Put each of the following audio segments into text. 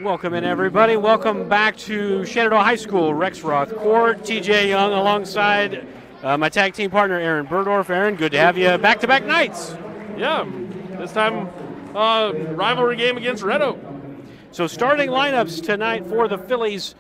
Welcome in, everybody. Welcome back to Shenandoah High School, Rexroth Court. TJ Young alongside my tag team partner, Aaron Burdorf. Aaron, good to have you back-to-back nights. Yeah, this time rivalry game against Red Oak. So starting lineups tonight for the Phillies.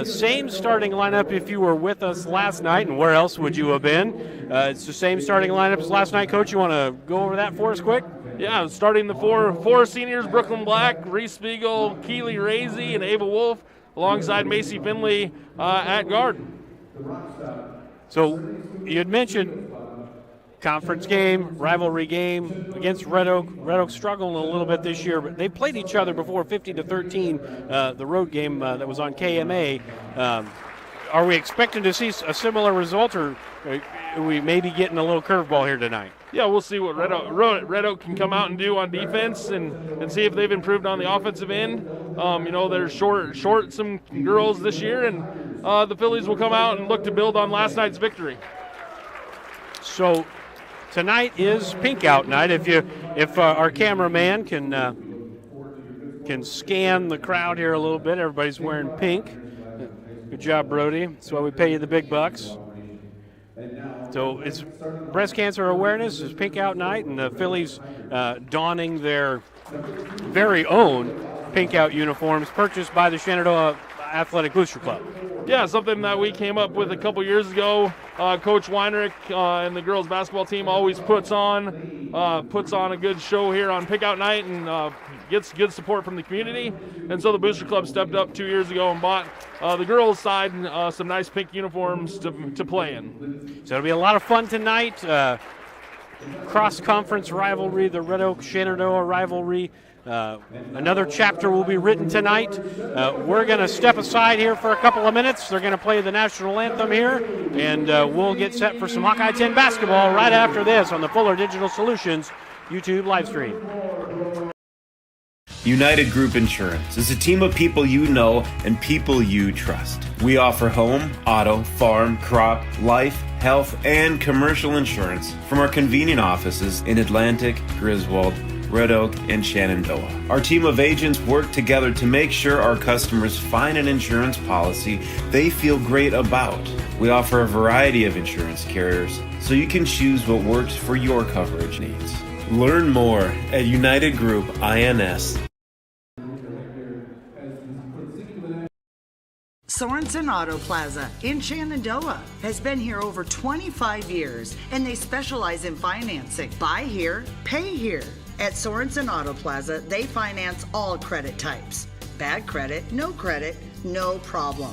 Same starting lineup if you were with us last night, and where else would you have been? It's the same starting lineup as last night. Coach, you want to go over that for us quick? Yeah, starting the four seniors, Brooklyn Black, Reese Spiegel, Keely Razy, and Ava Wolf, alongside Macy Finley at guard. So you had mentioned conference game, rivalry game against Red Oak. Red Oak struggling a little bit this year, but they played each other before 50-13, the road game that was on KMA. Are we expecting to see a similar result, or are we maybe getting a little curveball here tonight? Yeah, we'll see what Red Oak can come out and do on defense, and see if they've improved on the offensive end. They're short some girls this year, and the Phillies will come out and look to build on last night's victory. So tonight is pink out night. If our cameraman can scan the crowd here a little bit, everybody's wearing pink. Good job, Brody. That's why we pay you the big bucks. So it's breast cancer awareness. It's pink out night, and the Phillies donning their very own pink out uniforms purchased by the Shenandoah Athletic Booster Club. Yeah, something that we came up with a couple years ago. Coach Weinrich and the girls basketball team always puts on a good show here on Pick Out Night, and gets good support from the community. And so the Booster Club stepped up 2 years ago and bought the girls' side some nice pink uniforms to play in. So it'll be a lot of fun tonight. Cross-conference rivalry, the Red Oak Shenandoah rivalry. Another chapter will be written tonight. We're going to step aside here for a couple of minutes. They're going to play the national anthem here, and we'll get set for some Hawkeye 10 basketball right after this on the Fuller Digital Solutions YouTube live stream. United Group Insurance is a team of people you know and people you trust. We offer home, auto, farm, crop, life, health, and commercial insurance from our convenient offices in Atlantic, Griswold, Red Oak, and Shenandoah. Our team of agents work together to make sure our customers find an insurance policy they feel great about. We offer a variety of insurance carriers, so you can choose what works for your coverage needs. Learn more at United Group INS. Sorensen Auto Plaza in Shenandoah has been here over 25 years, and they specialize in financing. Buy here, pay here. At Sorensen Auto Plaza, they finance all credit types. Bad credit, no problem.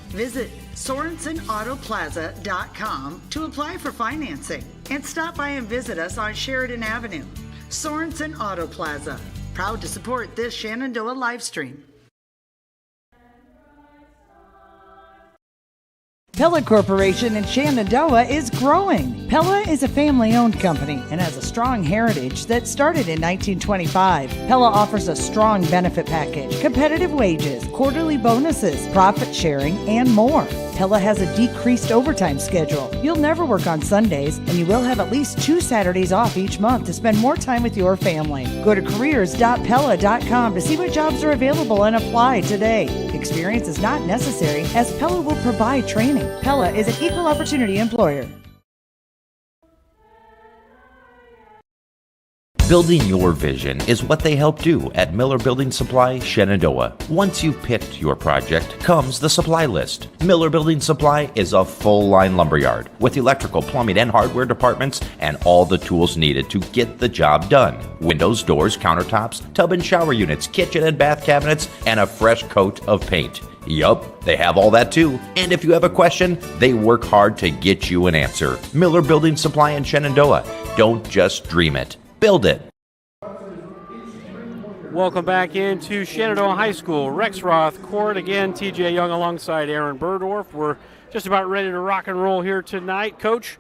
Visit SorensenAutoplaza.com to apply for financing, and stop by and visit us on Sheridan Avenue. Sorensen Auto Plaza, proud to support this Shenandoah live stream. Pella Corporation in Shenandoah is growing. Pella is a family-owned company and has a strong heritage that started in 1925. Pella offers a strong benefit package, competitive wages, quarterly bonuses, profit sharing, and more. Pella has a decreased overtime schedule. You'll never work on Sundays, and you will have at least 2 Saturdays off each month to spend more time with your family. Go to careers.pella.com to see what jobs are available and apply today. Experience is not necessary, as Pella will provide training. Pella is an equal opportunity employer. Building your vision is what they help do at Miller Building Supply, Shenandoah. Once you've picked your project, comes the supply list. Miller Building Supply is a full-line lumberyard with electrical, plumbing, and hardware departments and all the tools needed to get the job done. Windows, doors, countertops, tub and shower units, kitchen and bath cabinets, and a fresh coat of paint. Yup, they have all that too. And if you have a question, they work hard to get you an answer. Miller Building Supply in Shenandoah. Don't just dream it. Build it. Welcome back into Shenandoah High School, Rexroth Court. Again, TJ Young alongside Aaron Burdorf. We're just about ready to rock and roll here tonight. Coach,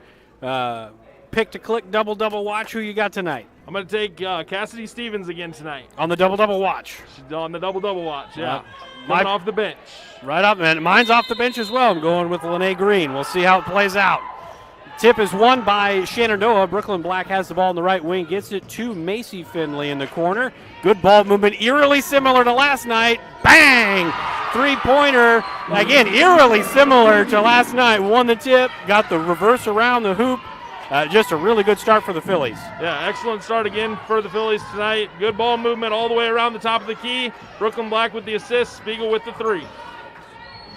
pick to click, double watch. Who you got tonight? I'm going to take Cassidy Stevens again tonight. On the double watch? She's on the double watch, yeah. Coming off the bench. Right up, and mine's off the bench as well. I'm going with Lene Green. We'll see how it plays out. Tip is won by Shenandoah. Brooklyn Black has the ball in the right wing, gets it to Macy Finley in the corner. Good ball movement, eerily similar to last night. Bang! Three-pointer, again, eerily similar to last night. Won the tip, got the reverse around the hoop. Just a really good start for the Phillies. Yeah, excellent start again for the Phillies tonight. Good ball movement all the way around the top of the key. Brooklyn Black with the assist, Spiegel with the three.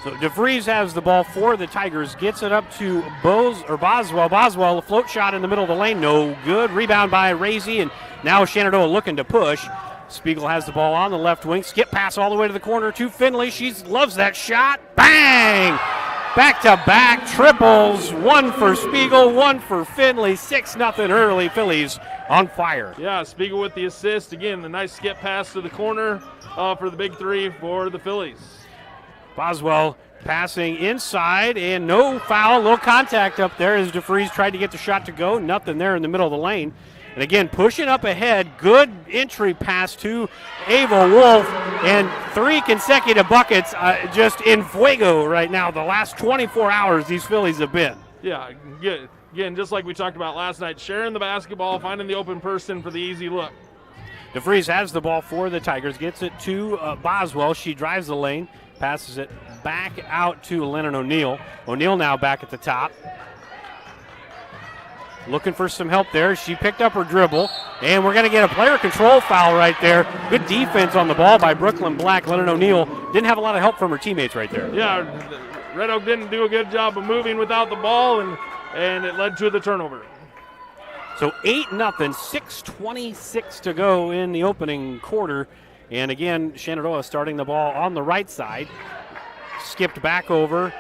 So DeVries has the ball for the Tigers, gets it up to Boswell. Boswell, a float shot in the middle of the lane, no good. Rebound by Razy, and now Shenandoah looking to push. Spiegel has the ball on the left wing. Skip pass all the way to the corner to Finley. She loves that shot. Bang! Back-to-back triples. One for Spiegel, one for Finley. 6-0 early. Phillies on fire. Yeah, Spiegel with the assist. Again, the nice skip pass to the corner for the big three for the Phillies. Boswell passing inside, and no foul, no contact up there as DeVries tried to get the shot to go. Nothing there in the middle of the lane. And again, pushing up ahead, good entry pass to Ava Wolf, and 3 consecutive buckets just in fuego right now. The last 24 hours these Phillies have been. Yeah, good. Again, just like we talked about last night, sharing the basketball, finding the open person for the easy look. DeVries has the ball for the Tigers, gets it to Boswell. She drives the lane, passes it back out to Lennon O'Neill. O'Neill now back at the top. Looking for some help there. She picked up her dribble, and we're going to get a player control foul right there. Good defense on the ball by Brooklyn Black. Lennon O'Neill didn't have a lot of help from her teammates right there. Yeah, Red Oak didn't do a good job of moving without the ball, and it led to the turnover. So 8-0, 6:26 to go in the opening quarter. And again, Shenandoah starting the ball on the right side. Skipped back over.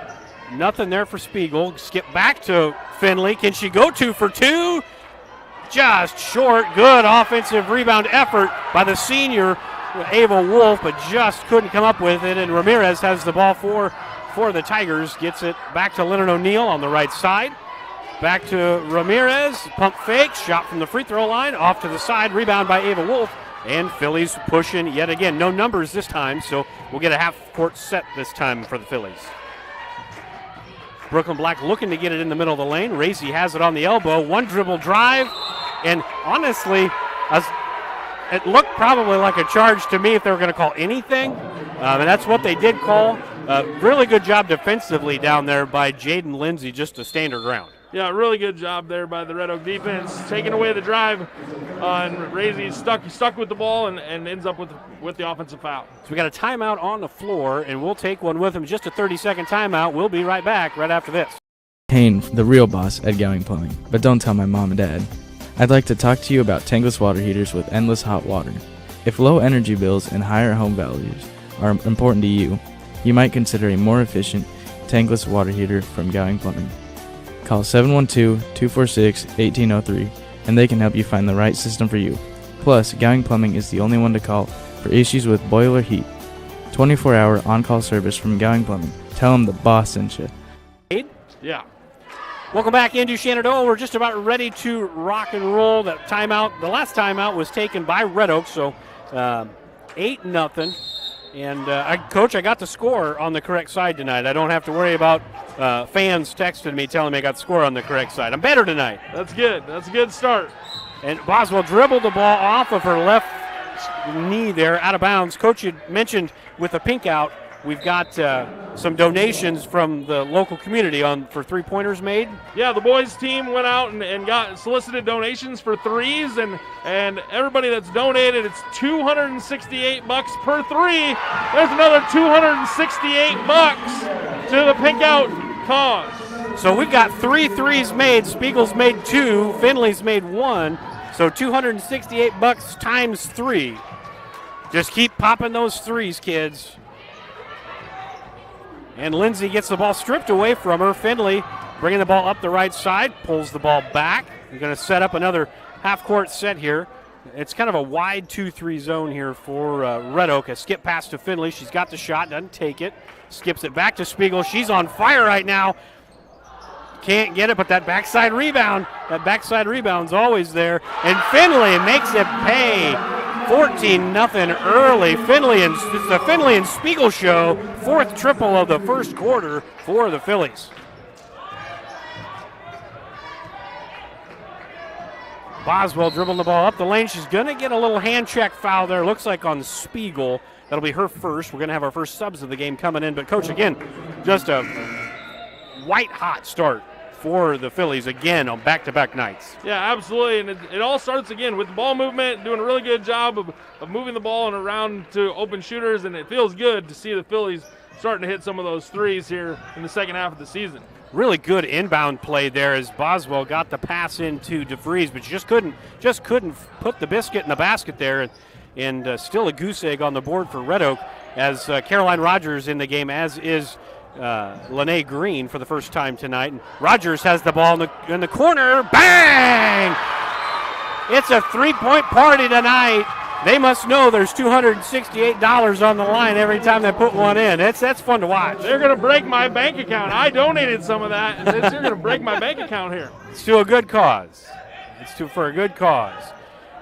Nothing there for Spiegel. Skip back to Finley. Can she go 2 for 2? Just short. Good offensive rebound effort by the senior Ava Wolf, but just couldn't come up with it. And Ramirez has the ball for the Tigers. Gets it back to Leonard O'Neill on the right side. Back to Ramirez. Pump fake. Shot from the free throw line. Off to the side. Rebound by Ava Wolf. And Phillies pushing yet again. No numbers this time, so we'll get a half-court set this time for the Phillies. Brooklyn Black looking to get it in the middle of the lane. Racy has it on the elbow. One dribble drive. And honestly, it looked probably like a charge to me if they were going to call anything. And that's what they did call. Really good job defensively down there by Jaden Lindsay just to stand her ground. Yeah, really good job there by the Red Oak defense, taking away the drive, and Razy stuck with the ball and ends up with the offensive foul. So we got a timeout on the floor, and we'll take one with him. Just a 30-second timeout. We'll be right back right after this. Kane, the real boss at Gowing Plumbing, but don't tell my mom and dad. I'd like to talk to you about tankless water heaters with endless hot water. If low energy bills and higher home values are important to you, you might consider a more efficient tankless water heater from Gowing Plumbing. Call 712-246-1803 and they can help you find the right system for you. Plus, Gowing Plumbing is the only one to call for issues with boiler heat. 24-hour on-call service from Gowing Plumbing. Tell them the boss sent you. Yeah. Welcome back into Shenandoah. We're just about ready to rock and roll. That timeout, the last timeout was taken by Red Oak, so 8-0. And Coach, I got the score on the correct side tonight. I don't have to worry about fans texting me telling me I got the score on the correct side. I'm better tonight. That's good. That's a good start. And Boswell dribbled the ball off of her left knee there, out of bounds. Coach, you mentioned with the pink out, we've got some donations from the local community for three-pointers made. Yeah, the boys team went out and got solicited donations for threes, and everybody that's donated, it's $268 per three. There's another $268 to the pink out cause. So we've got 3 threes made. Spiegel's made 2. Finley's made 1. So $268 times 3. Just keep popping those threes, kids. And Lindsay gets the ball stripped away from her. Finley bringing the ball up the right side, pulls the ball back. We're going to set up another half-court set here. It's kind of a wide 2-3 zone here for Red Oak. A skip pass to Finley. She's got the shot, doesn't take it. Skips it back to Spiegel. She's on fire right now. Can't get it, but that backside rebound's always there. And Finley makes it pay. 14-0 early. It's the Finley and Spiegel show. 4th triple of the first quarter for the Phillies. Boswell dribbling the ball up the lane. She's going to get a little hand check foul there. Looks like on Spiegel. That'll be her first. We're going to have our first subs of the game coming in. But, Coach, again, just a white-hot start for the Phillies again on back-to-back nights. Yeah, absolutely. And it all starts again with the ball movement, doing a really good job of moving the ball and around to open shooters. And it feels good to see the Phillies starting to hit some of those threes here in the second half of the season. Really good inbound play there as Boswell got the pass into DeVries, but just couldn't put the biscuit in the basket there, and still a goose egg on the board for Red Oak as Caroline Rogers in the game, as is Lene Green for the first time tonight. And Rogers has the ball in the corner. Bang! It's a three-point party tonight. They must know there's $268 on the line every time they put one in. That's fun to watch. They're going to break my bank account. I donated some of that, and they're going to break my bank account here. It's to a good cause. For a good cause.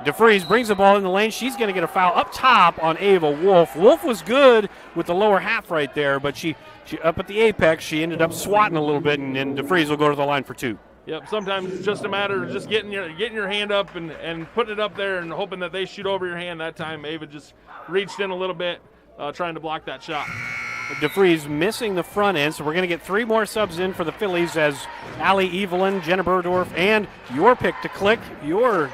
DeVries brings the ball in the lane. She's going to get a foul up top on Ava Wolf. Wolf was good with the lower half right there, but she up at the apex, she ended up swatting a little bit, and DeVries will go to the line for two. Yep, sometimes it's just a matter of just getting your hand up and putting it up there and hoping that they shoot over your hand. That time Ava just reached in a little bit trying to block that shot. DeVries missing the front end, so we're going to get three more subs in for the Phillies as Allie Evelyn, Jenna Burdorf, and your pick to click, your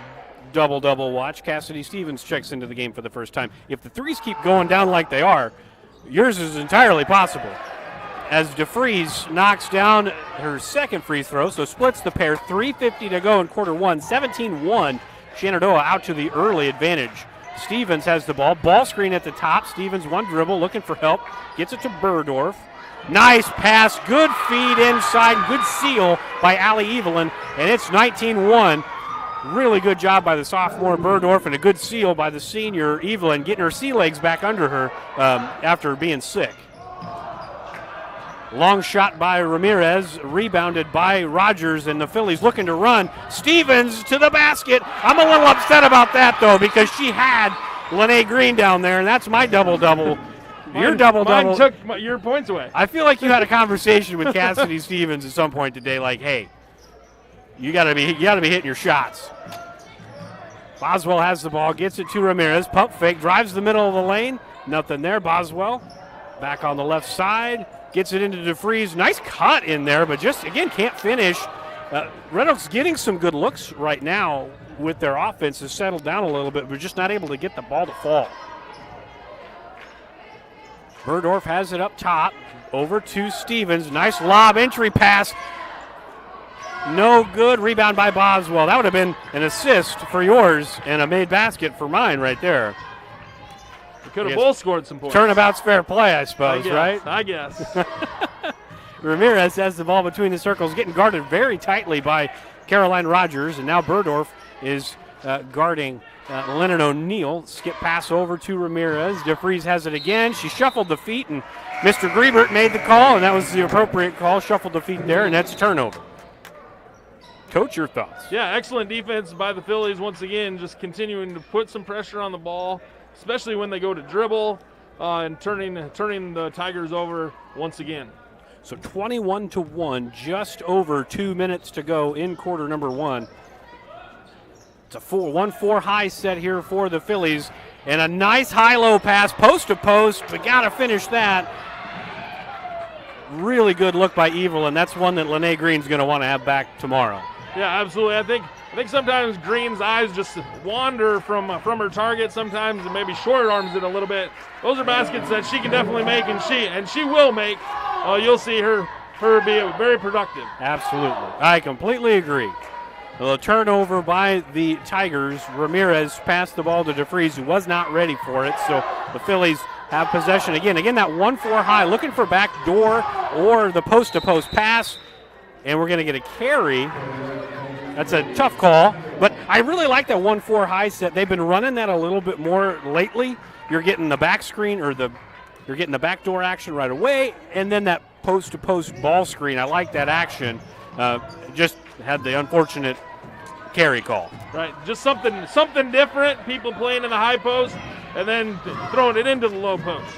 double-double watch, Cassidy Stevens checks into the game for the first time. If the threes keep going down like they are, yours is entirely possible. As DeVries knocks down her second free throw, so splits the pair. 3:50 to go in quarter one. 17-1. Shenandoah out to the early advantage. Stevens has the ball screen at the top. Stevens one dribble, looking for help. Gets it to Burdorf. Nice pass, good feed inside, good seal by Allie Evelyn, and it's 19-1. Really good job by the sophomore Burdorf and a good seal by the senior Evelyn, getting her sea legs back under her after being sick. Long shot by Ramirez, rebounded by Rogers, and the Phillies looking to run. Stevens to the basket. I'm a little upset about that, though, because she had Lene Green down there, and that's my double-double. Your double-double. Mine took your points away. I feel like you had a conversation with Cassidy Stevens at some point today, like, hey, you gotta be hitting your shots. Boswell has the ball, gets it to Ramirez, pump fake, drives the middle of the lane. Nothing there. Boswell back on the left side. Gets it into DeVries. Nice cut in there, but just, again, can't finish. Red Oak's getting some good looks right now with their offense. Has settled down a little bit, but just not able to get the ball to fall. Burdorf has it up top. Over to Stevens. Nice lob entry pass. No good. Rebound by Boswell. That would have been an assist for yours and a made basket for mine right there. Could have both scored some points. Turnabout's fair play, I suppose, right? I guess. Ramirez has the ball between the circles, getting guarded very tightly by Caroline Rogers, and now Burdorf is guarding Lennon O'Neill. Skip pass over to Ramirez. DeVries has it again. She shuffled the feet, and Mr. Griebert made the call, and that was the appropriate call. Shuffled the feet there, and that's a turnover. Coach, your thoughts? Yeah, excellent defense by the Phillies once again, just continuing to put some pressure on the ball, especially when they go to dribble and turning the Tigers over once again. So 21-1, just over 2 minutes to go in quarter number one. It's a 1-4 high set here for the Phillies, and a nice high-low pass, post to post, but got to finish that. Really good look by Evelyn. That's one that Lene Green's going to want to have back tomorrow. Yeah, absolutely. I think sometimes Green's eyes just wander from her target sometimes, and maybe short arms it a little bit. Those are baskets that she can definitely make, and she will make. You'll see her be very productive. Absolutely. I completely agree. A turnover by the Tigers. Ramirez passed the ball to DeVries, who was not ready for it, so the Phillies have possession again. Again, that 1-4 high, looking for back door or the post-to-post pass, and we're going to get a carry. That's a tough call, but I really like that 1-4 high set. They've been running that a little bit more lately. You're getting the back screen you're getting the backdoor action right away, and then that post-to-post ball screen. I like that action. Just had the unfortunate carry call. Right, just something different. People playing in the high post and then throwing it into the low post.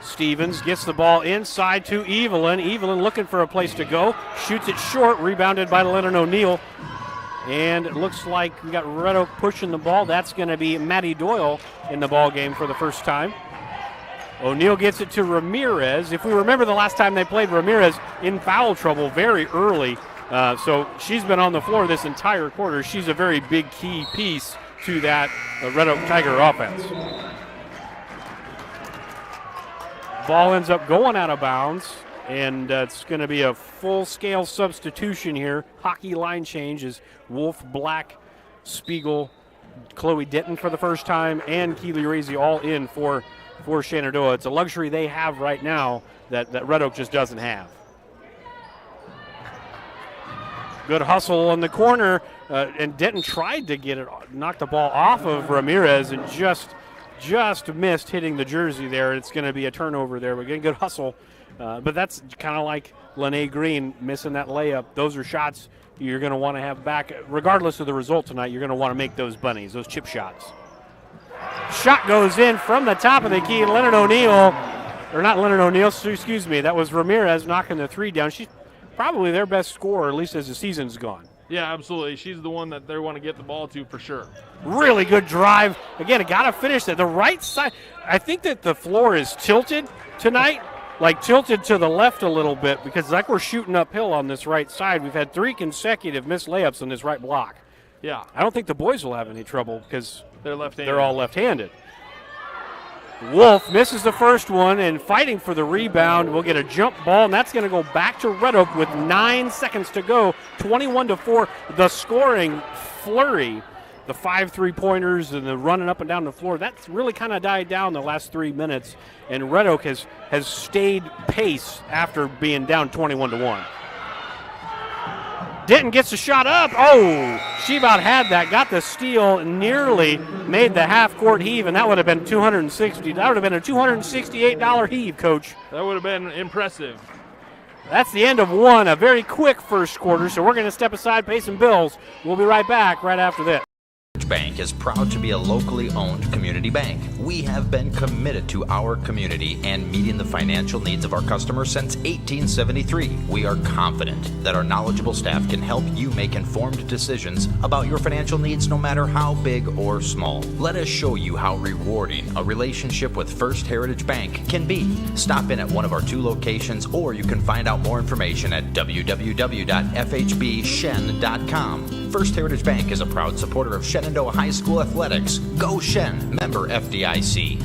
Stevens gets the ball inside to Evelyn. Evelyn looking for a place to go. Shoots it short, rebounded by Lennon O'Neill. And it looks like we got Red Oak pushing the ball. That's going to be Maddie Doyle in the ball game for the first time. O'Neill gets it to Ramirez. If we remember the last time they played, Ramirez in foul trouble very early. So she's been on the floor this entire quarter. She's a very big key piece to that Red Oak Tiger offense. Ball ends up going out of bounds, and it's going to be a full-scale substitution here. Hockey line change is Wolf, Black, Spiegel, Chloe Denton for the first time, and Keely Razy all in for Shenandoah. It's a luxury they have right now that Red Oak just doesn't have. Good hustle in the corner, and Denton tried to knock the ball off of Ramirez and just missed hitting the jersey there. It's going to be a turnover there. We're getting good hustle, but that's kind of like Lene Green missing that layup. Those are shots you're going to want to have back. Regardless of the result tonight, you're going to want to make those bunnies, those chip shots. Shot goes in from the top of the key. Leonard O'Neill, or not Leonard O'Neill, excuse me, that was Ramirez knocking the three down. She's probably their best scorer, at least as the season's gone. Yeah, absolutely. She's the one that they want to get the ball to for sure. Really good drive. Again, got to finish at the right side. I think that the floor is tilted tonight, like tilted to the left a little bit, because like we're shooting uphill on this right side. We've had 3 consecutive missed layups on this right block. Yeah. I don't think the boys will have any trouble because they're left-handed. They're all left-handed. Wolf misses the first one and fighting for the rebound. We'll get a jump ball, and that's going to go back to Red Oak with 9 seconds to go. 21-4. The scoring flurry, the 5 3-pointers and the running up and down the floor, that's really kind of died down the last 3 minutes, and Red Oak has stayed pace after being down 21-1. Denton gets the shot up. Oh, she about had that. Got the steal, nearly made the half-court heave, and that would have been $260. That would have been a $268 heave, Coach. That would have been impressive. That's the end of one. A very quick first quarter, so we're going to step aside, pay some bills. We'll be right back right after this. Bank is proud to be a locally owned community bank. We have been committed to our community and meeting the financial needs of our customers since 1873. We are confident that our knowledgeable staff can help you make informed decisions about your financial needs no matter how big or small. Let us show you how rewarding a relationship with First Heritage Bank can be. Stop in at one of our 2 locations, or you can find out more information at www.fhbshen.com. First Heritage Bank is a proud supporter of Shenandoah High School athletics. Go Shen, member FDIC.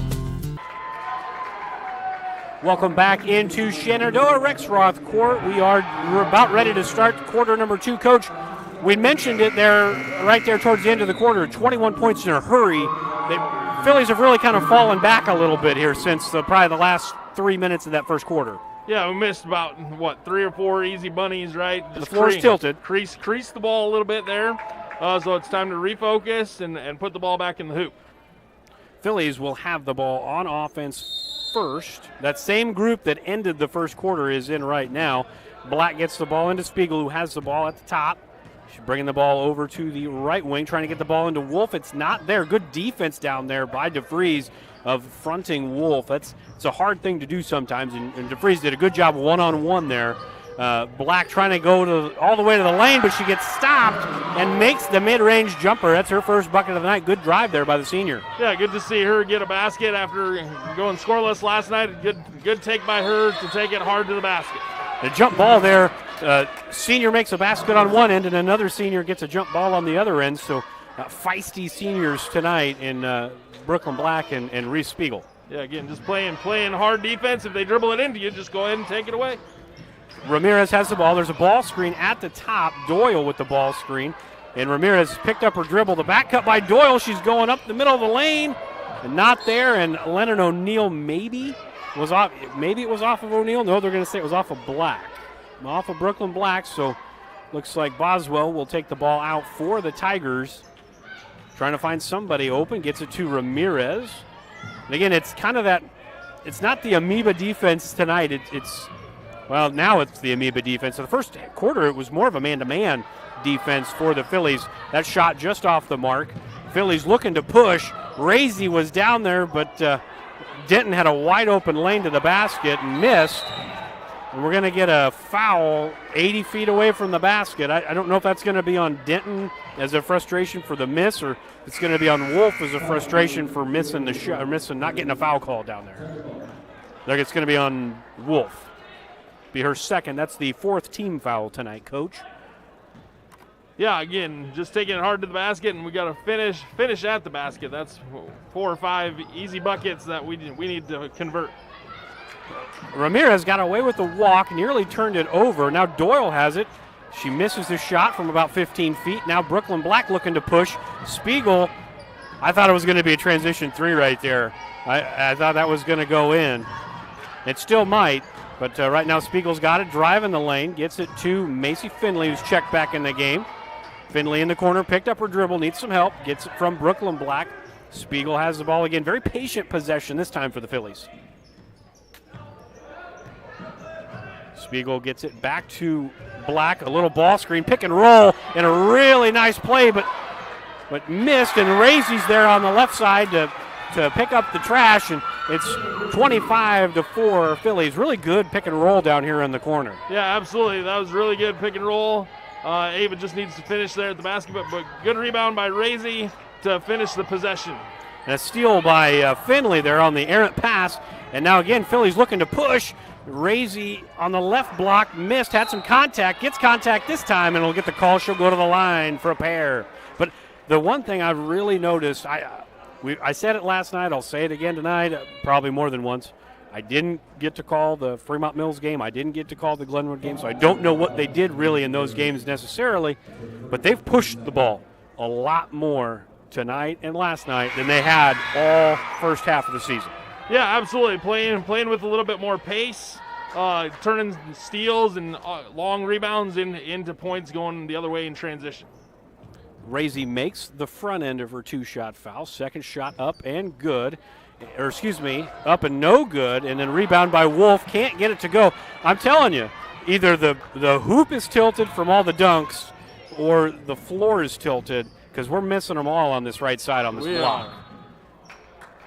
Welcome back into Shenandoah Rexroth Court. We're about ready to start quarter number 2. Coach, we mentioned it there, right there towards the end of the quarter, 21 points in a hurry. The Phillies have really kind of fallen back a little bit here since probably the last 3 minutes of that first quarter. Yeah, we missed about, 3 or 4 easy bunnies, right? Just the floor is tilted. Crease the ball a little bit there. So it's time to refocus and put the ball back in the hoop. Phillies will have the ball on offense first. That same group that ended the first quarter is in right now. Black gets the ball into Spiegel, who has the ball at the top. She's bringing the ball over to the right wing, trying to get the ball into Wolf. It's not there. Good defense down there by DeVries of fronting Wolf. It's a hard thing to do sometimes, and DeVries did a good job one-on-one there. Black trying to go all the way to the lane, but she gets stopped and makes the mid-range jumper. That's her first bucket of the night. Good drive there by the senior. Yeah, good to see her get a basket after going scoreless last night. Good take by her to take it hard to the basket. The jump ball there, senior makes a basket on one end, and another senior gets a jump ball on the other end. So feisty seniors tonight in Brooklyn Black and Reese Spiegel. Yeah, again, just playing hard defense. If they dribble it into you, just go ahead and take it away. Ramirez has the ball. There's a ball screen at the top. Doyle with the ball screen. And Ramirez picked up her dribble. The back cut by Doyle. She's going up the middle of the lane. And not there. And Leonard O'Neill maybe was off. Maybe it was off of O'Neill. No, they're going to say it was off of Black. Off of Brooklyn Black. So looks like Boswell will take the ball out for the Tigers. Trying to find somebody open. Gets it to Ramirez. And again, it's kind of that. It's not the amoeba defense tonight. Well, now it's the amoeba defense. So the first quarter, it was more of a man-to-man defense for the Phillies. That shot just off the mark. Phillies looking to push. Razy was down there, but Denton had a wide-open lane to the basket and missed. And we're going to get a foul 80 feet away from the basket. I don't know if that's going to be on Denton as a frustration for the miss, or it's going to be on Wolf as a frustration for missing the shot, or missing, not getting a foul call down there. Like it's going to be on Wolf. Be her second. That's the 4th team foul tonight, Coach. Yeah, again, just taking it hard to the basket, and we got to finish at the basket. That's 4 or 5 easy buckets that we need to convert. Ramirez got away with the walk, nearly turned it over. Now Doyle has it. She misses the shot from about 15 feet. Now Brooklyn Black looking to push. Spiegel, I thought it was going to be a transition 3 right there. I thought that was going to go in. It still might, but right now Spiegel's got it, driving the lane, gets it to Macy Finley, who's checked back in the game. Finley in the corner, picked up her dribble, needs some help, gets it from Brooklyn Black. Spiegel has the ball again. Very patient possession this time for the Phillies. Spiegel gets it back to Black, a little ball screen, pick and roll, and a really nice play, but missed, and Razy's there on the left side to pick up the trash, and it's 25-4 Phillies. Really good pick and roll down here in the corner. Yeah, absolutely. That was really good pick and roll. Ava just needs to finish there at the basket, but good rebound by Razy to finish the possession. And a steal by Finley there on the errant pass, and now again Phillies looking to push. Razy on the left block, missed, had some contact, gets contact this time, and will get the call. She'll go to the line for a pair. But the one thing I've really noticed, I said it last night, I'll say it again tonight, probably more than once. I didn't get to call the Fremont Mills game. I didn't get to call the Glenwood game, so I don't know what they did really in those games necessarily. But they've pushed the ball a lot more tonight and last night than they had all first half of the season. Yeah, absolutely. Playing with a little bit more pace, turning steals and long rebounds into points going the other way in transition. Razy makes the front end of her 2-shot foul. Second shot up and good. Or excuse me, up and no good. And then rebound by Wolf. Can't get it to go. I'm telling you, either the hoop is tilted from all the dunks or the floor is tilted, because we're missing them all on this right side on this block.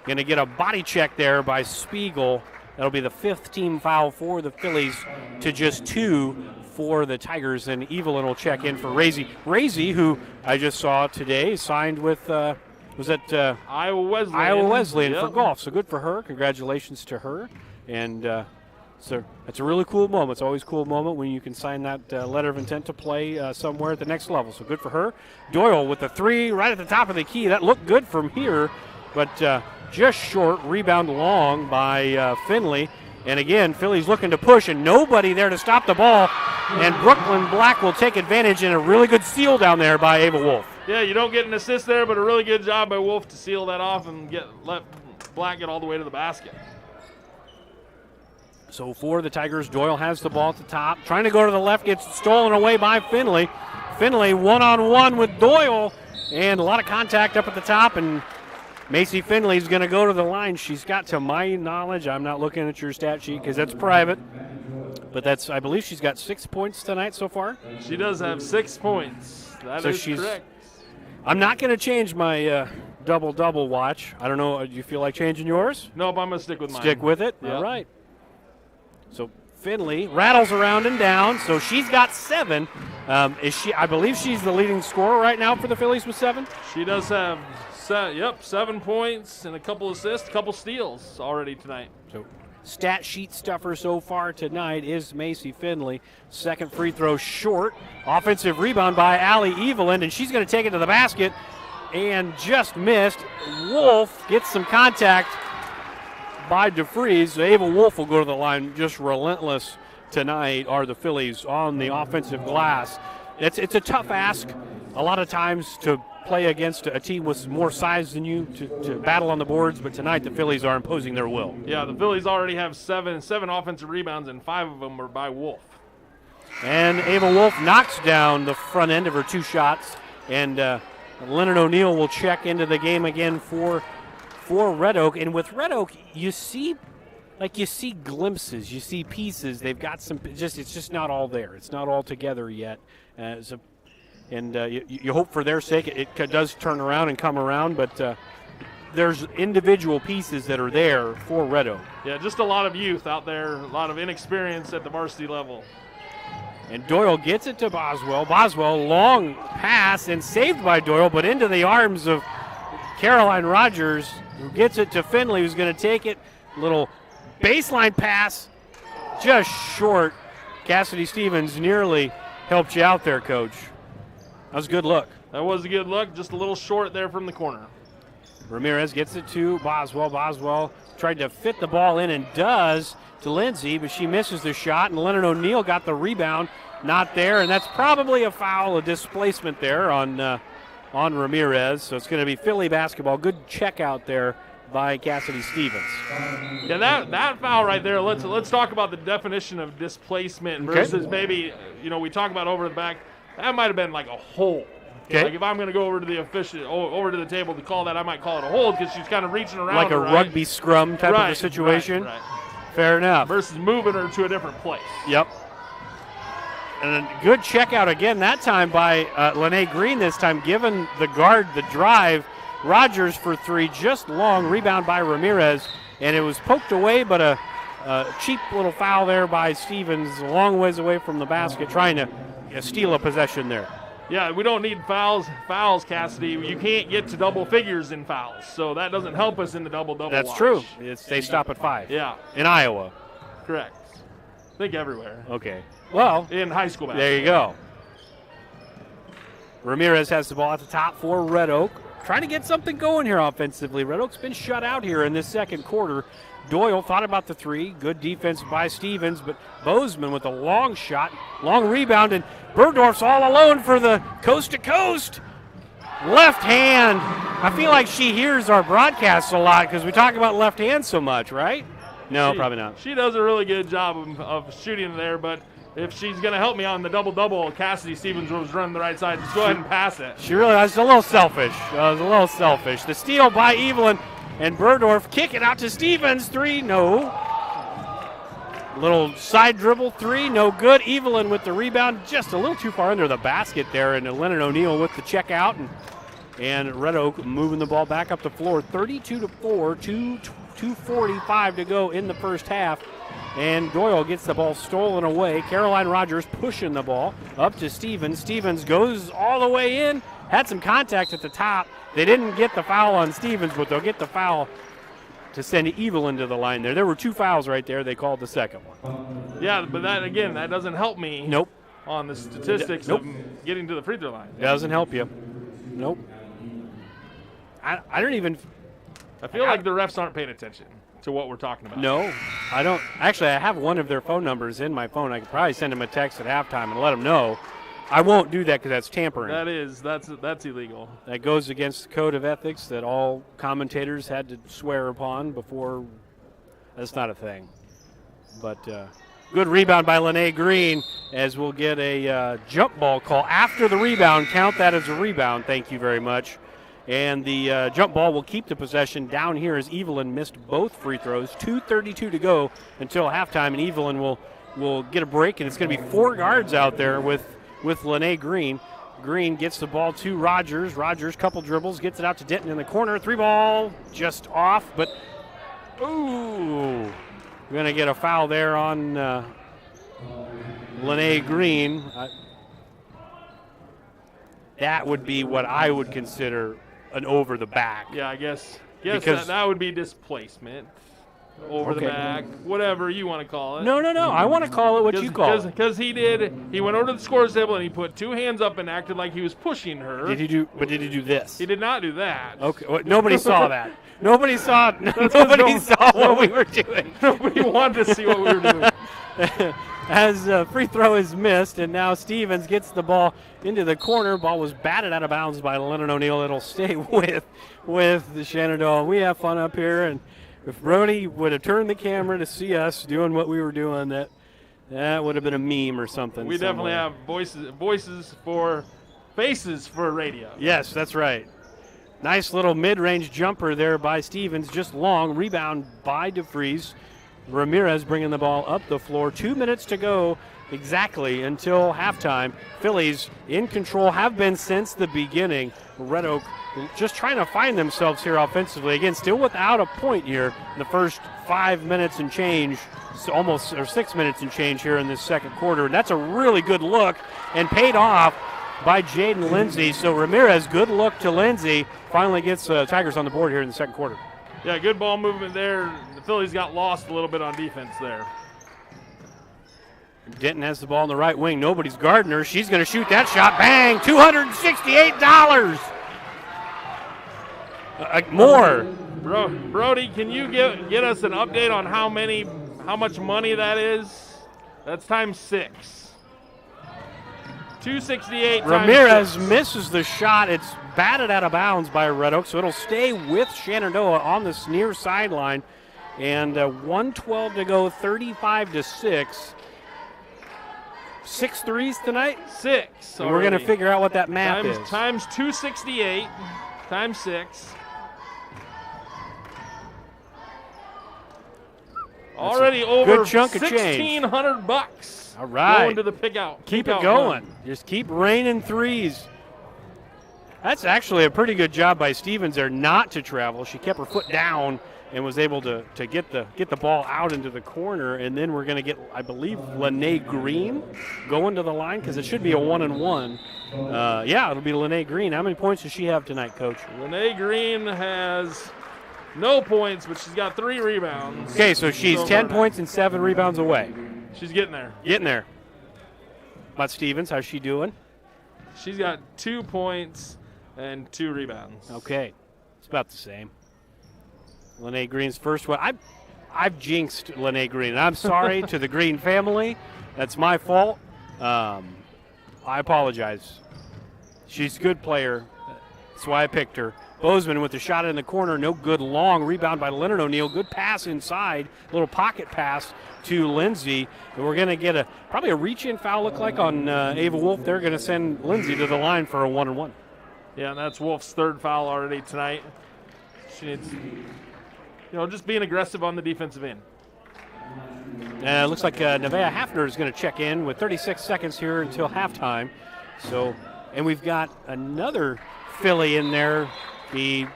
Going to get a body check there by Spiegel. That'll be the 5th team foul for the Phillies to just 2 for the Tigers. And Evelyn will check in for Razy. Razy, who I just saw today, signed with, was that Iowa Wesleyan. Iowa Wesleyan Yep. for golf. So good for her. Congratulations to her. And so it's a really cool moment. It's always a cool moment when you can sign that letter of intent to play somewhere at the next level. So good for her. Doyle with the 3 right at the top of the key. That looked good from here, but just short. Rebound long by Finley. And again, Philly's looking to push, and nobody there to stop the ball. And Brooklyn Black will take advantage, in a really good steal down there by Ava Wolf. Yeah, you don't get an assist there, but a really good job by Wolf to seal that off and let Black get all the way to the basket. So for the Tigers, Doyle has the ball at the top. Trying to go to the left, gets stolen away by Finley. Finley one-on-one with Doyle, and a lot of contact up at the top, and Macy Finley's going to go to the line. She's got, to my knowledge, I'm not looking at your stat sheet because that's private, but I believe she's got 6 points tonight so far. She does have 6 points. That is correct. I'm not going to change my double-double watch. I don't know, do you feel like changing yours? Nope, I'm going to stick with mine. Stick with it? Yep. All right. So Finley rattles around and down, so she's got 7. I believe she's the leading scorer right now for the Phillies with 7? She does have 7 points and a couple assists, a couple steals already tonight. So stat sheet stuffer so far tonight is Macy Finley. Second free throw short. Offensive rebound by Allie Evelyn, and she's going to take it to the basket and just missed. Wolf gets some contact by DeFries. Ava Wolf will go to the line. Just relentless tonight are the Phillies on the offensive glass. It's a tough ask a lot of times to play against a team with more size than you to battle on the boards, but tonight the Phillies are imposing their will. Yeah, the Phillies already have seven offensive rebounds, and 5 of them are by Wolf. And Ava Wolf knocks down the front end of her 2 shots, and Lennon O'Neill will check into the game again for Red Oak. And with Red Oak, you see glimpses, you see pieces. They've got some. It's just not all there. It's not all together yet. You hope for their sake it does turn around and come around. But there's individual pieces that are there for Red Oak. Yeah, just a lot of youth out there, a lot of inexperience at the varsity level. And Doyle gets it to Boswell. Boswell, long pass and saved by Doyle, but into the arms of Caroline Rogers, who gets it to Finley, who's going to take it. Little baseline pass, just short. Cassidy Stevens nearly helped you out there, Coach. That was a good look. That was a good look, just a little short there from the corner. Ramirez gets it to Boswell. Boswell tried to fit the ball in and does to Lindsay, but she misses the shot, and Leonard O'Neill got the rebound. Not there, and that's probably a foul, a displacement there on Ramirez. So it's going to be Philly basketball. Good check out there by Cassidy Stevens. Yeah, that foul right there, let's talk about the definition of displacement versus maybe, we talk about over the back. That might have been like a hold. Okay. Like if I'm going to go over to the over to the table to call that, I might call it a hold because she's kind of reaching around like her, a rugby scrum type of a situation. Right. Fair enough. Versus moving her to a different place. Yep. And a good check out again that time by Lene Green, this time giving the guard the drive. Rogers for three, just long. Rebound by Ramirez, and it was poked away, but a cheap little foul there by Stevens, a long ways away from the basket, trying to steal a possession there. Yeah, we don't need fouls, Cassidy. You can't get to double figures in fouls, so that doesn't help us in the double-double That's watch. true. They stop at 5. Yeah. In Iowa. Correct. I think everywhere. Okay. Well, in high school basketball. There you go. Ramirez has the ball at the top for Red Oak. Trying to get something going here offensively. Red Oak's been shut out here in this second quarter. Doyle thought about the three. Good defense by Stevens, but Bozeman with a long shot, long rebound, and Bergdorf's all alone for the coast-to-coast. Left hand. I feel like she hears our broadcasts a lot because we talk about left hand so much, right? No, probably not. She does a really good job of shooting there, but if she's going to help me on the double-double, Cassidy Stevens was running the right side. Just go ahead and pass it. She really was a little selfish. The steal by Evelyn, and Bergdorf kick it out to Stevens. 3, no. Little side dribble, 3, no good. Evelyn with the rebound, just a little too far under the basket there, and Leonard O'Neill with the check out, and Red Oak moving the ball back up the floor. 32-4, 2:45 to go in the first half. And Doyle gets the ball stolen away. Caroline Rogers pushing the ball up to Stevens. Stevens goes all the way in. Had some contact at the top. They didn't get the foul on Stevens, but they'll get the foul to send Evelyn to the line there. There were 2 fouls right there. They called the second one. Yeah, but that doesn't help me. Nope. On the statistics of getting to the free throw line. Doesn't help you. Nope. I don't even. I feel like the refs aren't paying attention to what we're talking about. No, I don't. Actually, I have one of their phone numbers in my phone. I could probably send them a text at halftime and let them know. I won't do that because that's tampering. That's illegal. That goes against the code of ethics that all commentators had to swear upon before. That's not a thing. But good rebound by Lene Green, as we'll get a jump ball call after the rebound. Count that as a rebound. Thank you very much. And the jump ball will keep the possession down here as Evelyn missed both free throws. 2:32 to go until halftime, and Evelyn will get a break, and it's going to be 4 guards out there with Lene Green. Green gets the ball to Rogers. Rogers, couple dribbles, gets it out to Denton in the corner. 3 ball just off, but ooh, we're going to get a foul there on Lene Green. That would be what I would consider an over the back. Yeah, I guess that would be displacement. Over the back, whatever you want to call it. No. I want to call it what you call it. Because he went over to the scores table and he put 2 hands up and acted like he was pushing her. Did he do this? He did not do that. Okay. Well, nobody saw that. Nobody saw what we were doing. Nobody wanted to see what we were doing. As free throw is missed, and now Stevens gets the ball into the corner. Ball was batted out of bounds by Leonard O'Neill. It'll stay with the Shenandoah. We have fun up here, and if Brody would have turned the camera to see us doing what we were doing, that would have been a meme or something. We definitely have faces for radio. Yes, that's right. Nice little mid-range jumper there by Stevens, just long. Rebound by DeFries. Ramirez bringing the ball up the floor. 2 minutes to go exactly until halftime. Phillies in control, have been since the beginning. Red Oak just trying to find themselves here offensively. Again, still without a point here in the first 5 minutes and change, so almost, or 6 minutes and change here in this second quarter. And that's a really good look and paid off by Jaden Lindsay. So Ramirez, good look to Lindsay, finally gets Tigers on the board here in the second quarter. Yeah, good ball movement there. The Phillies got lost a little bit on defense there. Denton has the ball in the right wing. Nobody's guarding her. She's going to shoot that shot. Bang! $268. More. Brody, can you get us an update on how much money that is? That's times 6. 268 times Ramirez 6. misses the shot. It's batted out of bounds by Red Oak, so it'll stay with Shenandoah on this near sideline. And 1:12 to go, 35-6. 6 threes tonight? 6. And we're going to figure out what that math is. Times 268 times 6. Already over good chunk of change. $1,600. All right. Going to the pick out. Keep it going. Just keep raining threes. That's actually a pretty good job by Stevens there not to travel. She kept her foot down and was able to get the ball out into the corner. And then we're going to get, I believe, Lene Green going to the line because it should be a 1-and-1. Yeah, it'll be Lene Green. How many points does she have tonight, Coach? Lene Green has no points, but she's got 3 rebounds. Okay, so she's 10 points and 7 rebounds away. She's getting there. Getting there. About Stevens, how's she doing? She's got 2 points and 2 rebounds. Okay, it's about the same. Lene Green's first one. I've jinxed Lene Green, and I'm sorry to the Green family. That's my fault. I apologize. She's a good player. That's why I picked her. Bozeman with the shot in the corner. No good. Long rebound by Leonard O'Neill. Good pass inside. Little pocket pass to Lindsay. And we're going to get probably a reach-in foul, look like, on Ava Wolf. They're going to send Lindsay to the line for a 1-and-1. Yeah, and that's Wolf's 3rd foul already tonight. She needs, just being aggressive on the defensive end. It looks like Nevaeh Hafner is going to check in with 36 seconds here until halftime. So, and we've got another Philly in there, the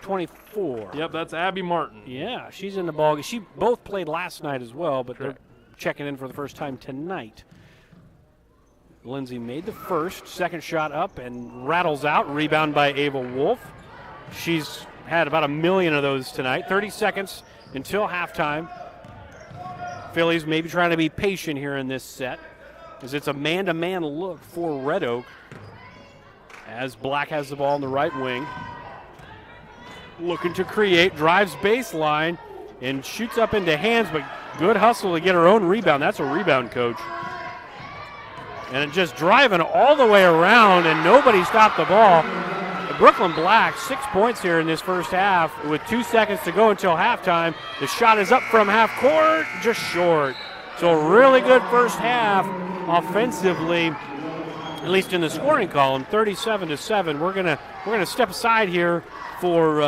24. Yep, that's Abby Martin. Yeah, she's in the ball. She both played last night as well, but Correct. They're checking in for the first time tonight. Lindsay made the first, second shot up and rattles out. Rebound by Ava Wolf. She's had about 1 million of those tonight. 30 seconds until halftime. Phillies maybe trying to be patient here in this set as it's a man-to-man look for Red Oak as Black has the ball in the right wing. Looking to create, drives baseline and shoots up into hands, but good hustle to get her own rebound. That's a rebound, Coach. And it just driving all the way around, and nobody stopped the ball. Brooklyn Black, 6 points here in this first half with 2 seconds to go until halftime. The shot is up from half court, just short. So a really good first half offensively, at least in the scoring column, 37-7. We're gonna step aside here for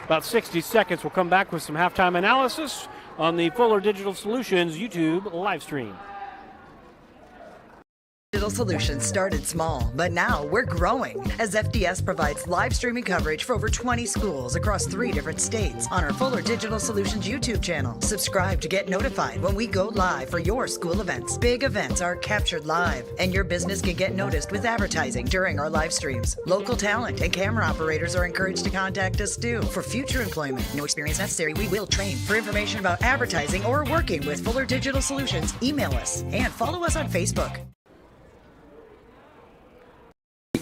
about 60 seconds. We'll come back with some halftime analysis on the Fuller Digital Solutions YouTube live stream. Digital Solutions started small, but now we're growing as FDS provides live streaming coverage for over 20 schools across 3 different states on our Fuller Digital Solutions YouTube channel. Subscribe to get notified when we go live for your school events. Big events are captured live, and your business can get noticed with advertising during our live streams. Local talent and camera operators are encouraged to contact us too. For future employment, no experience necessary, we will train. For information about advertising or working with Fuller Digital Solutions, email us and follow us on Facebook.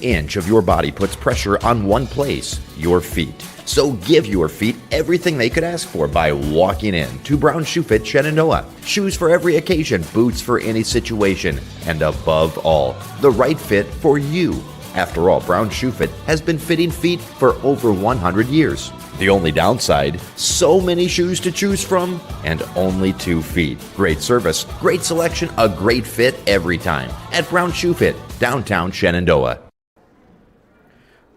Inch of your body puts pressure on one place, your feet. So give your feet everything they could ask for by walking in to Brown Shoe Fit Shenandoah. Shoes for every occasion, boots for any situation, and above all, the right fit for you. After all, Brown Shoe Fit has been fitting feet for over 100 years. The only downside, so many shoes to choose from and only 2 feet. Great service, great selection, a great fit every time at Brown Shoe Fit, downtown Shenandoah.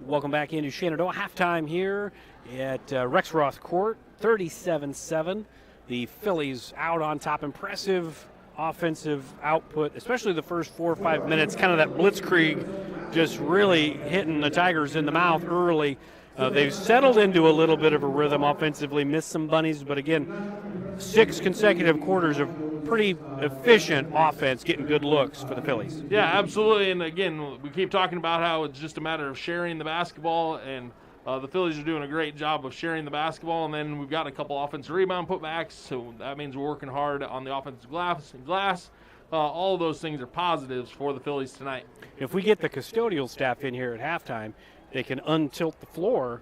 Welcome back into Shenandoah. Halftime here at Rexroth Court. 37-7. The Phillies out on top. Impressive offensive output, especially the first 4 or 5 minutes. Kind of that blitzkrieg just really hitting the Tigers in the mouth early. They've settled into a little bit of a rhythm offensively, missed some bunnies, but again, 6 consecutive quarters of pretty efficient offense, getting good looks for the Phillies. Yeah, absolutely. And again, we keep talking about how it's just a matter of sharing the basketball, and the Phillies are doing a great job of sharing the basketball. And then we've got a couple offensive rebound putbacks, so that means we're working hard on the offensive glass. All of those things are positives for the Phillies tonight. If we get the custodial staff in here at halftime, they can untilt the floor,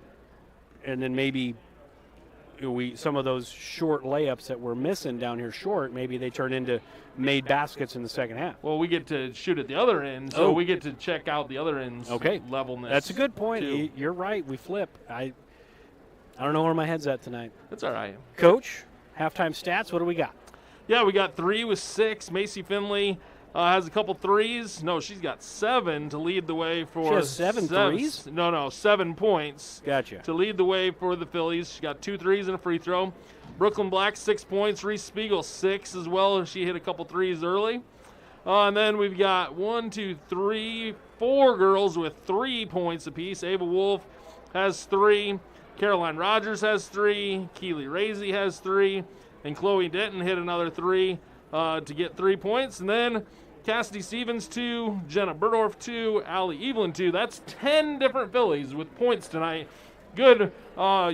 and then maybe some of those short layups that we're missing down here short, maybe they turn into made baskets in the second half. Well, we get to shoot at the other end, so we get to check out the other end's levelness. That's a good point. Too. You're right. We flip. I don't know where my head's at tonight. That's all right. Coach, halftime stats, what do we got? Yeah, we got 3 with 6. Macy Finley has a couple threes. No, she's got 7 to lead the way for. She has 7 threes? No, 7 points. Gotcha. To lead the way for the Phillies. She got 2 threes and a free throw. Brooklyn Black, 6 points. Reese Spiegel, 6 as well. She hit a couple threes early. And then we've got 4 girls with 3 points apiece. Ava Wolf has 3. Caroline Rogers has 3. Keely Raisey has 3. And Chloe Denton hit another 3 to get 3 points. And then Cassidy Stevens, 2. Jenna Burdorf, 2. Allie Evelyn, 2. That's 10 different Phillies with points tonight. Good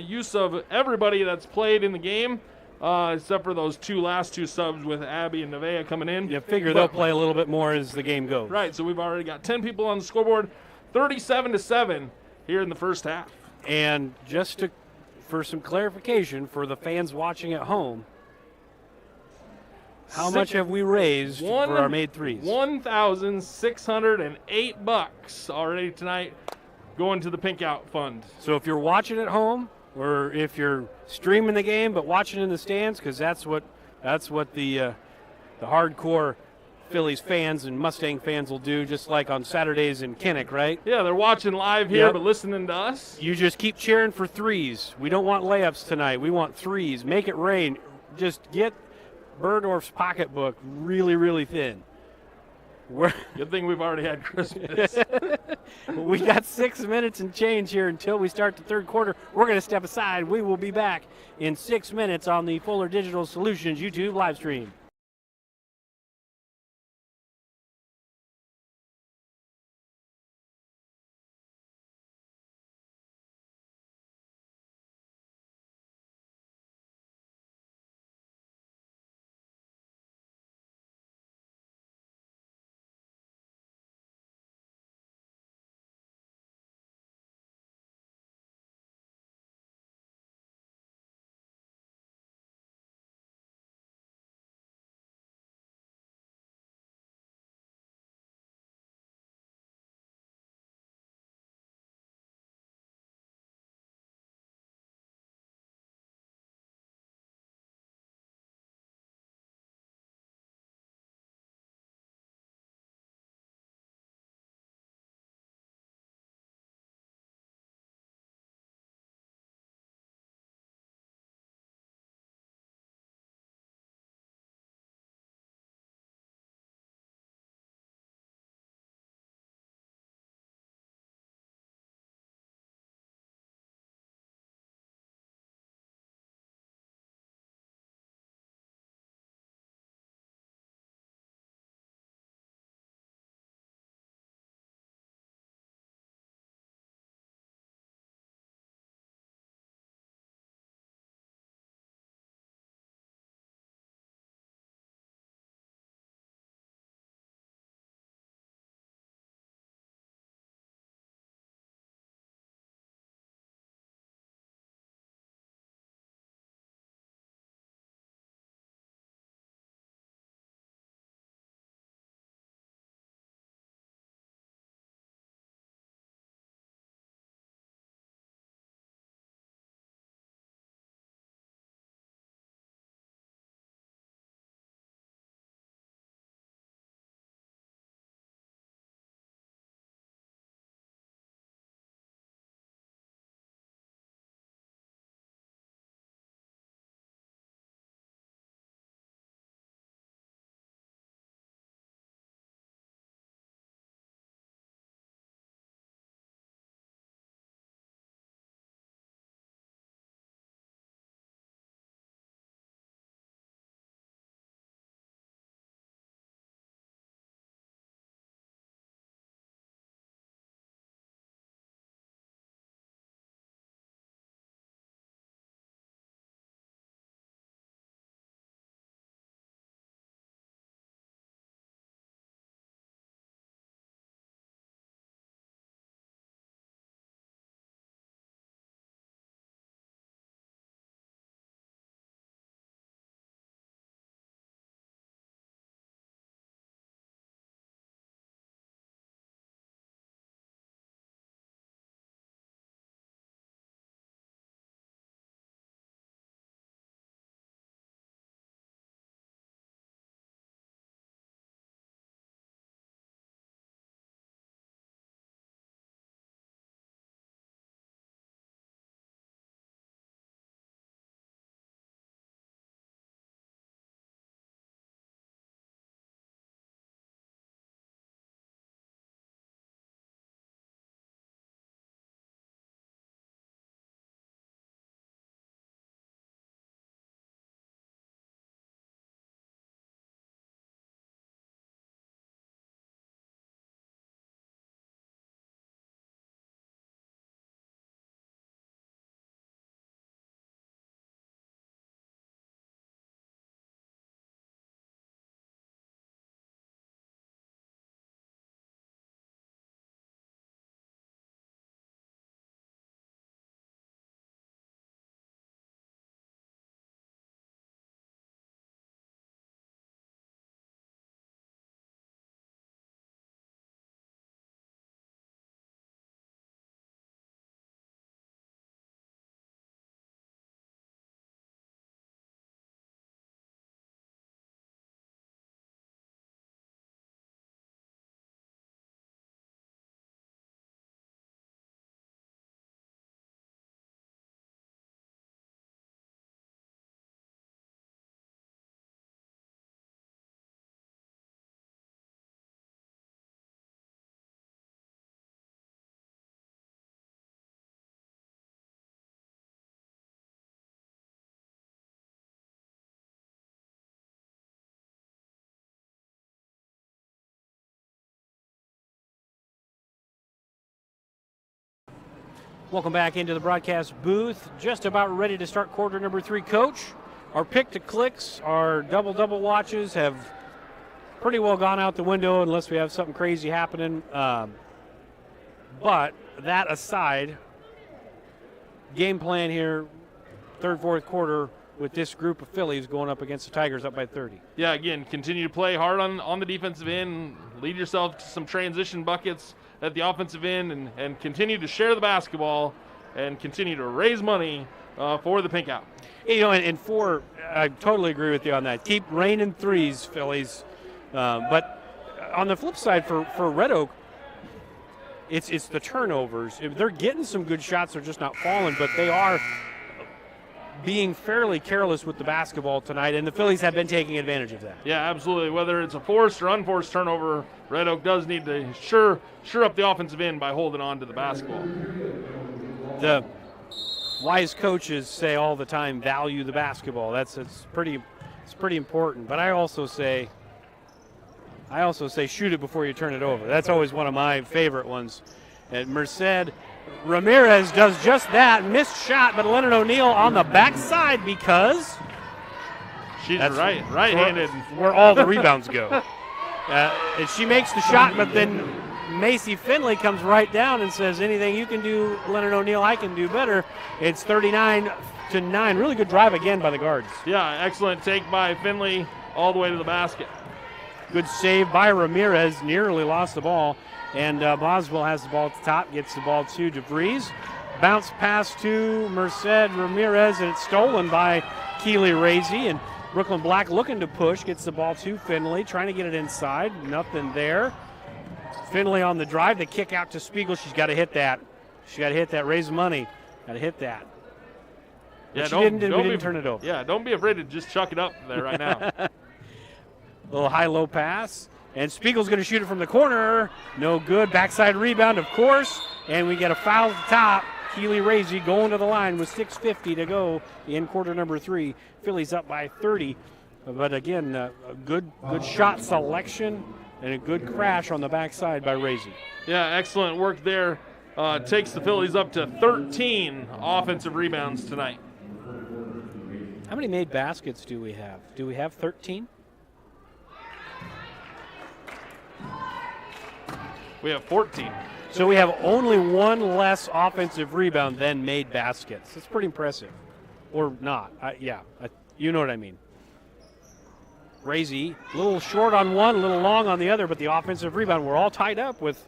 use of everybody that's played in the game, except for those last two subs with Abby and Nevaeh coming in. You figure they'll play a little bit more as the game goes. Right, so we've already got 10 people on the scoreboard, 37-7 here in the first half. And just for some clarification for the fans watching at home, how much have we raised for our made threes? $1,608 already tonight going to the Pink Out Fund. So if you're watching at home, or if you're streaming the game but watching in the stands, because that's what the hardcore Phillies fans and Mustang fans will do, just like on Saturdays in Kinnick, right? Yeah, they're watching live here but listening to us. You just keep cheering for threes. We don't want layups tonight. We want threes. Make it rain. Just get Burdorf's pocketbook really, really thin. Good thing we've already had Christmas. We got 6 minutes and change here until we start the third quarter. We're going to step aside. We will be back in 6 minutes on the Fuller Digital Solutions YouTube live stream. Welcome back into the broadcast booth. Just about ready to start quarter number 3, Coach. Our pick-to-clicks, our double-double watches have pretty well gone out the window unless we have something crazy happening. But that aside, game plan here, third, fourth quarter with this group of Phillies going up against the Tigers up by 30. Yeah, again, continue to play hard on the defensive end, lead yourself to some transition buckets at the offensive end, and continue to share the basketball and continue to raise money for the Pink Out. You know, and four, I totally agree with you on that. Keep raining threes, Phillies. But on the flip side, for Red Oak, it's the turnovers. If they're getting some good shots, they're just not falling, but they are being fairly careless with the basketball tonight, and the Phillies have been taking advantage of that. Yeah, absolutely. Whether it's a forced or unforced turnover, Red Oak does need to sure up the offensive end by holding on to the basketball. The wise coaches say all the time, value the basketball. It's pretty important. But I also say shoot it before you turn it over. That's always one of my favorite ones. And Merced Ramirez does just that. Missed shot, but Leonard O'Neill on the backside because she's right-handed. Where all the rebounds go. And she makes the shot, but then Macy Finley comes right down and says, anything you can do, Leonard O'Neill, I can do better. It's 39-9. Really good drive again by the guards. Yeah, excellent take by Finley all the way to the basket. Good save by Ramirez. Nearly lost the ball. And Boswell has the ball at the top, gets the ball to DeVries. Bounce pass to Merced Ramirez, and it's stolen by Keely Razy. And Brooklyn Black looking to push, gets the ball to Finley, trying to get it inside. Nothing there. Finley on the drive, the kick out to Spiegel. She's got to hit that. Raise money. Got to hit that. Yeah, we didn't turn it over. Yeah, don't be afraid to just chuck it up there right now. Little high-low pass. And Spiegel's going to shoot it from the corner. No good. Backside rebound, of course. And we get a foul at the top. Keely Razy going to the line with 6:50 to go in quarter number 3. Phillies up by 30. But again, a good shot selection and a good crash on the backside by Razy. Yeah, excellent work there. Takes the Phillies up to 13 offensive rebounds tonight. How many made baskets do we have? Do we have 13? We have 14. So we have only one less offensive rebound than made baskets. That's pretty impressive. Or not. You know what I mean. Razy, a little short on one, a little long on the other, but the offensive rebound, we're all tied up with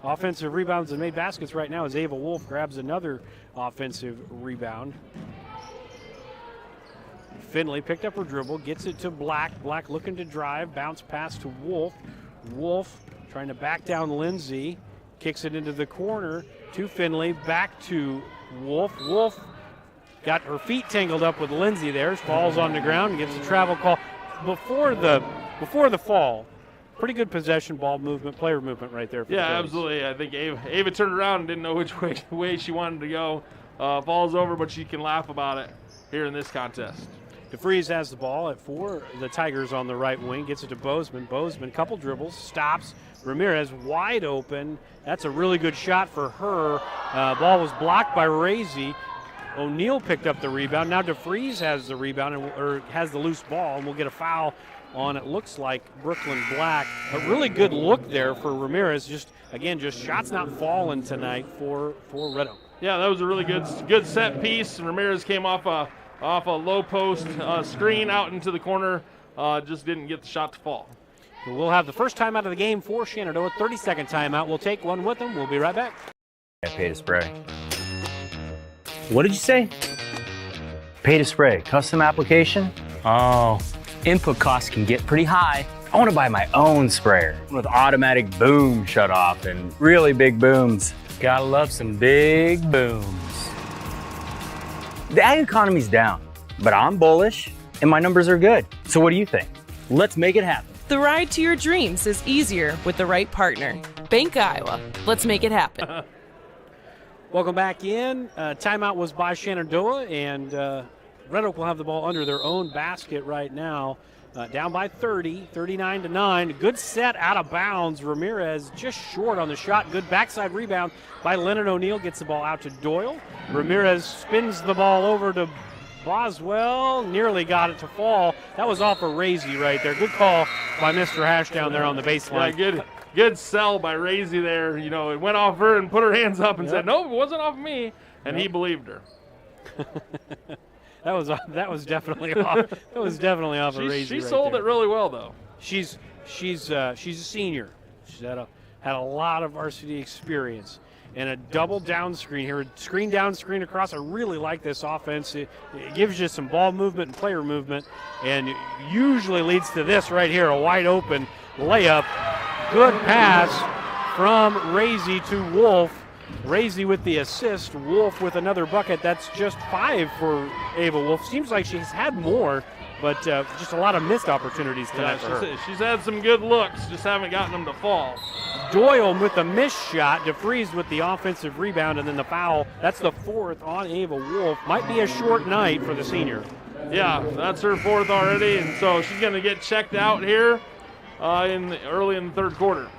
offensive rebounds and made baskets right now as Ava Wolf grabs another offensive rebound. Finley picked up her dribble, gets it to Black. Black looking to drive, bounce pass to Wolf. Wolf trying to back down Lindsay, kicks it into the corner to Finley, back to Wolf. Wolf got her feet tangled up with Lindsay there, falls on the ground and gets a travel call. Before the fall, pretty good possession, ball movement, player movement right there. Yeah, absolutely. I think Ava turned around and didn't know which way she wanted to go. Falls over, but she can laugh about it here in this contest. DeVries has the ball at 4. The Tigers on the right wing. Gets it to Bozeman. Bozeman, couple dribbles, stops. Ramirez wide open. That's a really good shot for her. Ball was blocked by Razy. O'Neill picked up the rebound. Now DeVries has the rebound or has the loose ball, and we'll get a foul on, it looks like, Brooklyn Black. A really good look there for Ramirez. Just shots not falling tonight for Red Oak. Yeah, that was a really good set piece. Ramirez came off a low post screen out into the corner. Just didn't get the shot to fall. So we'll have the first timeout of the game for Shenandoah. 30-second timeout. We'll take one with them. We'll be right back. Pay to spray. What did you say? Pay to spray. Custom application? Oh, input costs can get pretty high. I want to buy my own sprayer with automatic boom shutoff and really big booms. Gotta love some big booms. The ag economy's down, but I'm bullish and my numbers are good. So what do you think? Let's make it happen. The ride to your dreams is easier with the right partner. Bank Iowa. Let's make it happen. Welcome back in. Timeout was by Shenandoah, and Red Oak will have the ball under their own basket right now. down by 30, 39-9. Good set out of bounds. Ramirez just short on the shot. Good backside rebound by Leonard O'Neill. Gets the ball out to Doyle. Ramirez spins the ball over to Boswell. Nearly got it to fall. That was off of Razy right there. Good call by Mr. Hash down there on the baseline. Yeah, good sell by Razy there. You know, it went off her and put her hands up and said, no, it wasn't off me. And he believed her. That was definitely off. That was definitely off of Razy. She sold it really well, though. She's a senior. She's had a lot of varsity experience. And a double down screen here, screen down, screen across. I really like this offense. It gives you some ball movement and player movement, and usually leads to this right here, a wide open layup. Good pass from Razy to Wolf. Razy with the assist, Wolf with another bucket. That's just 5 for Ava Wolf. Seems like she's had more, but just a lot of missed opportunities tonight for her. She's had some good looks, just haven't gotten them to fall. Doyle with the missed shot, DeFries with the offensive rebound, and then the foul. That's the 4th on Ava Wolf. Might be a short night for the senior. Yeah, that's her 4th already, and so she's going to get checked out here early in the 3rd quarter.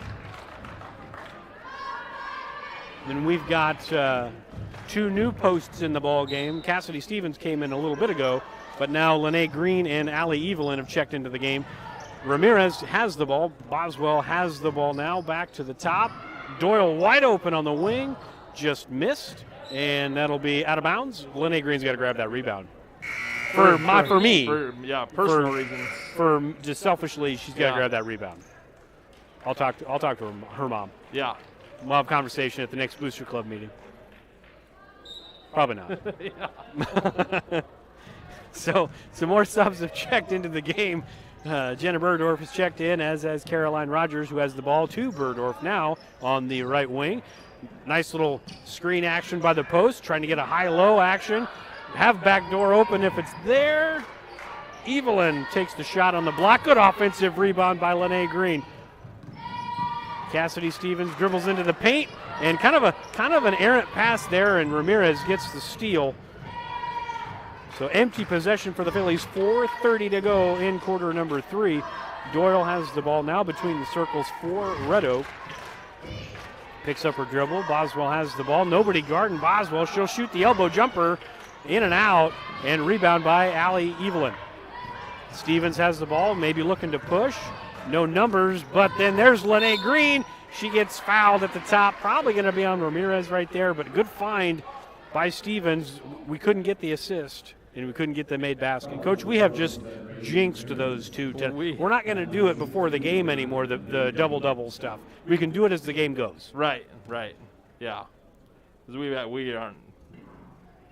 Then we've got 2 new posts in the ball game. Cassidy Stevens came in a little bit ago, but now Lene Green and Allie Evelyn have checked into the game. Ramirez has the ball. Boswell has the ball now. Back to the top. Doyle wide open on the wing. Just missed, and that'll be out of bounds. Lene Green's got to grab that rebound. For me. Personal reasons. For just selfishly, she's got to grab that rebound. I'll talk to her mom. Yeah. We'll have a conversation at the next Booster Club meeting. Probably not. So some more subs have checked into the game. Jenna Burdorf has checked in, as has Caroline Rogers, who has the ball to Burdorf now on the right wing. Nice little screen action by the post, trying to get a high-low action. Have back door open if it's there. Evelyn takes the shot on the block. Good offensive rebound by Lene Green. Cassidy Stevens dribbles into the paint, and kind of an errant pass there, and Ramirez gets the steal. So empty possession for the Phillies, 4:30 to go in quarter number 3. Doyle has the ball now between the circles for Red Oak. Picks up her dribble. Boswell has the ball. Nobody guarding Boswell. She'll shoot the elbow jumper in and out, and rebound by Allie Evelyn. Stevens has the ball, maybe looking to push. No numbers, but then there's Lene Green. She gets fouled at the top. Probably going to be on Ramirez right there, but good find by Stevens. We couldn't get the assist, and we couldn't get the made basket. Coach, we have just jinxed those two. We're not going to do it before the game anymore, the double-double stuff. We can do it as the game goes. Right, yeah. Because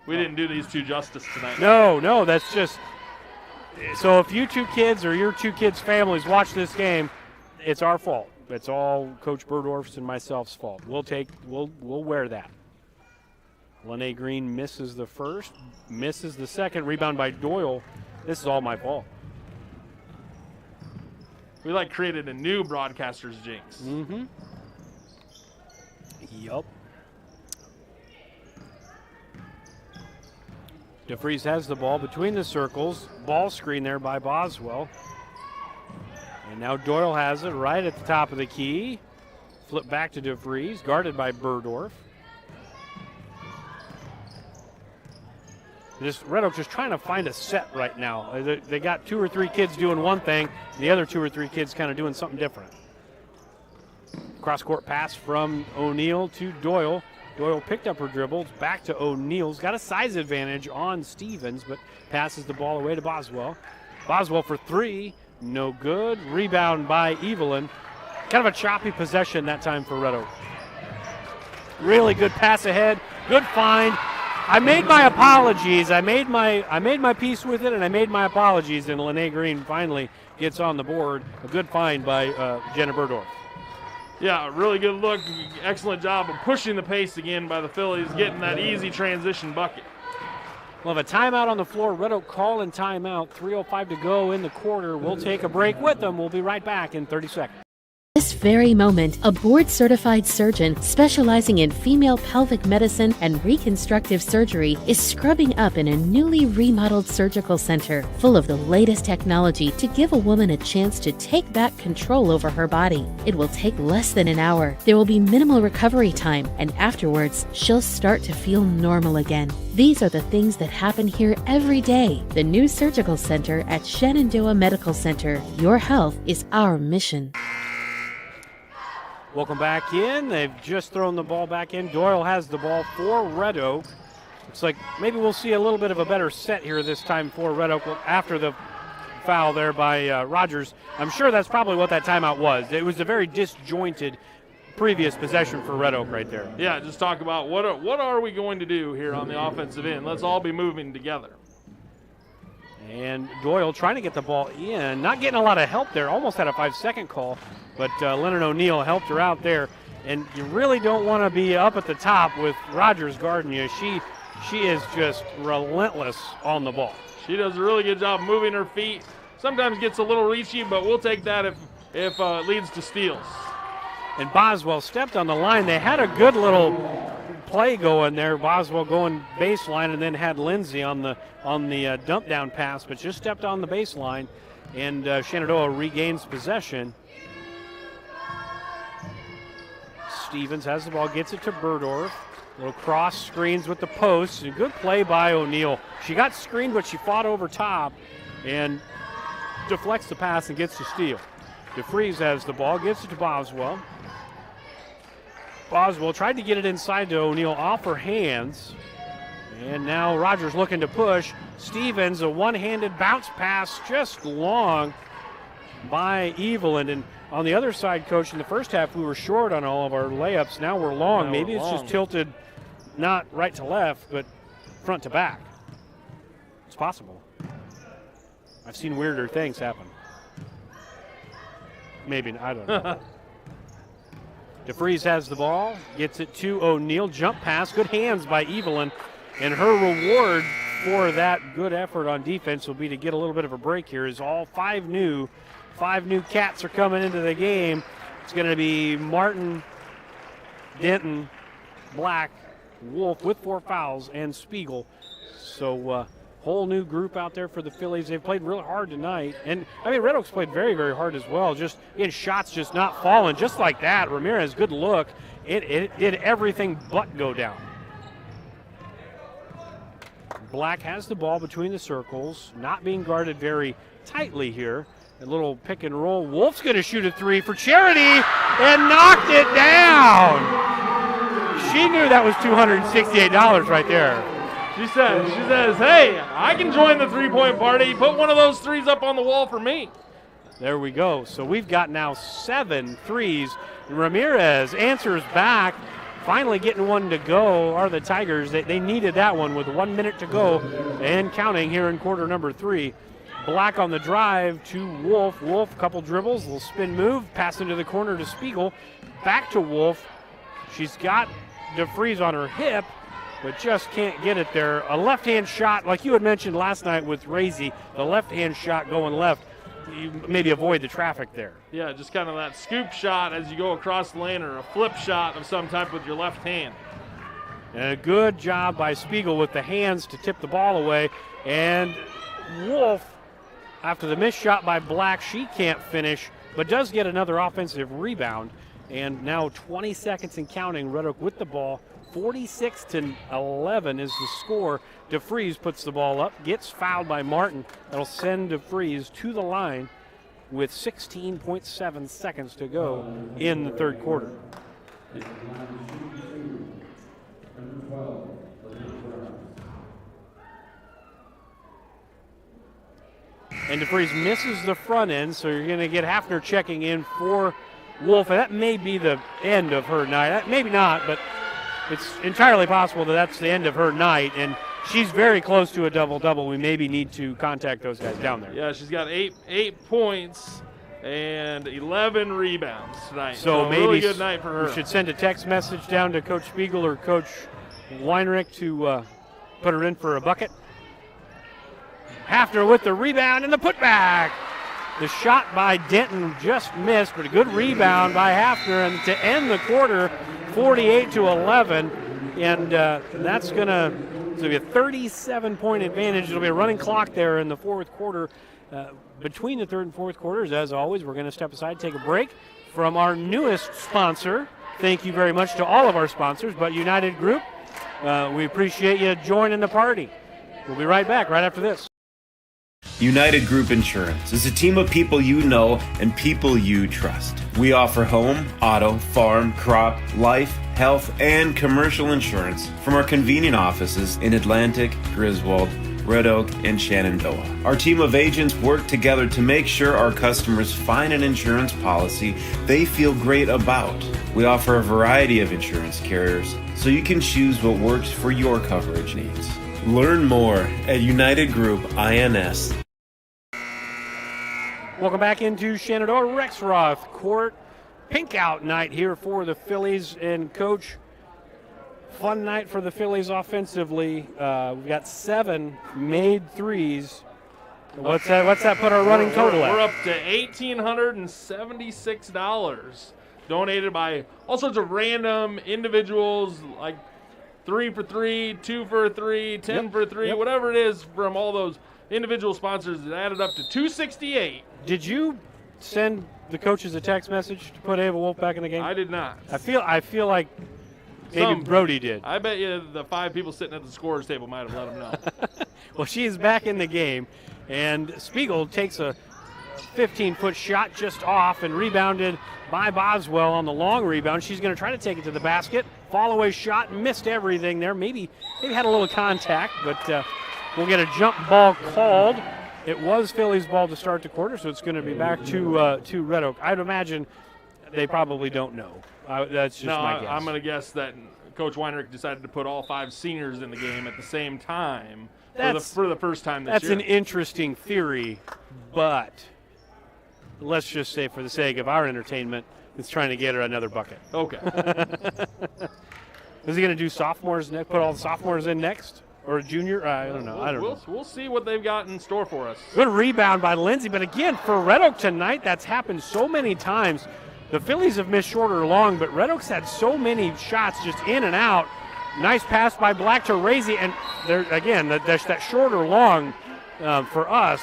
we didn't do these two justice tonight. No, that's just – so if you 2 kids or your 2 kids' families watch this game, it's our fault. It's all Coach Burdorf's and myself's fault. We'll wear that. Lene Green misses the first, misses the second. Rebound by Doyle. This is all my fault. We created a new broadcaster's jinx. Mm-hmm. Yup. DeFries has the ball between the circles. Ball screen there by Boswell. And now Doyle has it right at the top of the key. Flip back to DeFries, guarded by Burdorf. Red Oak just trying to find a set right now. They got 2 or 3 kids doing one thing, and the other 2 or 3 kids kind of doing something different. Cross-court pass from O'Neill to Doyle. Doyle picked up her dribbles, back to O'Neill's. Got a size advantage on Stevens, but passes the ball away to Boswell. Boswell for 3, no good. Rebound by Evelyn. Kind of a choppy possession that time for Red Oak. Really good pass ahead, good find. I made my apologies. I made my peace with it, and I made my apologies, and Lene Green finally gets on the board. A good find by Jenna Burdorf. Yeah, really good look. Excellent job of pushing the pace again by the Phillies, getting that easy transition bucket. We'll have a timeout on the floor. Red Oak calling timeout. 3:05 to go in the quarter. We'll take a break with them. We'll be right back in 30 seconds. This very moment, a board-certified surgeon specializing in female pelvic medicine and reconstructive surgery is scrubbing up in a newly remodeled surgical center full of the latest technology to give a woman a chance to take back control over her body. It will take less than an hour. There will be minimal recovery time, and afterwards, she'll start to feel normal again. These are the things that happen here every day. The new surgical center at Shenandoah Medical Center. Your health is our mission. Welcome back in. They've just thrown the ball back in. Doyle has the ball for Red Oak. Looks like maybe we'll see a little bit of a better set here this time for Red Oak after the foul there by Rogers. I'm sure that's probably what that timeout was. It was a very disjointed previous possession for Red Oak right there. Yeah, just talk about what are we going to do here on the offensive end. Let's all be moving together. And Doyle trying to get the ball in. Not getting a lot of help there. Almost had a 5-second call. But Leonard O'Neill helped her out there. And you really don't want to be up at the top with Rogers guarding you. She is just relentless on the ball. She does a really good job moving her feet. Sometimes gets a little reachy, but we'll take that if it leads to steals. And Boswell stepped on the line. They had a good little play going there. Boswell going baseline and then had Lindsay on the dump down pass, but just stepped on the baseline. And Shenandoah regains possession. Stevens has the ball, gets it to Burdorf. Little cross screens with the post. A good play by O'Neill. She got screened, but she fought over top and deflects the pass and gets the steal. DeFries has the ball, gets it to Boswell. Boswell tried to get it inside to O'Neill off her hands. And now Rogers looking to push. Stevens, a one-handed bounce pass, just long by Evelyn. And on the other side, Coach, in the first half, we were short on all of our layups. Now we're long. Maybe it's just tilted not right to left, but front to back. It's possible. I've seen weirder things happen. Maybe, I don't know. DeFries has the ball, gets it to O'Neill. Jump pass, good hands by Evelyn. And her reward for that good effort on defense will be to get a little bit of a break here as all five new Cats are coming into the game. It's going to be Martin, Denton, Black, Wolf with 4 fouls, and Spiegel. So whole new group out there for the Phillies. They've played really hard tonight. And, I mean, Red Oaks played very, very hard as well. Just, again, shots just not falling. Just like that, Ramirez, good look. It did everything but go down. Black has the ball between the circles, not being guarded very tightly here. A little pick and roll. Wolf's going to shoot a 3 for Charity and knocked it down. She knew that was $268 right there. She says, hey, I can join the three-point party. Put one of those threes up on the wall for me. There we go. So we've got now 7 threes. Ramirez answers back. Finally getting one to go are the Tigers. They needed that one with 1 minute to go and counting here in quarter number 3. Black on the drive to Wolf. Wolf, couple dribbles, little spin move, pass into the corner to Spiegel. Back to Wolf. She's got DeFries on her hip, but just can't get it there. A left-hand shot, like you had mentioned last night with Razy, the left-hand shot going left. You maybe avoid the traffic there. Yeah, just kind of that scoop shot as you go across the lane or a flip shot of some type with your left hand. And a good job by Spiegel with the hands to tip the ball away. And Wolf, after the missed shot by Black, she can't finish, but does get another offensive rebound. And now 20 seconds and counting, Red Oak with the ball. 46-11 is the score. DeFries puts the ball up, gets fouled by Martin. That'll send DeFries to the line with 16.7 seconds to go in the third quarter. And DeFries misses the front end, so you're going to get Hafner checking in for Wolf. And that may be the end of her night. Maybe not, but it's entirely possible that that's the end of her night. And she's very close to a double-double. We maybe need to contact those guys down there. Yeah, she's got eight points and 11 rebounds tonight. So maybe really good night for her. We should send a text message down to Coach Spiegel or Coach Weinrich to put her in for a bucket. Hafner with the rebound and the putback. The shot by Denton just missed, but a good rebound by Hafner, and to end the quarter, 48-11, and that's going to be a 37-point advantage. It'll be a running clock there in the fourth quarter. Between the third and fourth quarters, as always, we're going to step aside, take a break from our newest sponsor. Thank you very much to all of our sponsors, but United Group, we appreciate you joining the party. We'll be right back right after this. United Group Insurance is a team of people you know and people you trust. We offer home, auto, farm, crop, life, health, and commercial insurance from our convenient offices in Atlantic, Griswold, Red Oak, and Shenandoah. Our team of agents work together to make sure our customers find an insurance policy they feel great about. We offer a variety of insurance carriers so you can choose what works for your coverage needs. Learn more at United Group INS. Welcome back into Shenandoah Rexroth Court. Pink out night here for the Phillies. And, Coach, fun night for the Phillies offensively. We've got 7 made threes. What's that put our running total at? We're up to $1,876 donated by all sorts of random individuals, like 3 for 3, 2 for 3, 10 for 3, whatever it is from all those individual sponsors. It added up to $268. Did you send the coaches a text message to put Ava Wolf back in the game? I did not. I feel like maybe Brody did. I bet you the 5 people sitting at the scorer's table might have let him know. Well, she is back in the game, and Spiegel takes a 15-foot shot just off and rebounded by Boswell on the long rebound. She's going to try to take it to the basket. Fall-away shot, missed everything there. Maybe had a little contact, but we'll get a jump ball called. It was Philly's ball to start the quarter, so it's going to be back to Red Oak. I'd imagine they probably don't know. That's just my guess. I'm going to guess that Coach Weinrich decided to put all 5 seniors in the game at the same time for the first time this year. That's an interesting theory, but let's just say for the sake of our entertainment, it's trying to get her another bucket. Okay. Is he going to do sophomores next? Put all the sophomores in next? Or a junior? I don't know. We'll see what they've got in store for us. Good rebound by Lindsay, but again, for Red Oak tonight, that's happened so many times. The Phillies have missed short or long, but Red Oak's had so many shots just in and out. Nice pass by Black to Razy, and there again, that short or long for us.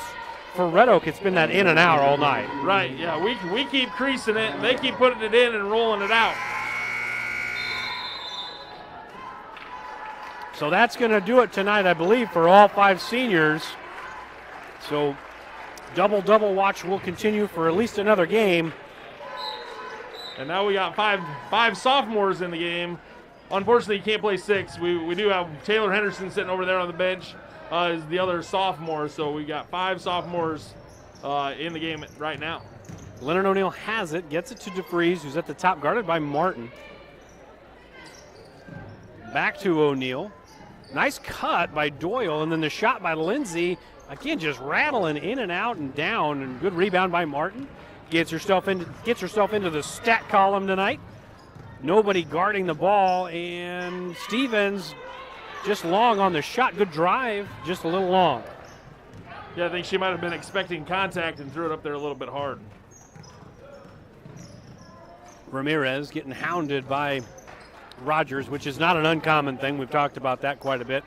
For Red Oak, it's been that in and out all night. Right, yeah. We keep creasing it, and they keep putting it in and rolling it out. So that's going to do it tonight, I believe, for all 5 seniors. So double watch will continue for at least another game. And now we got five sophomores in the game. Unfortunately, you can't play 6. We do have Taylor Henderson sitting over there on the bench is the other sophomore. So we got 5 sophomores in the game right now. Leonard O'Neill has it, gets it to DeFries, who's at the top, guarded by Martin. Back to O'Neill. Nice cut by Doyle, and then the shot by Lindsay. Again, just rattling in and out and down, and good rebound by Martin. Gets herself into the stat column tonight. Nobody guarding the ball, and Stevens just long on the shot. Good drive, just a little long. Yeah, I think she might have been expecting contact and threw it up there a little bit hard. Ramirez getting hounded by Rogers, which is not an uncommon thing. We've talked about that quite a bit.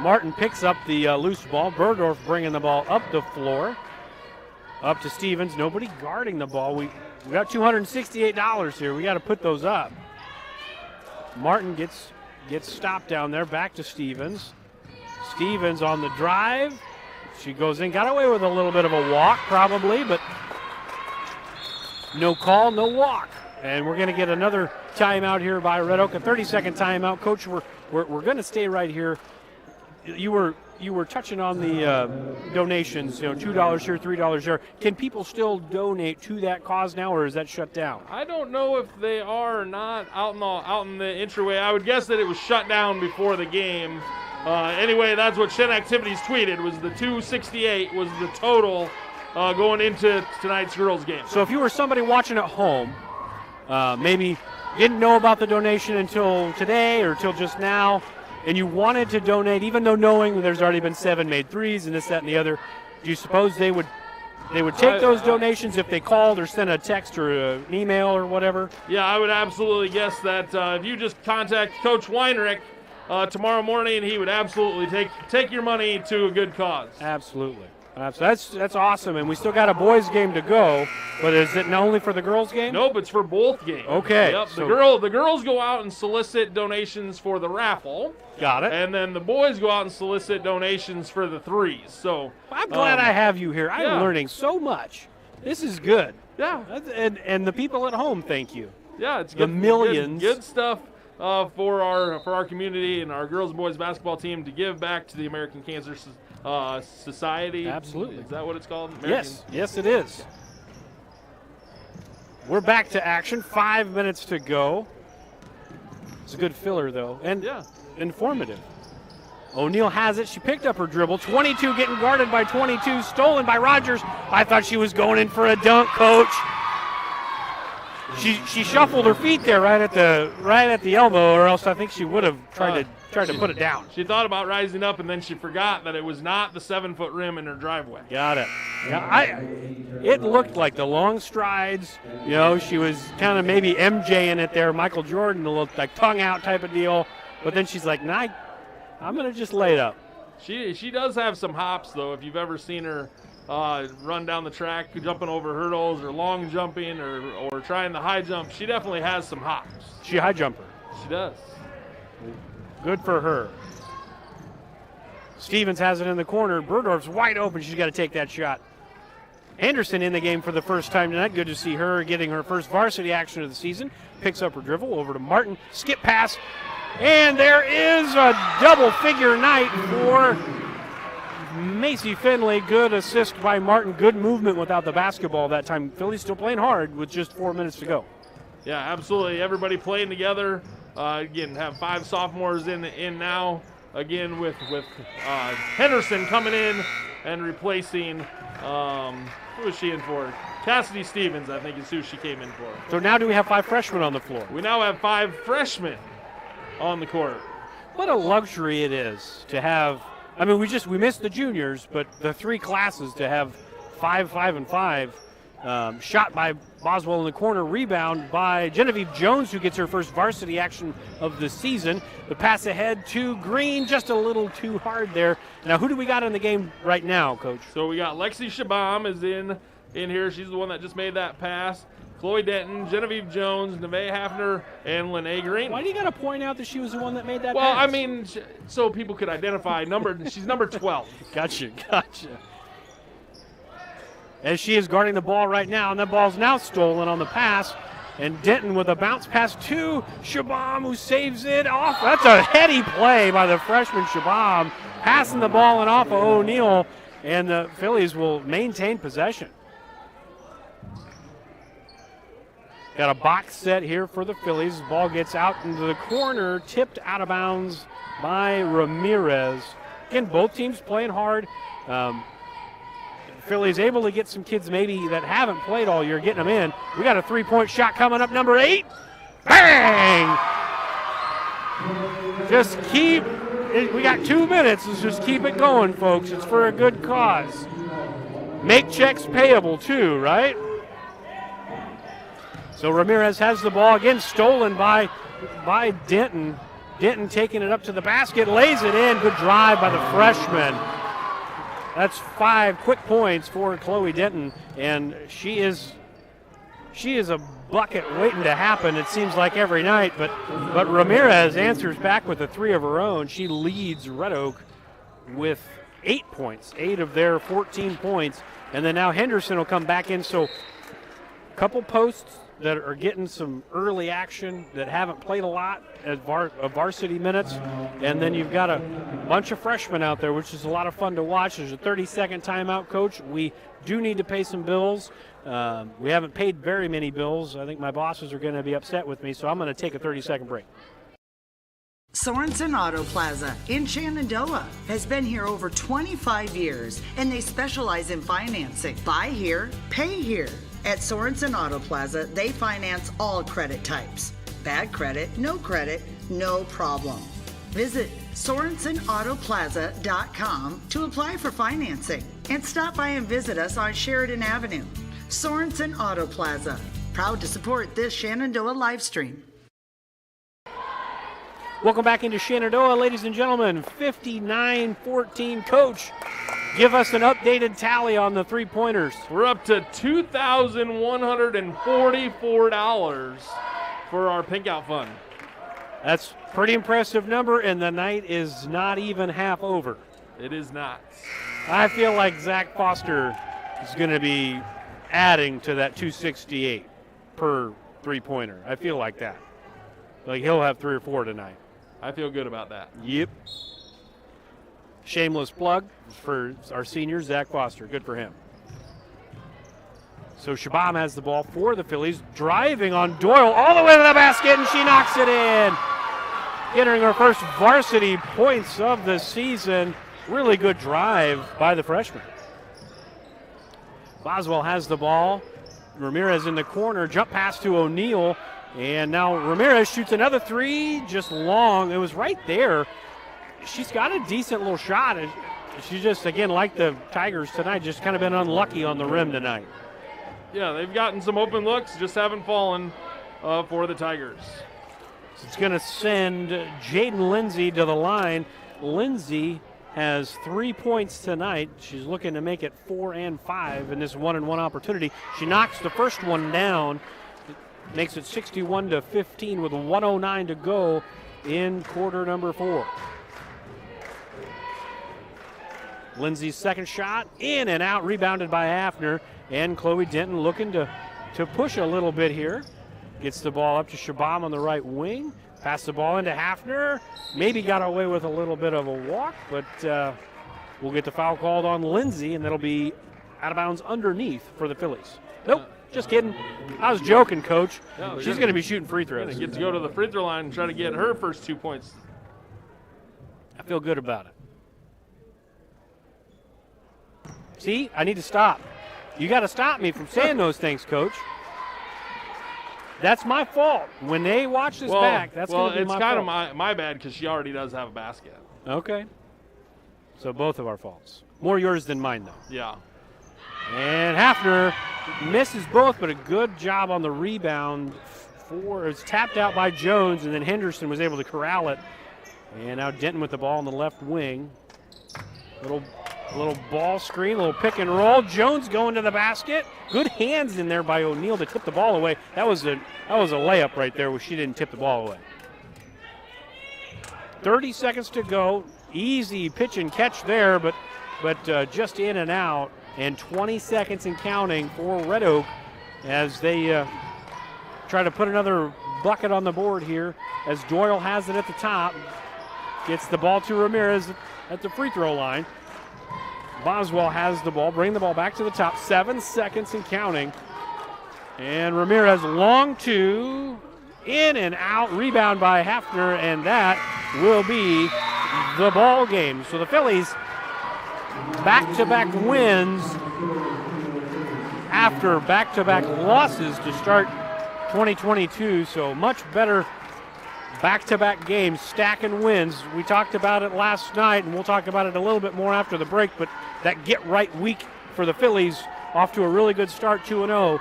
Martin picks up the loose ball. Bergdorf bringing the ball up the floor. Up to Stevens. Nobody guarding the ball. We got $268 here. We got to put those up. Martin gets stopped down there. Back to Stevens. Stevens on the drive. She goes in. Got away with a little bit of a walk probably, but no call, no walk. And we're going to get another timeout here by Red Oak, a 30-second timeout. Coach, we're going to stay right here. You were touching on the donations, $2 here, $3 here. Can people still donate to that cause now, or is that shut down? I don't know if they are or not out in the entryway. I would guess that it was shut down before the game. Anyway, that's what Shen Activities tweeted. Was the $268 was the total going into tonight's girls game. So if you were somebody watching at home, maybe didn't know about the donation until today or till just now, and you wanted to donate, even though knowing there's already been 7 made threes and this, that, and the other, do you suppose they would they would take those donations if they called or sent a text or an email or whatever? Yeah, I would absolutely guess that if you just contact Coach Weinrich tomorrow morning, he would absolutely take your money to a good cause. Absolutely. That's awesome, and we still got a boys' game to go, but is it only for the girls' game? Nope, it's for both games. Okay. Yep, So the girls go out and solicit donations for the raffle. Got it. And then the boys go out and solicit donations for the threes. So I'm glad I have you here. I'm learning so much. This is good. Yeah. And the people at home, thank you. Yeah, it's The good, millions. good stuff for our community and our girls and boys basketball team to give back to the American Cancer Society. Absolutely. Is that what it's called? Yes, it is. We're back to action. 5 minutes to go. It's a good filler, though, and informative. O'Neal has it. She picked up her dribble. 22 getting guarded by 22. Stolen by Rogers. I thought she was going in for a dunk, Coach. She shuffled her feet there right at the elbow, or else I think she would have tried to put it down. She thought about rising up, and then she forgot that it was not the 7-foot rim in her driveway. Got it. Yeah, it looked like the long strides. You know, she was kind of maybe MJ-ing it there, Michael Jordan, a little like tongue out type of deal. But then she's like, nah, I'm gonna just lay it up. She does have some hops though. If you've ever seen her run down the track, jumping over hurdles or long jumping or trying the high jump, she definitely has some hops. She a high jumper. She does. Good for her. Stevens has it in the corner. Burdorf's wide open. She's got to take that shot. Henderson in the game for the first time tonight. Good to see her getting her first varsity action of the season. Picks up her dribble over to Martin. Skip pass. And there is a double-figure night for Macy Finley. Good assist by Martin. Good movement without the basketball that time. Philly's still playing hard with just 4 minutes to go. Yeah, absolutely. Everybody playing together. Again, have 5 sophomores in now. Again, with Henderson coming in and replacing, who was she in for? Cassidy Stevens, I think, is who she came in for. So now do we have 5 freshmen on the floor? We now have 5 freshmen on the court. What a luxury it is to have. I mean, we missed the juniors, but the 3 classes to have 5, 5, and 5. Shot by Boswell in the corner, rebound by Genevieve Jones, who gets her first varsity action of the season. The pass ahead to Green, just a little too hard there. Now, who do we got in the game right now, Coach? So we got Lexi Shabam is in here. She's the one that just made that pass. Chloe Denton, Genevieve Jones, Nevaeh Hafner, and Lene Green. Why do you got to point out that she was the one that made that pass? Well, I mean, so people could identify she's number 12. Gotcha. As she is guarding the ball right now, and the ball's now stolen on the pass. And Denton with a bounce pass to Shabam, who saves it off. That's a heady play by the freshman Shabam, passing the ball and off of O'Neal, and the Phillies will maintain possession. Got a box set here for the Phillies. The ball gets out into the corner, tipped out of bounds by Ramirez. Again, both teams playing hard. Philly's able to get some kids maybe that haven't played all year, getting them in. We got a 3-point shot coming up, number 8. Bang! We got 2 minutes. Let's just keep it going, folks. It's for a good cause. Make checks payable too, right? So Ramirez has the ball again, stolen by Denton. Denton taking it up to the basket, lays it in. Good drive by the freshman. That's 5 quick points for Chloe Denton, and she is a bucket waiting to happen, it seems like every night, but Ramirez answers back with a 3 of her own. She leads Red Oak with 8 points, 8 of their 14 points, and then now Henderson will come back in. So a couple posts that are getting some early action that haven't played a lot at varsity minutes, and then you've got a bunch of freshmen out there, which is a lot of fun to watch. There's a 30-second timeout, Coach. We do need to pay some bills. We haven't paid very many bills. I think my bosses are going to be upset with me, so I'm going to take a 30-second break. Sorensen Auto Plaza in Shenandoah has been here over 25 years, and they specialize in financing. Buy here, pay here. At Sorensen Auto Plaza, they finance all credit types. Bad credit, no problem. Visit SorensenAutoplaza.com to apply for financing. And stop by and visit us on Sheridan Avenue. Sorensen Auto Plaza, proud to support this Shenandoah live stream. Welcome back into Shenandoah, ladies and gentlemen. 59-14. Coach, give us an updated tally on the three-pointers. We're up to $2,144 for our Pink Out Fund. That's a pretty impressive number, and the night is not even half over. It is not. I feel like Zach Foster is going to be adding to that 268 per three-pointer. I feel like that. Like he'll have 3 or 4 tonight. I feel good about that. Yep. Shameless plug for our senior, Zach Foster. Good for him. So Shabam has the ball for the Phillies, driving on Doyle all the way to the basket, and she knocks it in. Getting her first varsity points of the season. Really good drive by the freshman. Boswell has the ball. Ramirez in the corner, jump pass to O'Neal, and now Ramirez shoots another three, just long. It was right there. She's got a decent little shot. She's just, again, like the Tigers tonight, just kind of been unlucky on the rim tonight. Yeah, they've gotten some open looks, just haven't fallen for the Tigers. So it's going to send Jaden Lindsay to the line. Lindsay has 3 points tonight. She's looking to make it 4 and 5 in this 1-and-1 opportunity. She knocks the first one down, makes it 61-15 with 1:09 to go in quarter number 4. Lindsay's second shot, in and out, rebounded by Hafner, and Chloe Denton looking to push a little bit here. Gets the ball up to Shabam on the right wing. Pass the ball into Hafner. Maybe got away with a little bit of a walk, but we'll get the foul called on Lindsay, and that'll be out of bounds underneath for the Phillies. Nope, just kidding. I was joking, Coach. Yeah, she's going to be shooting free throws. Get to go to the free throw line and try to get her first 2 points. I feel good about it. See, I need to stop. You got to stop me from saying those things, Coach. That's my fault. When they watch this back, that's going to be my fault. Well, it's kind of my bad because she already does have a basket. Okay. So both of our faults. More yours than mine, though. Yeah. And Hafner misses both, but a good job on the rebound. It's tapped out by Jones, and then Henderson was able to corral it. And now Denton with the ball on the left wing. Little ball screen, little pick and roll. Jones going to the basket. Good hands in there by O'Neal to tip the ball away. That was a layup right there where she didn't tip the ball away. 30 seconds to go. Easy pitch and catch there, but just in and out. And 20 seconds and counting for Red Oak as they try to put another bucket on the board here as Doyle has it at the top. Gets the ball to Ramirez at the free throw line. Boswell has the ball, bring the ball back to the top, 7 seconds and counting. And Ramirez long two, in and out, rebound by Hafner, and that will be the ball game. So the Phillies back-to-back wins after back-to-back losses to start 2022, so much better back-to-back games, stacking wins. We talked about it last night, and we'll talk about it a little bit more after the break, but that get-right week for the Phillies off to a really good start, 2-0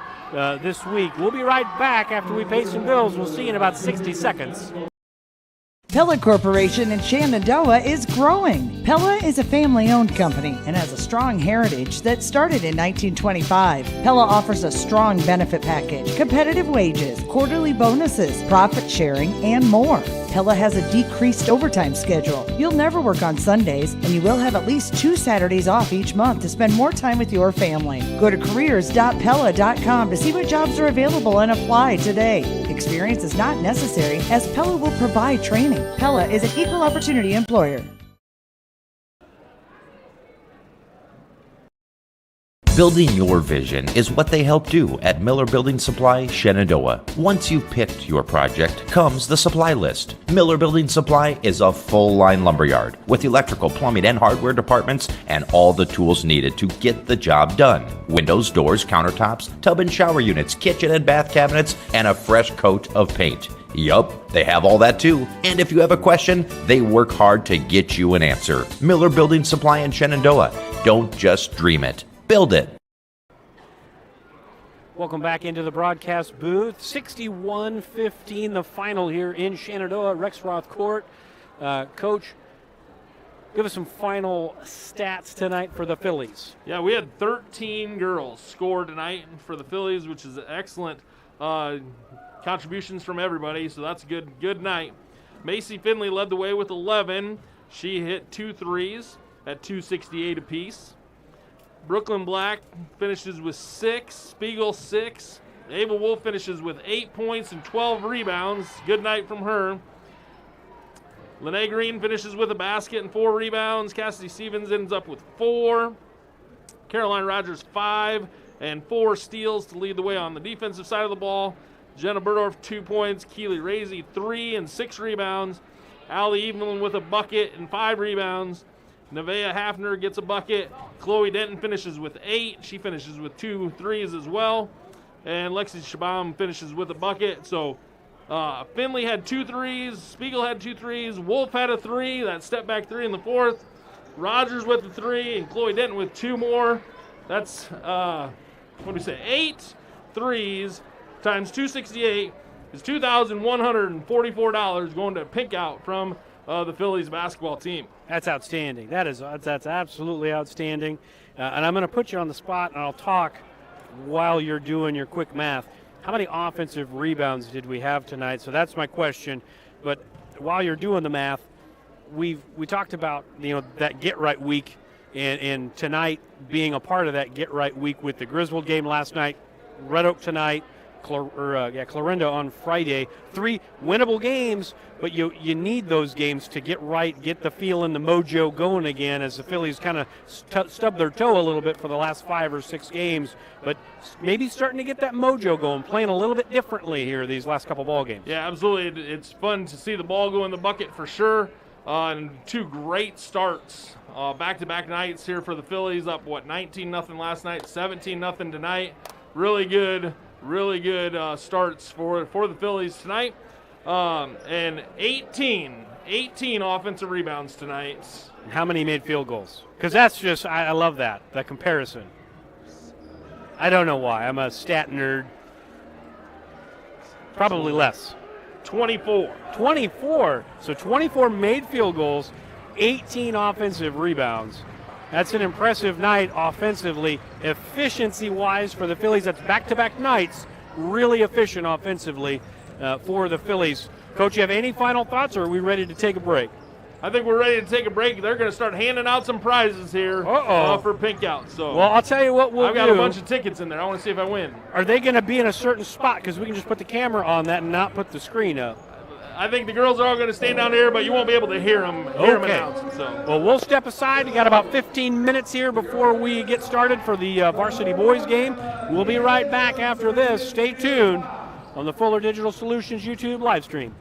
this week. We'll be right back after we pay some bills. We'll see you in about 60 seconds. Pella Corporation in Shenandoah is growing. Pella is a family-owned company and has a strong heritage that started in 1925. Pella offers a strong benefit package, competitive wages, quarterly bonuses, profit sharing, and more. Pella has a decreased overtime schedule. You'll never work on Sundays, and you will have at least 2 Saturdays off each month to spend more time with your family. Go to careers.pella.com to see what jobs are available and apply today. Experience is not necessary, as Pella will provide training. Pella is an equal opportunity employer. Building your vision is what they help do at Miller Building Supply, Shenandoah. Once you've picked your project, comes the supply list. Miller Building Supply is a full-line lumberyard with electrical, plumbing, and hardware departments and all the tools needed to get the job done. Windows, doors, countertops, tub and shower units, kitchen and bath cabinets, and a fresh coat of paint. Yup, they have all that too. And if you have a question, they work hard to get you an answer. Miller Building Supply in Shenandoah. Don't just dream it. Build it. Welcome back into the broadcast booth. 61-15, the final here in Shenandoah, Rexroth Court. Coach, give us some final stats tonight for the Phillies. Yeah, we had 13 girls score tonight for the Phillies, which is excellent contributions from everybody, so that's a good night. Macy Finley led the way with 11. She hit 2 threes at 268 apiece. Brooklyn Black finishes with 6. Spiegel 6. Ava Wolf finishes with 8 points and 12 rebounds. Good night from her. Lene Green finishes with a basket and 4 rebounds. Cassidy Stevens ends up with 4. Caroline Rogers 5 and 4 steals to lead the way on the defensive side of the ball. Jenna Burdorf 2 points. Keely Razy 3 and 6 rebounds. Allie Evelyn with a bucket and 5 rebounds. Nevaeh Hafner gets a bucket. Chloe Denton finishes with 8. She finishes with 2 threes as well. And Lexi Shabam finishes with a bucket. So Finley had 2 threes. Spiegel had 2 threes. Wolf had a 3. That step back 3 in the 4th. Rogers with a 3. And Chloe Denton with 2 more. That's, 8 threes times 268 is $2,144 going to Pink Out from the Phillies basketball team. That's outstanding. That's absolutely outstanding. And I'm going to put you on the spot, and I'll talk while you're doing your quick math. How many offensive rebounds did we have tonight? So that's my question. But while you're doing the math, we talked about that get right week, and tonight being a part of that get right week with the Griswold game last night, Red Oak tonight, Clarinda on Friday. 3 winnable games, but you need those games to get right, get the feel and the mojo going again, as the Phillies kind of stubbed their toe a little bit for the last 5 or 6 games, but maybe starting to get that mojo going, playing a little bit differently here these last couple ball games. Yeah, absolutely. It's fun to see the ball go in the bucket for sure. And 2 great starts, back-to-back nights here for the Phillies. Up 19-0 last night, 17-0 tonight. Really good starts for the Phillies tonight. And 18 offensive rebounds tonight. How many made field goals? Because that's just, I love that comparison. I don't know why. I'm a stat nerd. Probably less. 24. So 24 made field goals, 18 offensive rebounds. That's an impressive night offensively. Efficiency-wise for the Phillies, that's back-to-back nights. Really efficient offensively for the Phillies. Coach, you have any final thoughts, or are we ready to take a break? I think we're ready to take a break. They're going to start handing out some prizes here for Pink Out. So, well, I'll tell you what we'll do. I've got a bunch of tickets in there. I want to see if I win. Are they going to be in a certain spot? Because we can just put the camera on that and not put the screen up. I think the girls are all going to stand down here, but you won't be able to hear them announcing. So. Well, we'll step aside. We got about 15 minutes here before we get started for the Varsity Boys game. We'll be right back after this. Stay tuned on the Fuller Digital Solutions YouTube live stream.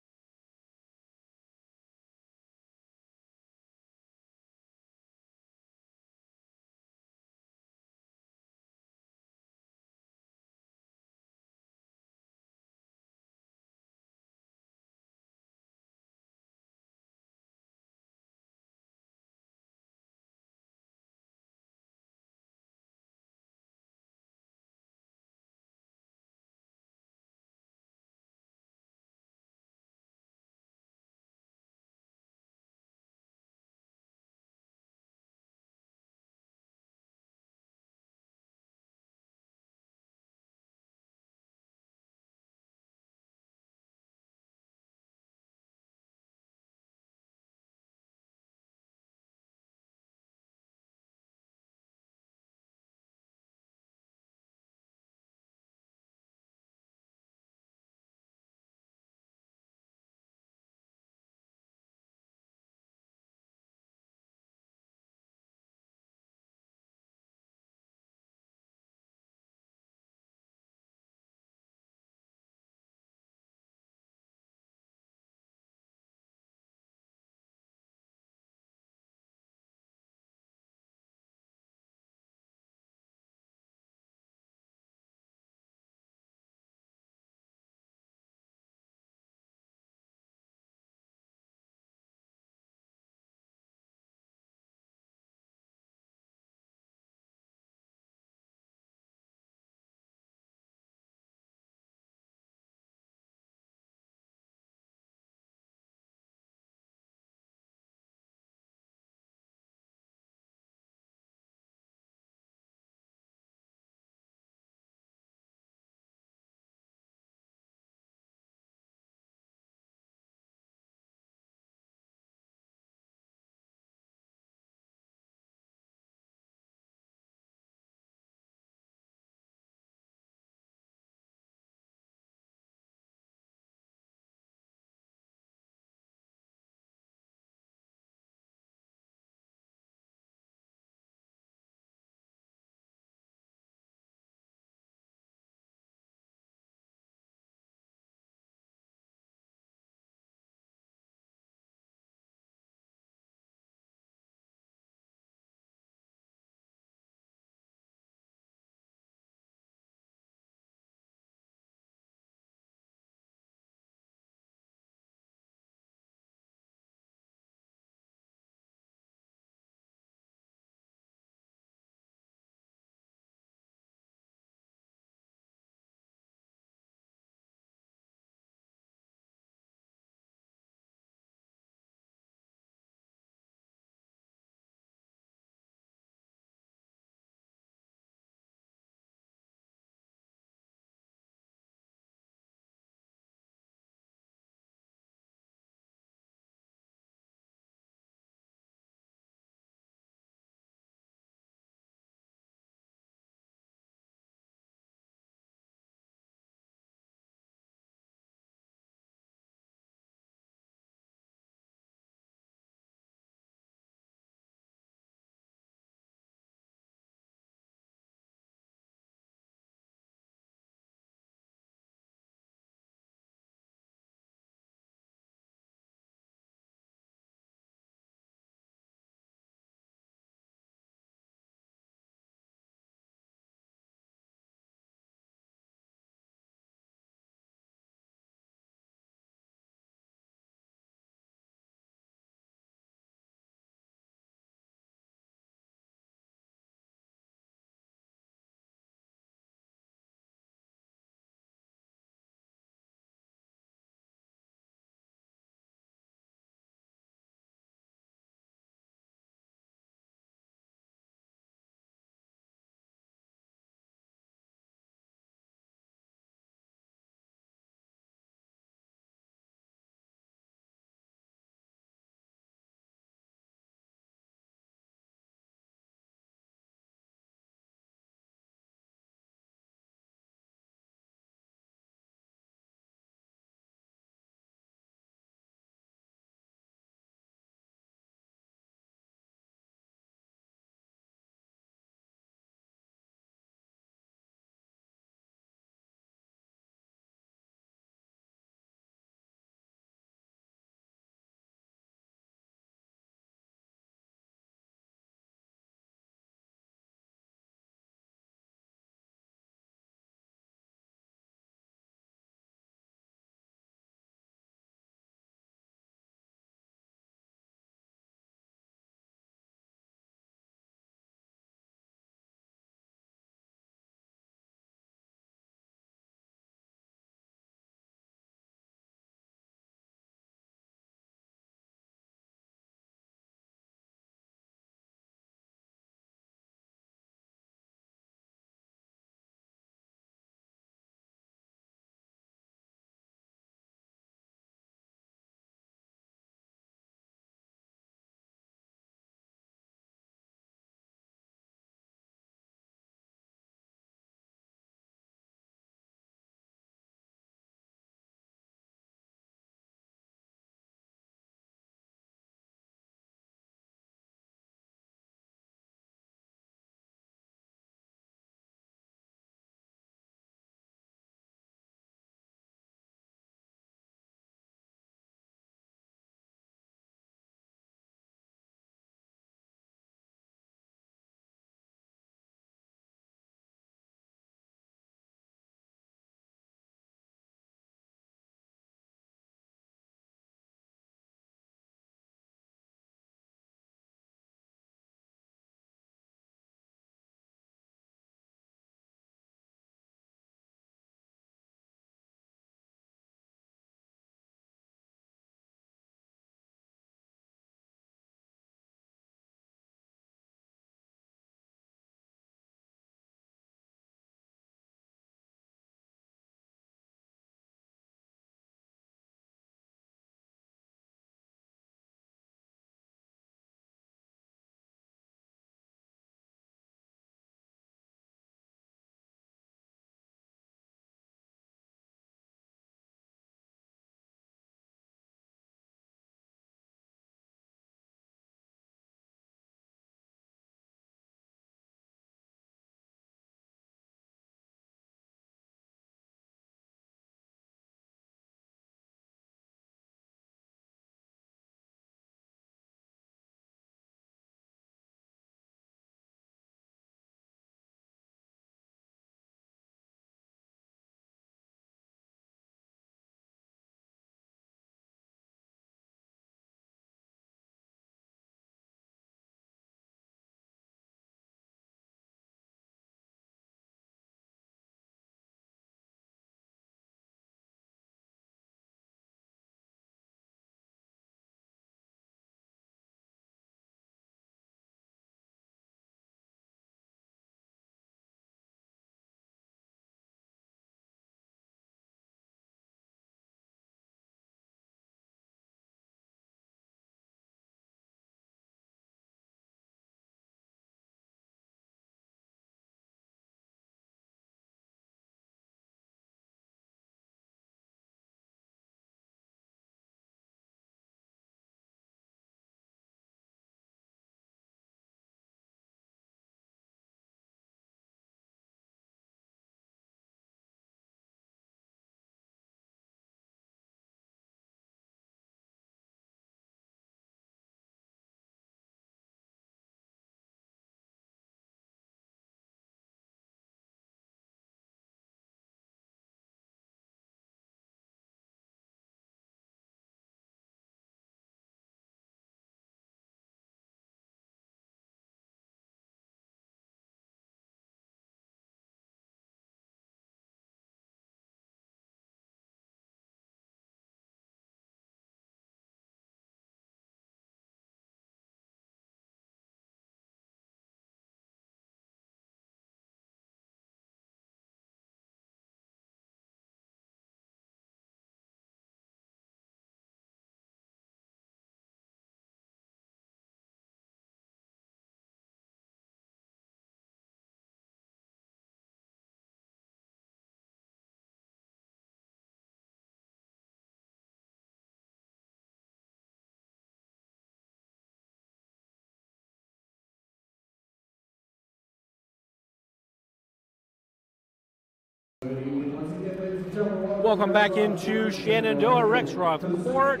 Welcome back into Shenandoah Rexroth Court,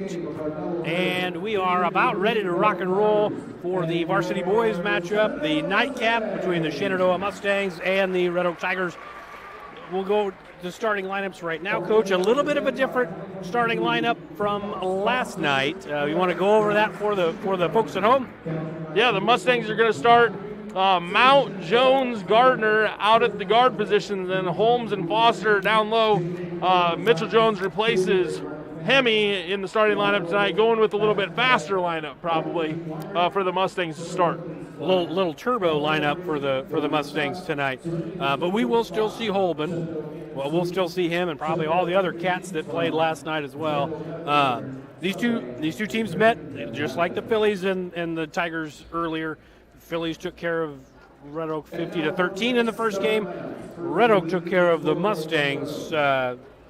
and we are about ready to rock and roll for the Varsity Boys matchup, the nightcap between the Shenandoah Mustangs and the Red Oak Tigers. We'll go to starting lineups right now, Coach. A little bit of a different starting lineup from last night. You want to go over that for the folks at home? Yeah, the Mustangs are going to start Mount, Jones, Gardner out at the guard positions, and Holmes and Foster down low. Mitchell Jones replaces Hemi in the starting lineup tonight, going with a little bit faster lineup probably for the Mustangs to start. Little turbo lineup for the Mustangs tonight, but we will still see Holben. Well, we'll still see him and probably all the other cats that played last night as well. These two teams met just like the Phillies and the Tigers earlier. Phillies took care of Red Oak 50-13 in the first game. Red Oak took care of the Mustangs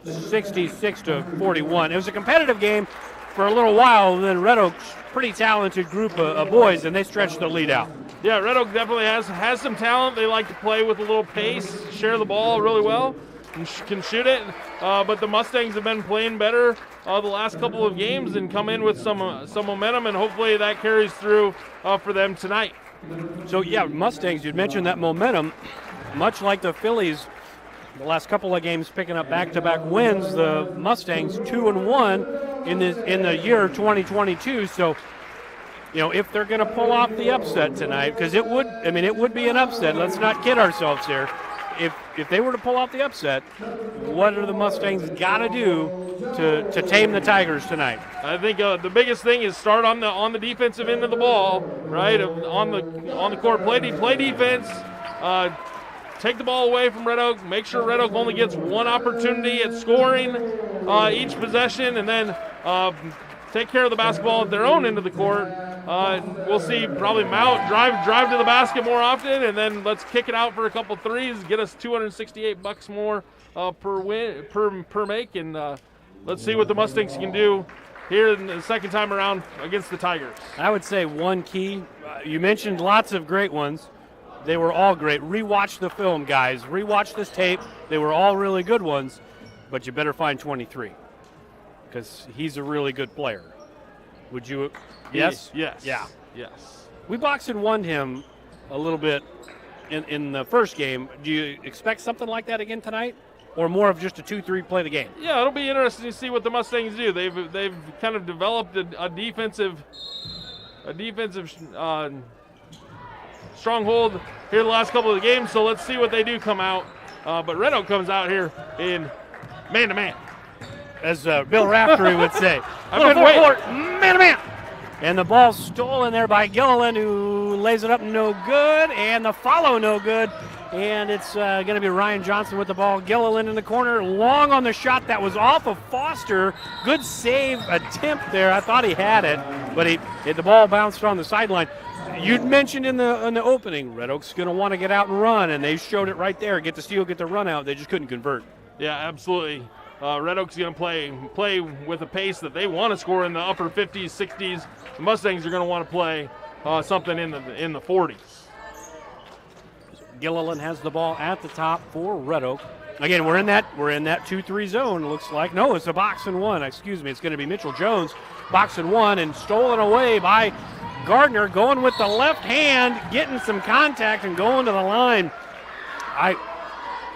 66-41. It was a competitive game for a little while, and then Red Oak's pretty talented group of boys, and they stretched the lead out. Yeah, Red Oak definitely has some talent. They like to play with a little pace, share the ball really well, and can shoot it. But the Mustangs have been playing better the last couple of games and come in with some momentum, and hopefully that carries through for them tonight. So, yeah, Mustangs, you'd mentioned that momentum. Much like the Phillies, the last couple of games picking up back-to-back wins, the Mustangs 2-1 in the year 2022. So, if they're going to pull off the upset tonight, because it would be an upset. Let's not kid ourselves here. If they were to pull off the upset, what are the Mustangs got to do to tame the Tigers tonight? I think the biggest thing is start on the defensive end of the ball, right? On the court, play defense. Take the ball away from Red Oak. Make sure Red Oak only gets one opportunity at scoring each possession, and then take care of the basketball at their own end of the court. We'll see probably Mount drive to the basket more often, and then let's kick it out for a couple threes, get us $268 more per make, and let's see what the Mustangs can do here in the second time around against the Tigers. I would say one key, you mentioned lots of great ones. They were all great. Rewatch the film, guys. Rewatch this tape. They were all really good ones, but you better find 23 because he's a really good player. Would you? Yes? Yes. Yeah. Yes. We boxed and won him a little bit in the first game. Do you expect something like that again tonight? Or more of just a 2-3 play the game? Yeah, it'll be interesting to see what the Mustangs do. They've kind of developed a defensive stronghold here the last couple of games, so let's see what they do come out. But Red Oak comes out here in man-to-man. As Bill Raftery would say. I've been waiting. Man-to-man. And the ball's stolen there by Gilliland, who lays it up no good, and the follow no good. And it's going to be Ryan Johnson with the ball. Gilliland in the corner, long on the shot that was off of Foster. Good save attempt there. I thought he had it, but the ball bounced on the sideline. You'd mentioned in the opening, Red Oak's going to want to get out and run, and they showed it right there. Get the steal, get the run out. They just couldn't convert. Yeah, absolutely. Red Oak's going to play with a pace that they want to score in the upper 50s, 60s. The Mustangs are going to want to play something in the 40s. Gilliland has the ball at the top for Red Oak. Again, we're in that 2-3 zone. Looks like it's a box and one. Excuse me, it's going to be Mitchell Jones, box and one, and stolen away by Gardner, going with the left hand, getting some contact and going to the line.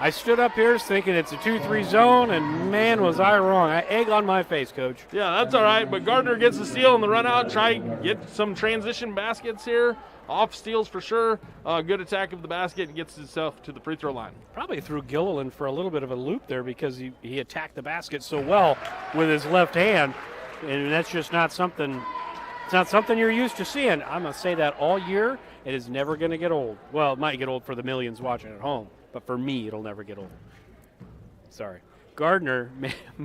I stood up here thinking it's a 2-3 zone, and man, was I wrong. Egg on my face, Coach. Yeah, that's all right, but Gardner gets the steal on the run out, try and get some transition baskets here. Off steals for sure. Good attack of the basket and gets himself to the free throw line. Probably threw Gilliland for a little bit of a loop there because he attacked the basket so well with his left hand, and that's just not something. It's not something you're used to seeing. I'm going to say that all year. It is never going to get old. Well, it might get old for the millions watching at home, but for me, it'll never get old. Sorry. Gardner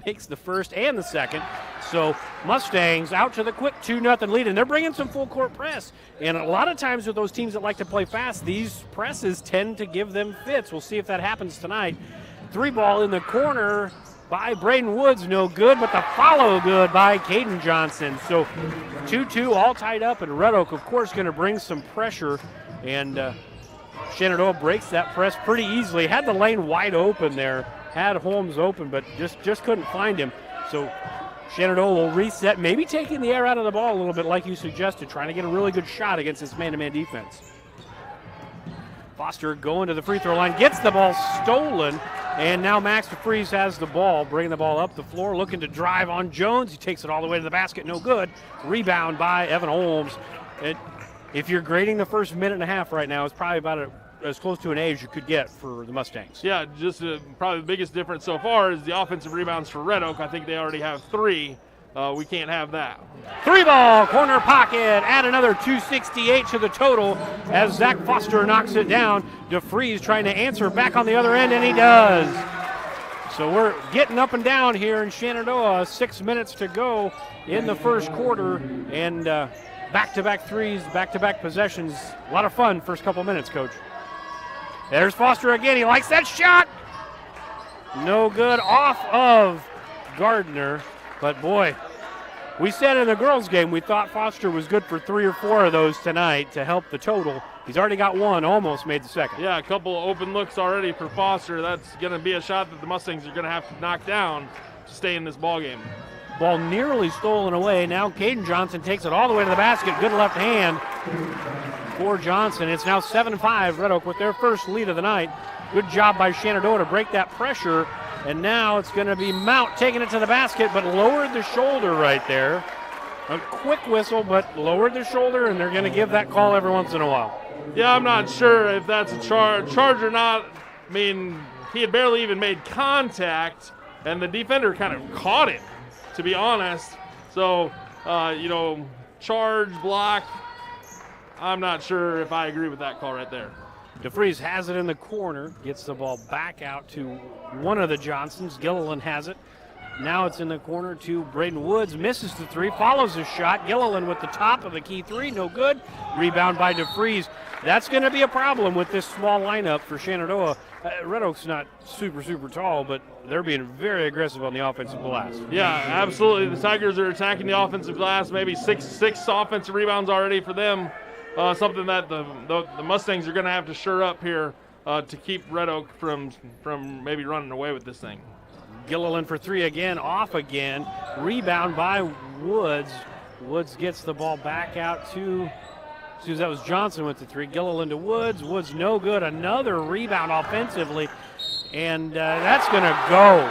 makes the first and the second. So Mustangs out to the quick 2-0 lead, and they're bringing some full court press. And a lot of times with those teams that like to play fast, these presses tend to give them fits. We'll see if that happens tonight. 3-ball in the corner by Braden Woods, no good, but the follow good by Caden Johnson. So 2-2 all tied up, and Red Oak, of course, going to bring some pressure. And Shenandoah breaks that press pretty easily. Had the lane wide open there had Holmes open, but just couldn't find him. So Shenandoah will reset, maybe taking the air out of the ball a little bit like you suggested, trying to get a really good shot against this man-to-man defense. Foster going to the free throw line, gets the ball stolen, and now Max DeFries has the ball, bringing the ball up the floor, looking to drive on Jones. He takes it all the way to the basket, no good. Rebound by Evan Holmes. If you're grading the first minute and a half right now, it's probably about as close to an A as you could get for the Mustangs. Yeah, just probably the biggest difference so far is the offensive rebounds for Red Oak. I think they already have 3. We can't have that. 3-ball, corner pocket, add another 268 to the total as Zach Foster knocks it down. DeFries trying to answer back on the other end, and he does. So we're getting up and down here in Shenandoah. 6 minutes to go in the first quarter, and back-to-back threes, back-to-back possessions. A lot of fun first couple minutes, Coach. There's Foster again. He likes that shot. No good, off of Gardner. But, boy, we said in the girls' game we thought Foster was good for 3 or 4 of those tonight to help the total. He's already got 1, almost made the second. Yeah, a couple open looks already for Foster. That's going to be a shot that the Mustangs are going to have to knock down to stay in this ball game. Ball nearly stolen away. Now Caden Johnson takes it all the way to the basket. Good left hand for Johnson. It's now 7-5, Red Oak with their first lead of the night. Good job by Shenandoah to break that pressure. And now it's going to be Mount taking it to the basket, but lowered the shoulder right there. A quick whistle, but lowered the shoulder, and they're going to give that call every once in a while. Yeah, I'm not sure if that's a charge or not. I mean, he had barely even made contact, and the defender kind of caught him, to be honest. So, charge, block, I'm not sure if I agree with that call right there. DeFries has it in the corner, gets the ball back out to one of the Johnsons. Gilliland has it. Now it's in the corner to Braden Woods. Misses the 3, follows his shot. Gilliland with the top of the key 3, no good. Rebound by DeFries. That's going to be a problem with this small lineup for Shenandoah. Red Oak's not super tall, but they're being very aggressive on the offensive glass. Yeah, absolutely. The Tigers are attacking the offensive glass. Maybe six offensive rebounds already for them. Something that the Mustangs are going to have to shore up here to keep Red Oak from maybe running away with this thing. Gilliland for 3 again, off again. Rebound by Woods. Woods gets the ball back out to, that was Johnson with the 3. Gilliland to Woods. Woods no good. Another rebound offensively. And that's going to go.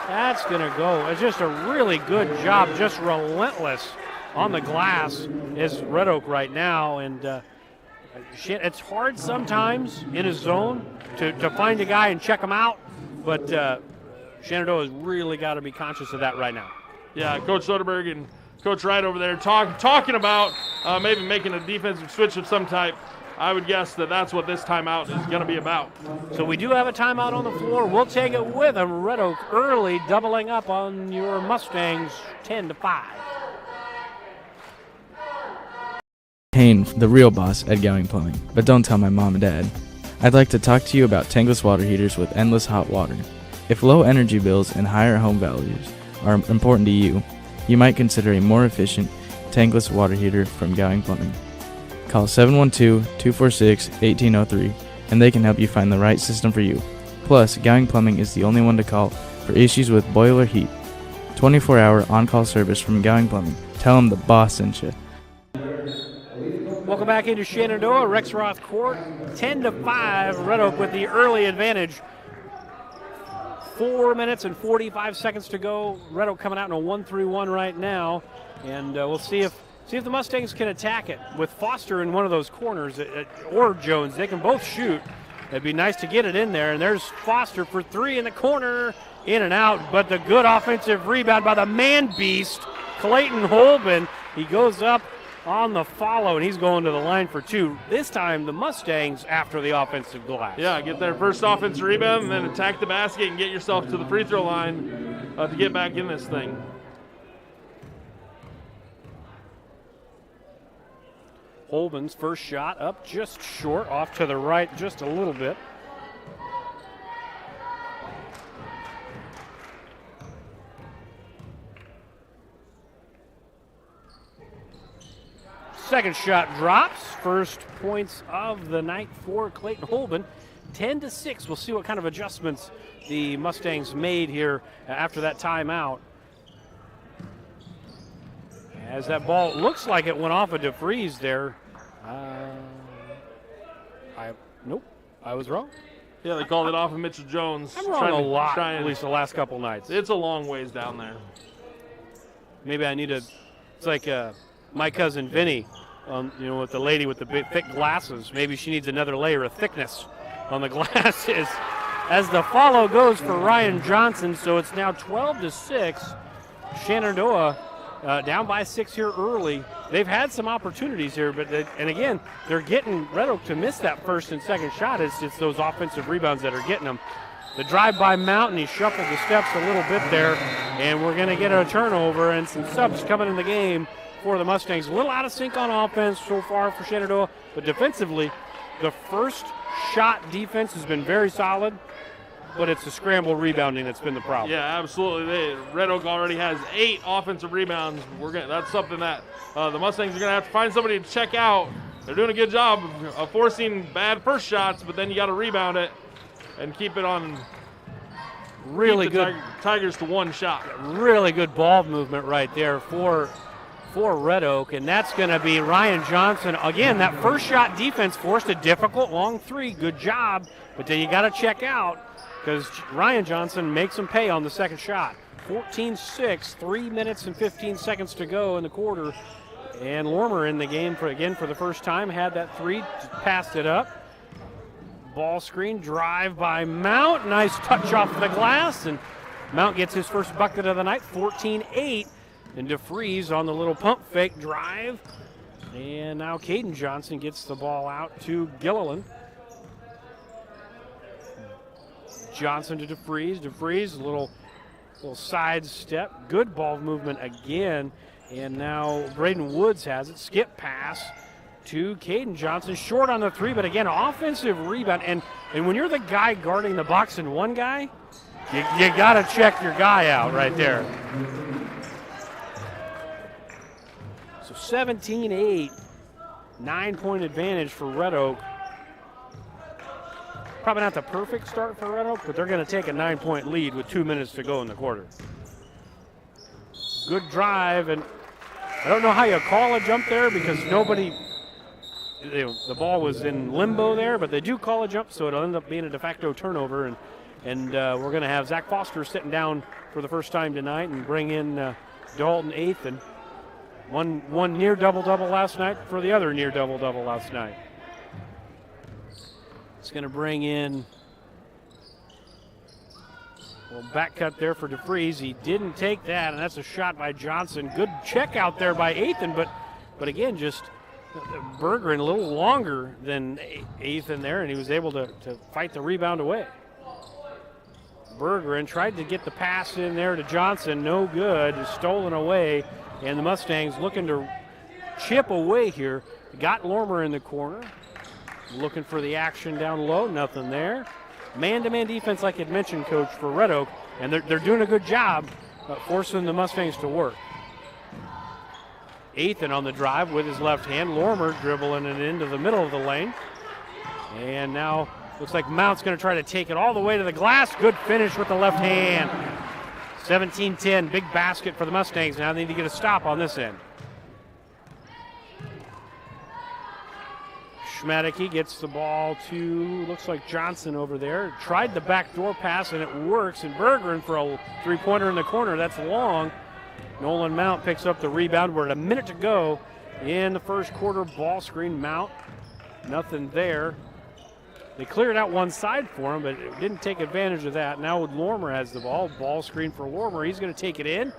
That's going to go. It's just a really good job, just relentless on the glass is Red Oak right now, and it's hard sometimes in a zone to find a guy and check him out, but Shenandoah has really got to be conscious of that right now. Yeah, Coach Soderberg and Coach Wright over there talking about maybe making a defensive switch of some type. I would guess that's what this timeout is going to be about. So we do have a timeout on the floor. We'll take it with them. Red Oak early, doubling up on your Mustangs 10-5. Kane, the real boss at Gowing Plumbing, but don't tell my mom and dad. I'd like to talk to you about tankless water heaters with endless hot water. If low energy bills and higher home values are important to you, you might consider a more efficient tankless water heater from Gowing Plumbing. Call 712-246-1803 and they can help you find the right system for you. Plus, Gowing Plumbing is the only one to call for issues with boiler heat. 24-hour on-call service from Gowing Plumbing. Tell them the boss sent you. Welcome back into Shenandoah, Rexroth Court, 10-5, Red Oak with the early advantage. 4 minutes and 45 seconds to go. Red Oak coming out in a 1-3-1 right now, and we'll see if the Mustangs can attack it with Foster in one of those corners or Jones. They can both shoot. It'd be nice to get it in there, and there's Foster for 3 in the corner, in and out, but the good offensive rebound by the man beast, Clayton Holben. He goes up on the follow, and he's going to the line for 2. This time, the Mustangs after the offensive glass. Yeah, get their first offensive rebound and then attack the basket and get yourself to the free throw line to get back in this thing. Holben's first shot up just short, off to the right just a little bit. Second shot drops. First points of the night for Clayton Holben. 10-6. We'll see what kind of adjustments the Mustangs made here after that timeout. As that ball looks like it went off of DeFries there. Nope, I was wrong. Yeah, they called it off of Mitchell Jones. I'm wrong a lot, at least the last couple nights. It's a long ways down there. Maybe I need to. It's like my cousin Vinny, with the lady with the big, thick glasses. Maybe she needs another layer of thickness on the glasses. As the follow goes for Ryan Johnson, so it's now 12-6. Shenandoah down by 6 here early. They've had some opportunities here, but they're getting Red Oak to miss that first and second shot. It's those offensive rebounds that are getting them. The drive by Mountain, he shuffled the steps a little bit there, and we're going to get a turnover and some subs coming in the game for the Mustangs. A little out of sync on offense so far for Shenandoah, but defensively, the first shot defense has been very solid, but it's the scramble rebounding that's been the problem. Yeah, absolutely. Red Oak already has 8 offensive rebounds. That's something that the Mustangs are going to have to find somebody to check out. They're doing a good job of forcing bad first shots, but then you got to rebound it and keep it on. Really good. Tigers to 1 shot. Really good ball movement right there for Red Oak, and that's going to be Ryan Johnson. Again, that first shot defense forced a difficult long 3. Good job, but then you got to check out because Ryan Johnson makes them pay on the second shot. 14-6, 3 minutes and 15 seconds to go in the quarter, and Lormer in the game for the first time had that 3, passed it up. Ball screen, drive by Mount. Nice touch off the glass, and Mount gets his first bucket of the night, 14-8. And DeFries on the little pump fake drive. And now Caden Johnson gets the ball out to Gilliland. Johnson to DeFries. DeFries, a little side step. Good ball movement again. And now Braden Woods has it. Skip pass to Caden Johnson. Short on the 3, but again, offensive rebound. And when you're the guy guarding the box and one guy, you got to check your guy out right there. So 17-8, 9-point advantage for Red Oak. Probably not the perfect start for Red Oak, but they're going to take a 9-point lead with 2 minutes to go in the quarter. Good drive, and I don't know how you call a jump there because the ball was in limbo there, but they do call a jump, so it'll end up being a de facto turnover, and we're going to have Zach Foster sitting down for the first time tonight and bring in Dalton Athan. One near double-double last night for the other near double-double last night. It's going to bring in a little back cut there for DeFries. He didn't take that, and that's a shot by Johnson. Good check out there by Athan, but again, just Bergeron a little longer than Athan there, and he was able to fight the rebound away. Bergeron tried to get the pass in there to Johnson, no good, stolen away. And the Mustangs looking to chip away here. Got Lormer in the corner. Looking for the action down low. Nothing there. Man-to-man defense, like you'd mentioned, Coach, for Red Oak. And they're doing a good job forcing the Mustangs to work. Athan on the drive with his left hand. Lormer dribbling it into the middle of the lane. And now looks like Mount's going to try to take it all the way to the glass. Good finish with the left hand. 17-10, big basket for the Mustangs. Now they need to get a stop on this end. Schmadicke gets the ball to, looks like Johnson over there. Tried the backdoor pass, and it works. And Bergeron for a 3-pointer in the corner. That's long. Nolan Mount picks up the rebound. We're at a minute to go in the first quarter. Ball screen, Mount. Nothing there. They cleared out one side for him, but it didn't take advantage of that. Now Lormer has the ball. Ball screen for Lormer. He's going to take it in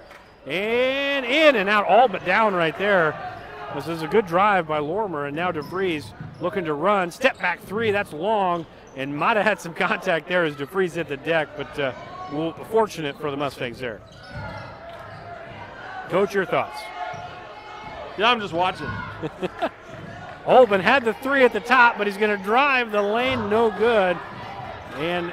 and out, all but down right there. This is a good drive by Lormer, and now DeFries looking to run. Step back 3, that's long, and might have had some contact there as DeFries hit the deck, but fortunate for the Mustangs there. Coach, your thoughts? Yeah, I'm just watching. Holman had the 3 at the top, but he's going to drive the lane, no good. And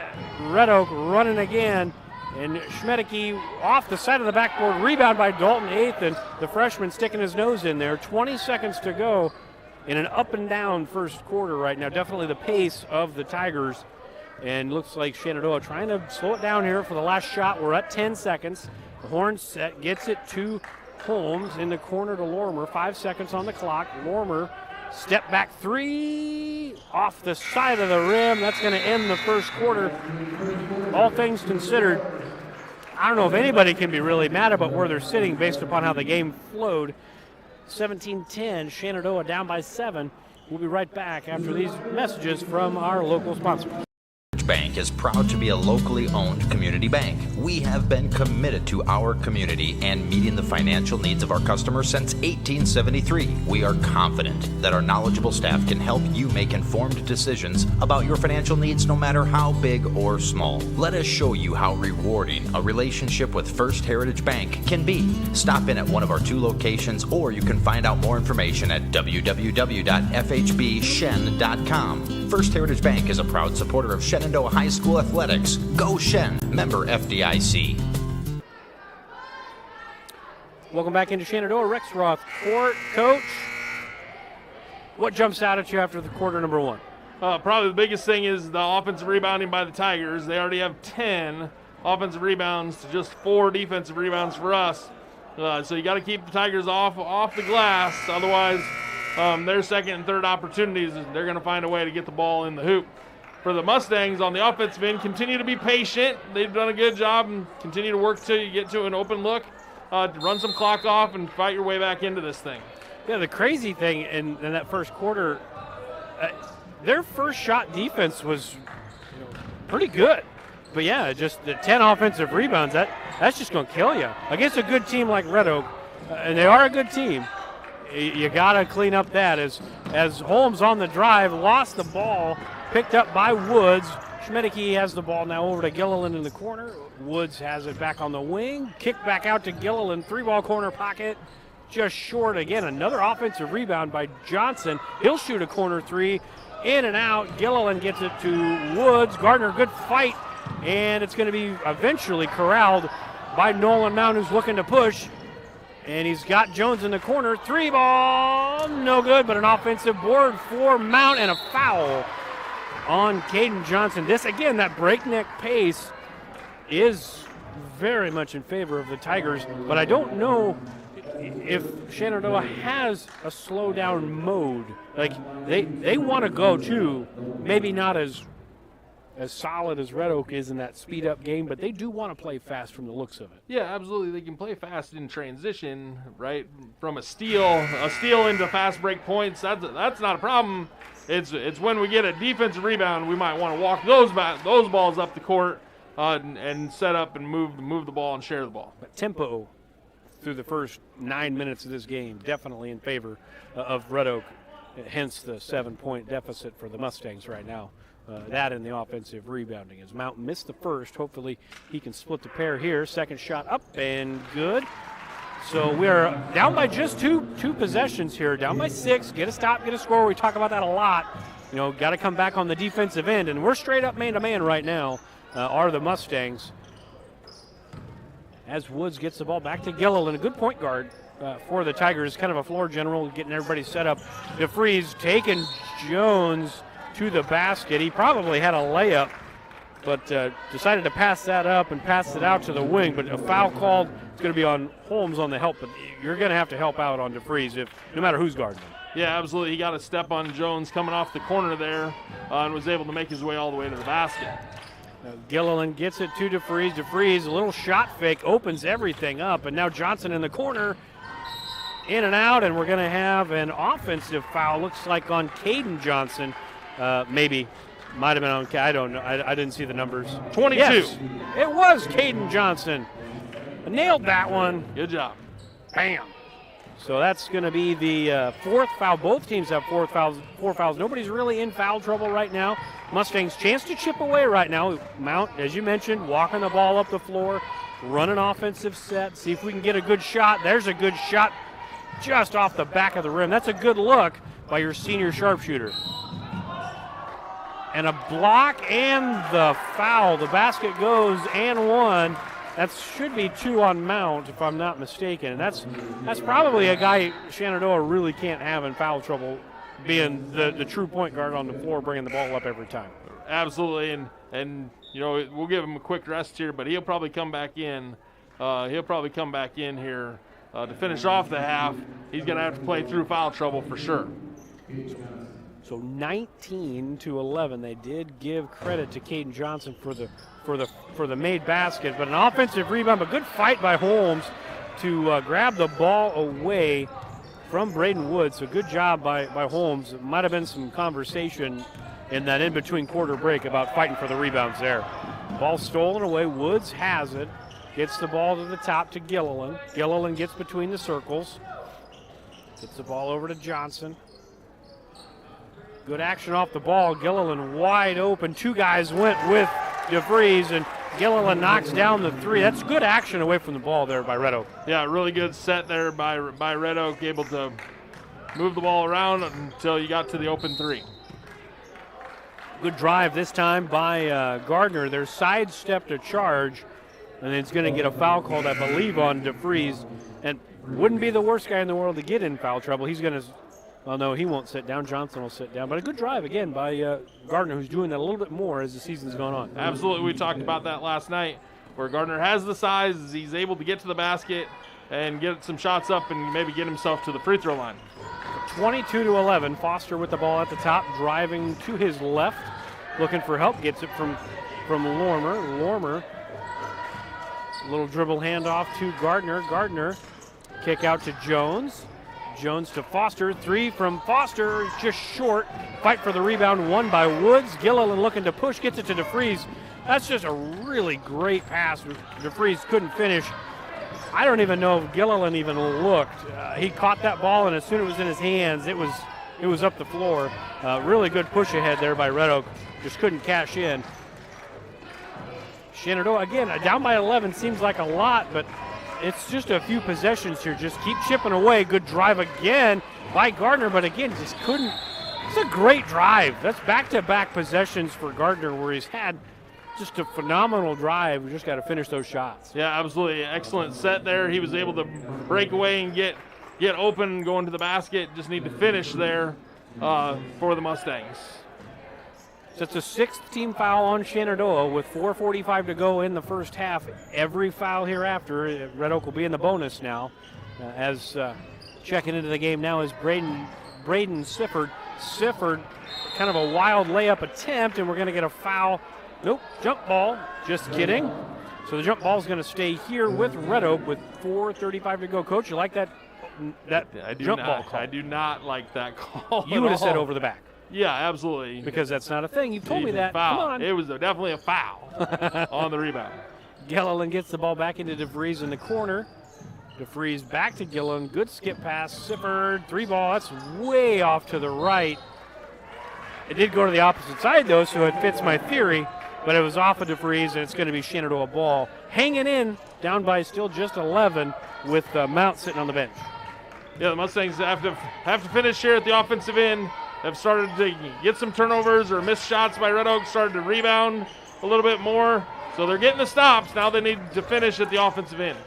Red Oak running again. And Schmadicke off the side of the backboard, rebound by Dalton Athan. The freshman sticking his nose in there. 20 seconds to go in an up and down first quarter right now. Definitely the pace of the Tigers. And looks like Shenandoah trying to slow it down here for the last shot. We're at 10 seconds. The horn set gets it to Holmes in the corner to Lorimer. 5 seconds on the clock. Lorimer, step back three off the side of the rim. That's going to end the first quarter. All things considered, I don't know if anybody can be really mad about where they're sitting based upon how the game flowed. 17-10, Shenandoah down by 7. We'll be right back after these messages from our local sponsors. Bank is proud to be a locally owned community bank. We have been committed to our community and meeting the financial needs of our customers since 1873. We are confident that our knowledgeable staff can help you make informed decisions about your financial needs no matter how big or small. Let us show you how rewarding a relationship with First Heritage Bank can be. Stop in at one of our 2 locations, or you can find out more information at www.fhbshen.com. First Heritage Bank is a proud supporter of Shenandoah High School Athletics. Go Shen, member FDIC. Welcome back into Shenandoah Rexroth Court. Coach, what jumps out at you after the quarter number 1? Probably the biggest thing is the offensive rebounding by the Tigers. They already have 10 offensive rebounds to just 4 defensive rebounds for us. So you got to keep the Tigers off the glass. Otherwise, their second and third opportunities, they're going to find a way to get the ball in the hoop. For the Mustangs on the offensive end, continue to be patient. They've done a good job and continue to work till you get to an open look, run some clock off and fight your way back into this thing. Yeah, the crazy thing in that first quarter, their first shot defense was pretty good. But yeah, just the 10 offensive rebounds, that's just going to kill you. Against a good team like Red Oak, and they are a good team, you got to clean up that. As Holmes on the drive lost the ball, picked up by Woods. Schmidtke has the ball now over to Gilliland in the corner. Woods has it back on the wing. Kick back out to Gilliland. 3-ball corner pocket. Just short again. Another offensive rebound by Johnson. He'll shoot a corner 3. In and out. Gilliland gets it to Woods. Gardner, good fight. And it's going to be eventually corralled by Nolan Mount, who's looking to push. And he's got Jones in the corner. 3-ball. No good, but an offensive board for Mount and a foul on Caden Johnson. This, again, that breakneck pace is very much in favor of the Tigers, but I don't know if Shenandoah has a slow down mode. Like, they want to go too, maybe not as solid as Red Oak is in that speed up game, but they do want to play fast from the looks of it. Yeah, absolutely. They can play fast in transition, right? From a steal into fast break points. That's not a problem. It's when we get a defensive rebound, we might want to walk those balls up the court and set up and move the ball and share the ball. But tempo through the first 9 minutes of this game definitely in favor of Red Oak, hence the 7-point deficit for the Mustangs right now. That and the offensive rebounding. As Mountain missed the first, hopefully he can split the pair here. Second shot up and good. So we're down by just two possessions here, down by 6. Get a stop, get a score. We talk about that a lot. Got to come back on the defensive end, and we're straight up man-to-man right now, are the Mustangs. As Woods gets the ball back to Gilliland, a good point guard for the Tigers, kind of a floor general, getting everybody set up. DeFries taking Jones to the basket. He probably had a layup, but decided to pass that up and pass it out to the wing, but a foul called. It's going to be on Holmes on the help, but you're going to have to help out on DeFries no matter who's guarding him. Yeah, absolutely. He got a step on Jones coming off the corner there and was able to make his way all the way to the basket. Now Gilliland gets it to DeFries. DeFries, a little shot fake, opens everything up, and now Johnson in the corner, in and out, and we're going to have an offensive foul, looks like on Caden Johnson. Maybe. Might have been on, I don't know. I didn't see the numbers. 22. Yes, it was Caden Johnson. Nailed that one. Good job. Bam. So that's going to be the fourth foul. Both teams have four fouls. Nobody's really in foul trouble right now. Mustangs chance to chip away right now. Mount, as you mentioned, walking the ball up the floor, run an offensive set, see if we can get a good shot. There's a good shot just off the back of the rim. That's a good look by your senior sharpshooter. And a block and the foul. The basket goes and one. That should be 2 on Mount, if I'm not mistaken. That's probably a guy Shenandoah really can't have in foul trouble, being the true point guard on the floor, bringing the ball up every time. Absolutely, and and we'll give him a quick rest here, but he'll probably come back in. Here to finish off the half. He's going to have to play through foul trouble for sure. So 19-11. They did give credit to Caden Johnson for the made basket, but an offensive rebound. But good fight by Holmes to grab the ball away from Braden Woods. So good job by Holmes. It might have been some conversation in that in-between quarter break about fighting for the rebounds there. Ball stolen away. Woods has it. Gets the ball to the top to Gilliland. Gilliland gets between the circles. Gets the ball over to Johnson. Good action off the ball. Gilliland wide open. Two guys went with DeVries, and Gilliland knocks down the three. That's good action away from the ball there by Red Oak. Yeah, really good set there by Red Oak, able to move the ball around until you got to the open three. Good drive this time by Gardner. They're sidestepped a charge, and it's going to get a foul called, I believe, on DeVries. And wouldn't be the worst guy in the world to get in foul trouble. He's going to, well, no, he won't sit down. Johnson will sit down. But a good drive, again, by Gardner, who's doing that a little bit more as the season's gone on. Absolutely. We talked about that last night, where Gardner has the size. He's able to get to the basket and get some shots up and maybe get himself to the free throw line. 22-11. Foster with the ball at the top, driving to his left, looking for help. Gets it from Lormer. Lormer, little dribble handoff to Gardner. Gardner, kick out to Jones. Jones to Foster. Three from Foster is just short. Fight for the rebound, won by Woods. Gilliland looking to push, gets it to DeVries. That's just a really great pass. DeVries couldn't finish. I don't even know if Gilliland even looked. He caught that ball, and as soon as it was in his hands, it was up the floor. Really good push ahead there by Red Oak. Just couldn't cash in. Shenandoah, again, down by 11 seems like a lot, but it's just a few possessions here. Just keep chipping away. Good drive again by Gardner, but again, just couldn't. It's a great drive. That's back-to-back possessions for Gardner where he's had just a phenomenal drive. We just got to finish those shots. Yeah, absolutely. Excellent set there. He was able to break away and get open, going to the basket. Just need to finish there for the Mustangs. So it's a sixth team foul on Shenandoah with 4:45 to go in the first half. Every foul hereafter, Red Oak will be in the bonus now. As checking into the game now is Braden Sifford. Sifford, kind of a wild layup attempt, and we're going to get a foul. Nope, jump ball. Just kidding. So the jump ball is going to stay here with Red Oak with 4:35 to go. Coach, you like that jump ball call? I do not like that call. You would have said over the back. Yeah, absolutely. Because that's not a thing. You've told me that. Foul. Come on. It was definitely a foul on the rebound. Gilliland gets the ball back into DeVries in the corner. DeVries back to Gilliland. Good skip pass. Sifford, three ball. That's way off to the right. It did go to the opposite side, though, so it fits my theory. But it was off of DeVries, and it's going to be Shenandoah ball. Hanging in, down by still just 11 with Mount sitting on the bench. Yeah, the Mustangs have to finish here at the offensive end. Have started to get some turnovers or missed shots by Red Oak, started to rebound a little bit more. So they're getting the stops. Now they need to finish at the offensive end.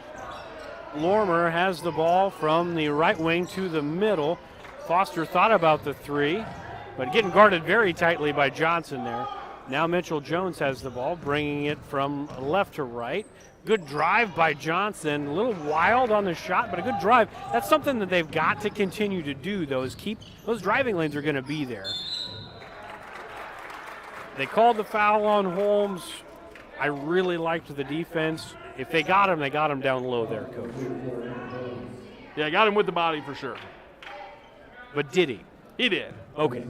Lormer has the ball from the right wing to the middle. Foster thought about the three, but getting guarded very tightly by Johnson there. Now Mitchell Jones has the ball, bringing it from left to right. Good drive by Johnson. A little wild on the shot, but a good drive. That's something that they've got to continue to do, though, is keep those driving lanes are going to be there. They called the foul on Holmes. I really liked the defense. If they got him down low there, Coach. Yeah, got him with the body for sure. But did he? He did. Okay.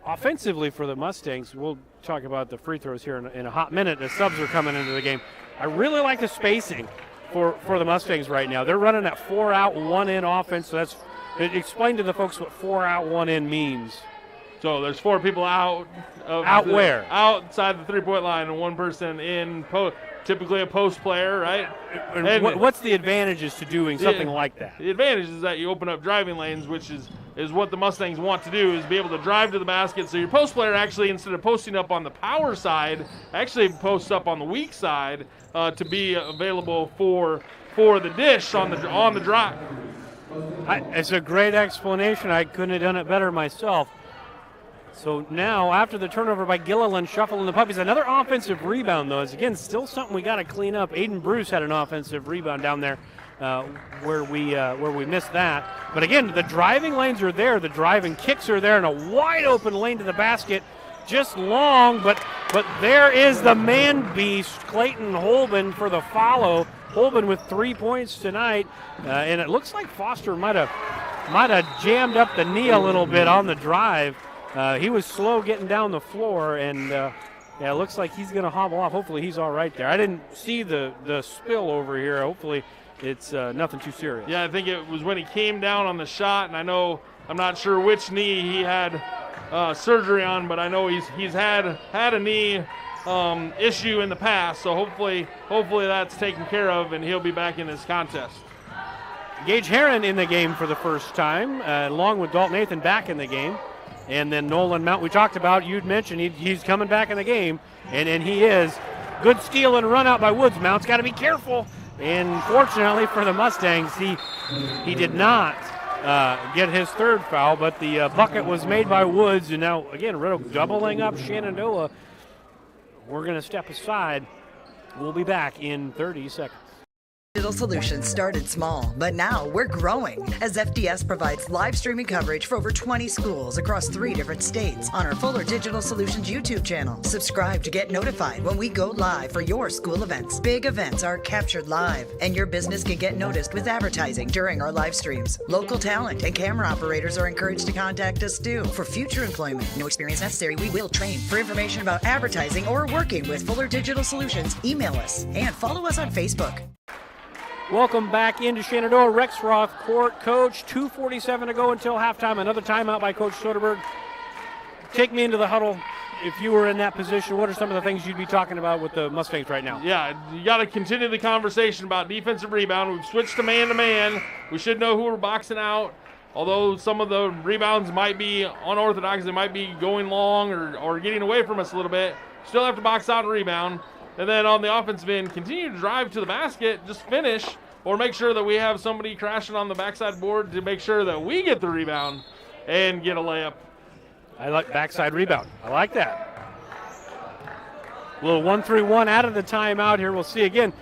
Offensively for the Mustangs, we'll talk about the free throws here in a hot minute. The subs are coming into the game. I really like the spacing for the Mustangs right now. They're running that 4 out, 1 in offense. So explain to the folks what 4 out, 1 in means. So there's 4 people out. Where? Outside the three-point line and 1 person in, typically a post player, right? And what's the advantages to doing something like that? The advantage is that you open up driving lanes, which is what the Mustangs want to do, is be able to drive to the basket. So your post player actually, instead of posting up on the power side, actually posts up on the weak side to be available for the dish on the drive. It's a great explanation. I couldn't have done it better myself. So now, after the turnover by Gilliland, shuffling the puppies, another offensive rebound, though. Is again still something we got to clean up. Aiden Bruce had an offensive rebound down there where we missed that. But again, the driving lanes are there. The driving kicks are there, and a wide open lane to the basket. Just long, but there is the man beast, Clayton Holben, for the follow. Holben with 3 points tonight, and it looks like Foster might have jammed up the knee a little bit on the drive. He was slow getting down the floor, and it looks like he's going to hobble off. Hopefully he's all right there. I didn't see the spill over here. Hopefully it's nothing too serious. Yeah, I think it was when he came down on the shot, and I'm not sure which knee he had surgery on, but I know he's had a knee issue in the past, so hopefully that's taken care of, and he'll be back in this contest. Gage Heron in the game for the first time, along with Dalton Nathan back in the game. And then Nolan Mount, we talked about, you'd mentioned he's coming back in the game, and he is. Good steal and run out by Woods. Mount's got to be careful. And fortunately for the Mustangs, he did not get his third foul, but the bucket was made by Woods. And now, again, Riddle doubling up Shenandoah. We're going to step aside. We'll be back in 30 seconds. Digital Solutions started small, but now we're growing as FDS provides live streaming coverage for over 20 schools across 3 different states on our Fuller Digital Solutions YouTube channel. Subscribe to get notified when we go live for your school events. Big events are captured live, and your business can get noticed with advertising during our live streams. Local talent and camera operators are encouraged to contact us too. For future employment, no experience necessary, we will train. For information about advertising or working with Fuller Digital Solutions, email us and follow us on Facebook. Welcome back into Shenandoah Rexroth Court. Coach, 2:47 to go until halftime. Another timeout by Coach Soderberg. Take me into the huddle. If you were in that position, what are some of the things you'd be talking about with the Mustangs right now? Yeah, you got to continue the conversation about defensive rebound. We've switched to man-to-man. We should know who we're boxing out. Although some of the rebounds might be unorthodox, they might be going long or getting away from us a little bit. Still have to box out and rebound. And then on the offensive end, continue to drive to the basket, just finish, or make sure that we have somebody crashing on the backside board to make sure that we get the rebound and get a layup. I like backside rebound. I like that. A little 1-3-1 out of the timeout here. We'll see again.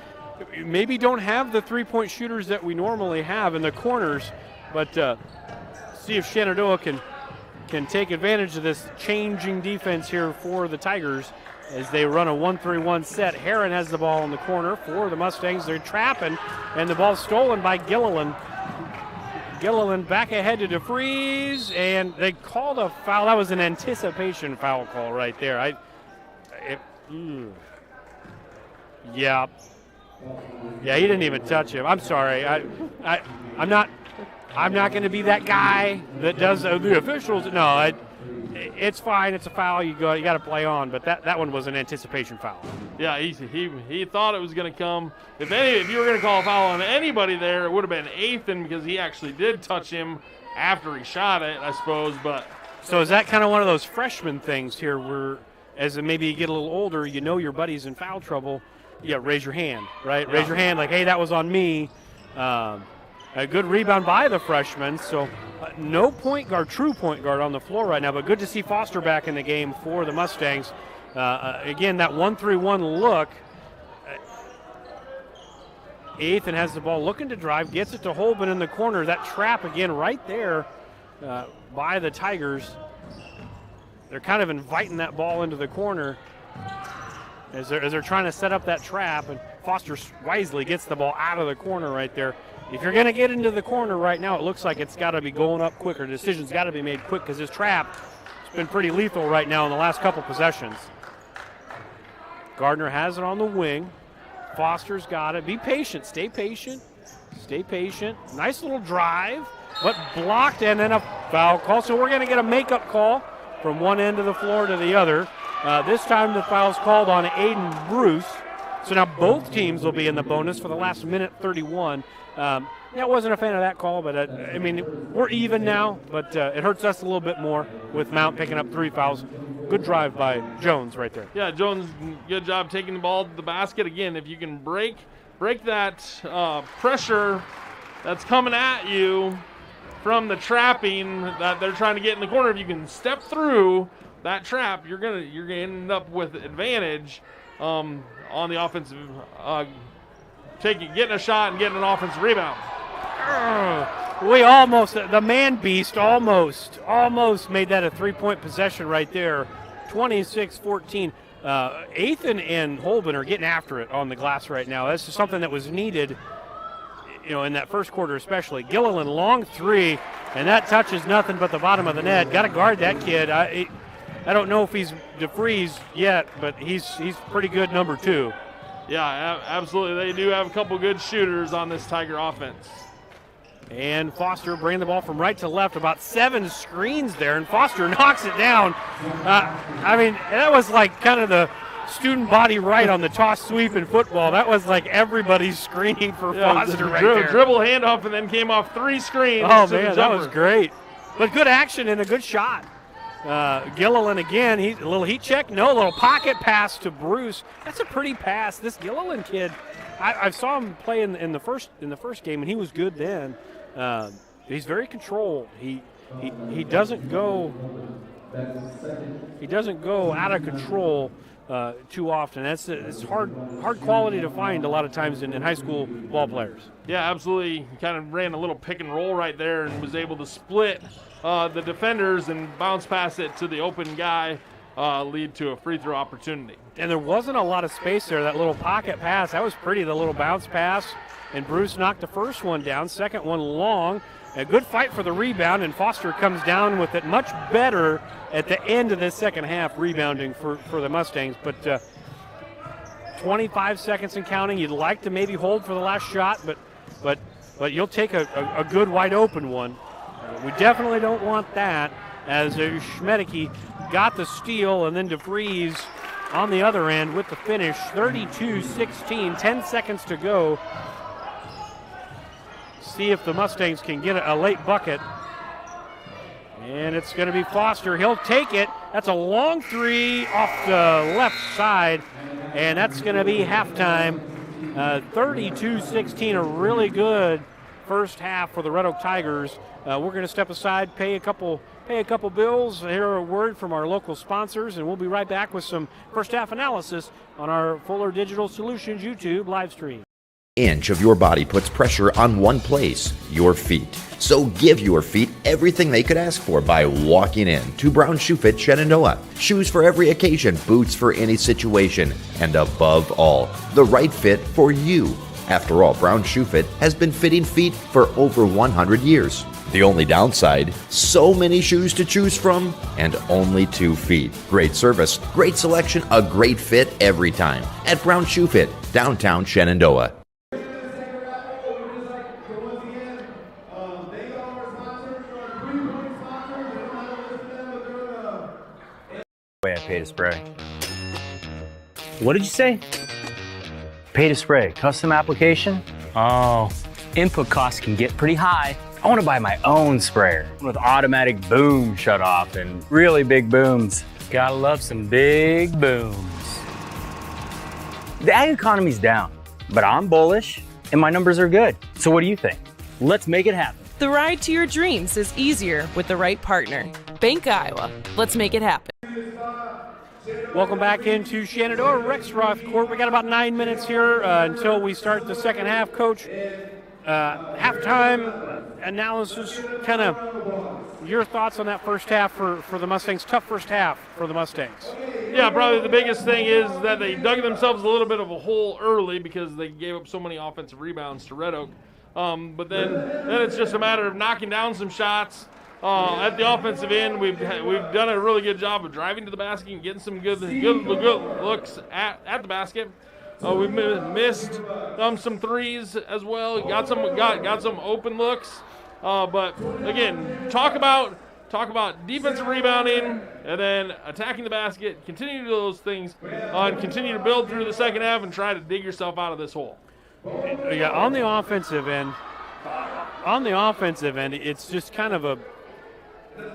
Maybe don't have the three-point shooters that we normally have in the corners, but see if Shenandoah can take advantage of this changing defense here for the Tigers as they run a 1-3-1 set. Heron has the ball in the corner for the Mustangs. They're trapping, and the ball's stolen by Gilliland. Gilliland back ahead to DeFries, and they called a foul. That was an anticipation foul call right there. Yeah, he didn't even touch him. I'm sorry. I'm not going to be that guy that does the officials. No, it's fine. It's a foul. You got to play on. But that one was an anticipation foul. Yeah, he thought it was going to come. If you were going to call a foul on anybody there, it would have been Ethan because he actually did touch him after he shot it, I suppose. But so is that kind of one of those freshman things here where as maybe you get a little older, you know your buddy's in foul trouble, yeah, raise your hand, right? Yeah. Raise your hand like, hey, that was on me. A good rebound by the freshman. So no point guard, true point guard on the floor right now, but good to see Foster back in the game for the Mustangs. Again, that 1-3-1 look. Ethan has the ball looking to drive, gets it to Holben in the corner. That trap again right there by the Tigers. They're kind of inviting that ball into the corner as they're trying to set up that trap, and Foster wisely gets the ball out of the corner right there. If you're going to get into the corner right now, it looks like it's got to be going up quicker. Decision's got to be made quick because this trap has been pretty lethal right now in the last couple possessions. Gardner has it on the wing. Foster's got it. Be patient. Stay patient. Stay patient. Nice little drive, but blocked, and then a foul call. So we're going to get a makeup call from one end of the floor to the other. This time the foul's called on Aiden Bruce. So now both teams will be in the bonus for the last minute 31. I wasn't a fan of that call, but I mean, we're even now, but it hurts us a little bit more with Mount picking up 3 fouls. Good drive by Jones right there. Yeah, Jones, good job taking the ball to the basket. Again, if you can break that pressure that's coming at you from the trapping that they're trying to get in the corner. If you can step through that trap, you're gonna end up with advantage on the offensive, getting a shot and getting an offensive rebound. We almost, the man beast almost made that a 3-point possession right there. 26-14. Athan and Holben are getting after it on the glass right now. That's just something that was needed, in that first quarter especially. Gilliland, long three, and that touches nothing but the bottom of the net. Got to guard that kid. I don't know if he's DeFreeze yet, but he's pretty good number 2. Yeah, absolutely. They do have a couple good shooters on this Tiger offense. And Foster bringing the ball from right to left, about 7 screens there, and Foster knocks it down. That was like kind of the student body right on the toss sweep in football. That was like everybody's screening for Foster right there. Dribble handoff and then came off 3 screens. Oh, man, that was great. But good action and a good shot. Gilliland again, a little heat check. No, a little pocket pass to Bruce. That's a pretty pass. This Gilliland kid, I saw him play in the first game, and he was good then. He's very controlled. He doesn't go out of control too often. It's hard quality to find a lot of times in high school ball players. Yeah, absolutely. He kind of ran a little pick and roll right there and was able to split the defenders and bounce past it to the open guy, lead to a free throw opportunity. And there wasn't a lot of space there. That little pocket pass, that was pretty, the little bounce pass. And Bruce knocked the first one down, second one long. A good fight for the rebound, and Foster comes down with it much better at the end of this second half, rebounding for the Mustangs. But 25 seconds and counting. You'd like to maybe hold for the last shot, but you'll take a good wide open one. We definitely don't want that, as Schmedeke got the steal, and then DeFreeze on the other end with the finish. 32-16, 10 seconds to go. See if the Mustangs can get a late bucket. And it's going to be Foster. He'll take it. That's a long three off the left side, and that's going to be halftime. 32-16, a really good first half for the Red Oak Tigers. We're going to step aside, pay a couple bills, hear a word from our local sponsors, and we'll be right back with some first half analysis on our Fuller Digital Solutions YouTube live stream. Inch of your body puts pressure on one place, your feet. So give your feet everything they could ask for by walking in to Brown Shoe Fit Shenandoah. Shoes for every occasion, boots for any situation, and above all, the right fit for you. After all, Brown Shoe Fit has been fitting feet for over 100 years. The only downside, so many shoes to choose from and only 2 feet. Great service, great selection, a great fit every time at Brown Shoe Fit, downtown Shenandoah. I pay to spray. What did you say? Pay to spray. Custom application? Oh, input costs can get pretty high. I want to buy my own sprayer with automatic boom shutoff and really big booms. Gotta love some big booms. The ag economy's down, but I'm bullish and my numbers are good. So what do you think? Let's make it happen. The ride to your dreams is easier with the right partner. Bank Iowa. Let's make it happen. Welcome back into Shenandoah Rexroth Court. We got about 9 minutes here until we start the second half. Coach, halftime analysis, kind of your thoughts on that first half for the Mustangs, tough first half for the Mustangs. Yeah, probably the biggest thing is that they dug themselves a little bit of a hole early because they gave up so many offensive rebounds to Red Oak. But then it's just a matter of knocking down some shots. At the offensive end, we've done a really good job of driving to the basket and getting some good looks at the basket. We've missed some threes as well. Got some open looks. But again, talk about defensive rebounding and then attacking the basket. Continue to do those things and continue to build through the second half and try to dig yourself out of this hole. Yeah, on the offensive end, it's just kind of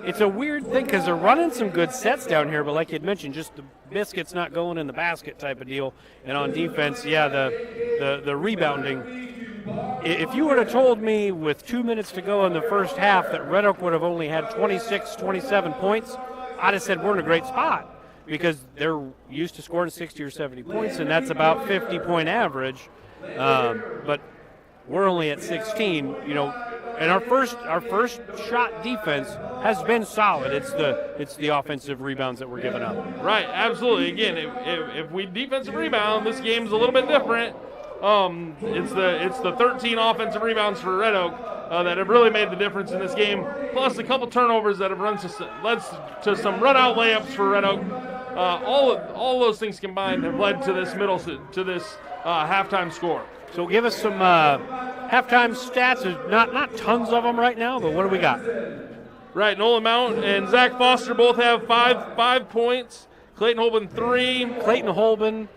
it's a weird thing because they're running some good sets down here, but like you'd mentioned, just the biscuits not going in the basket type of deal. And on defense, yeah, the rebounding if you would have told me with 2 minutes to go in the first half that Red Oak would have only had 26, 27 points, I'd have said we're in a great spot because they're used to scoring 60 or 70 points, and that's about 50-point average. But we're only at 16, and our first shot defense has been solid. It's the offensive rebounds that we're giving up. Right, absolutely. Again, if we defensive rebound, this game's a little bit different. It's the 13 offensive rebounds for Red Oak that have really made the difference in this game. Plus a couple turnovers that have led to some run out layups for Red Oak. All those things combined have led to this halftime score. So give us some halftime stats. There's not tons of them right now, but what do we got? Right, Nolan Mount and Zach Foster both have five points. Clayton Holben 3. Clayton Holben,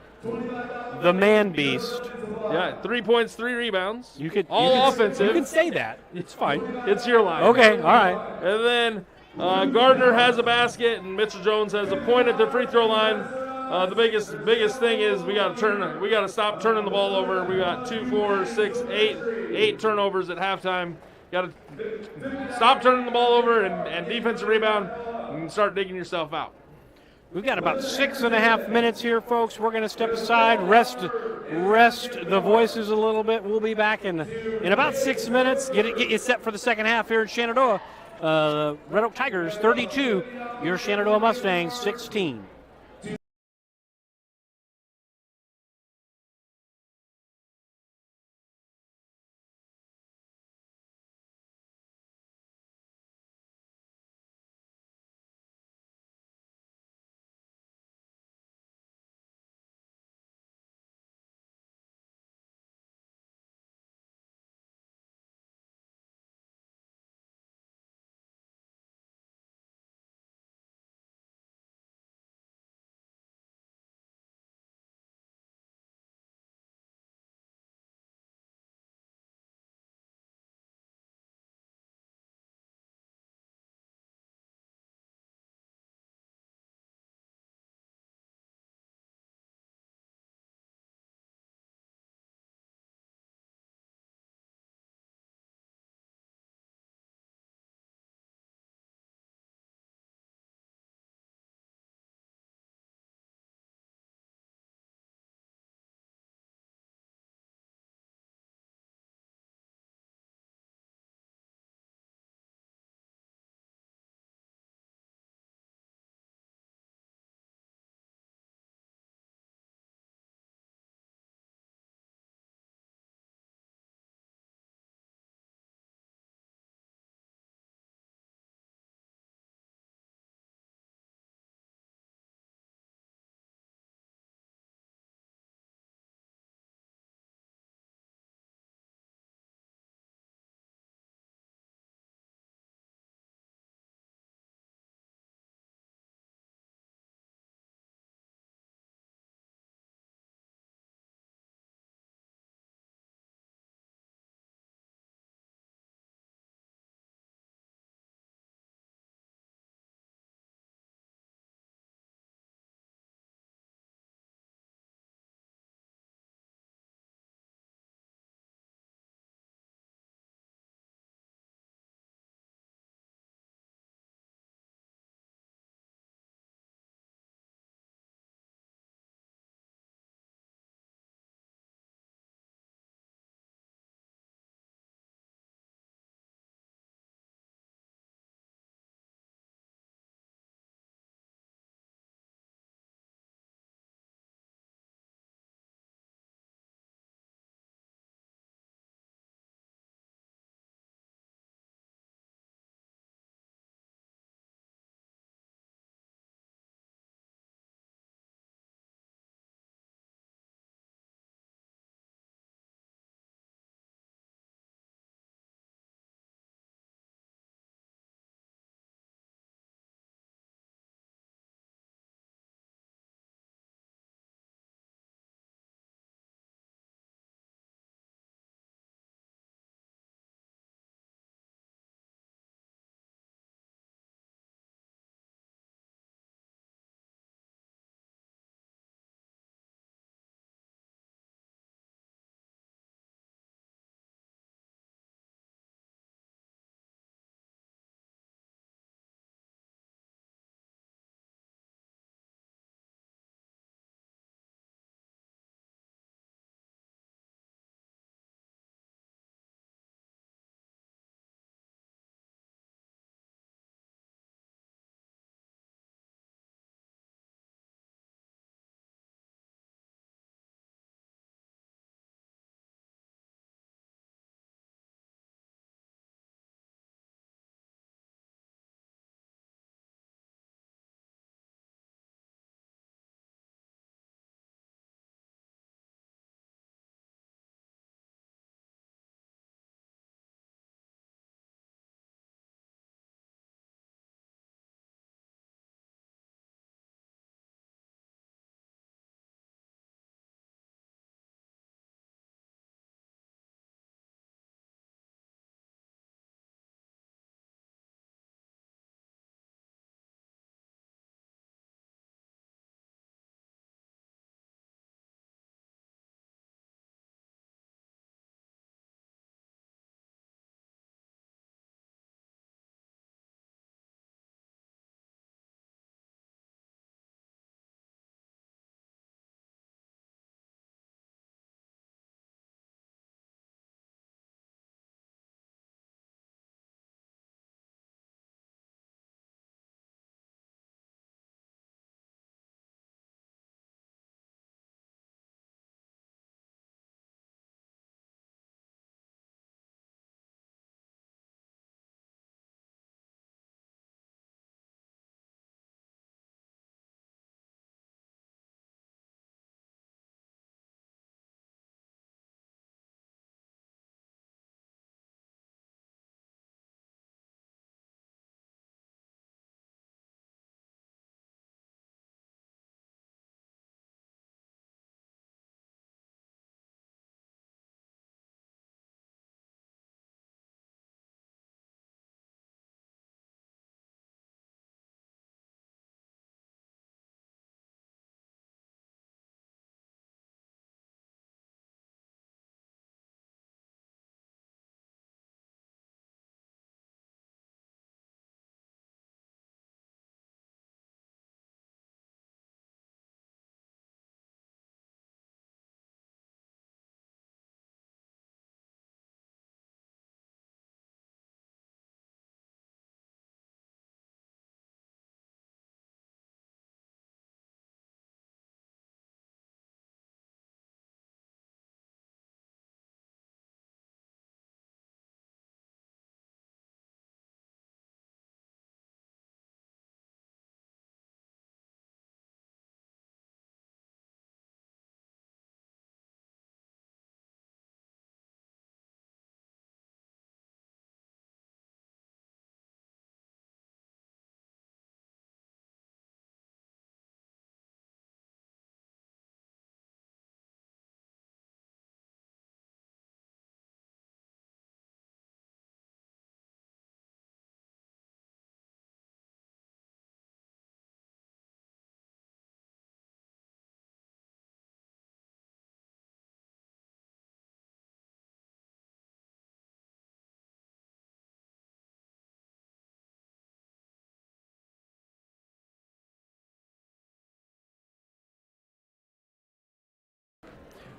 the man beast. Yeah, 3 points, 3 rebounds. All offensive. You can say that. It's fine. It's your line. Okay, all right. And then Gardner has a basket, and Mitchell Jones has a point at the free throw line. The biggest thing is we got to stop turning the ball over. We got 2, 4, 6, 8 turnovers at halftime. Got to stop turning the ball over and defensive rebound and start digging yourself out. We've got about 6.5 minutes here, folks. We're going to step aside, rest the voices a little bit. We'll be back in about 6 minutes. Get you set for the second half here in Shenandoah. Red Oak Tigers 32, your Shenandoah Mustangs 16.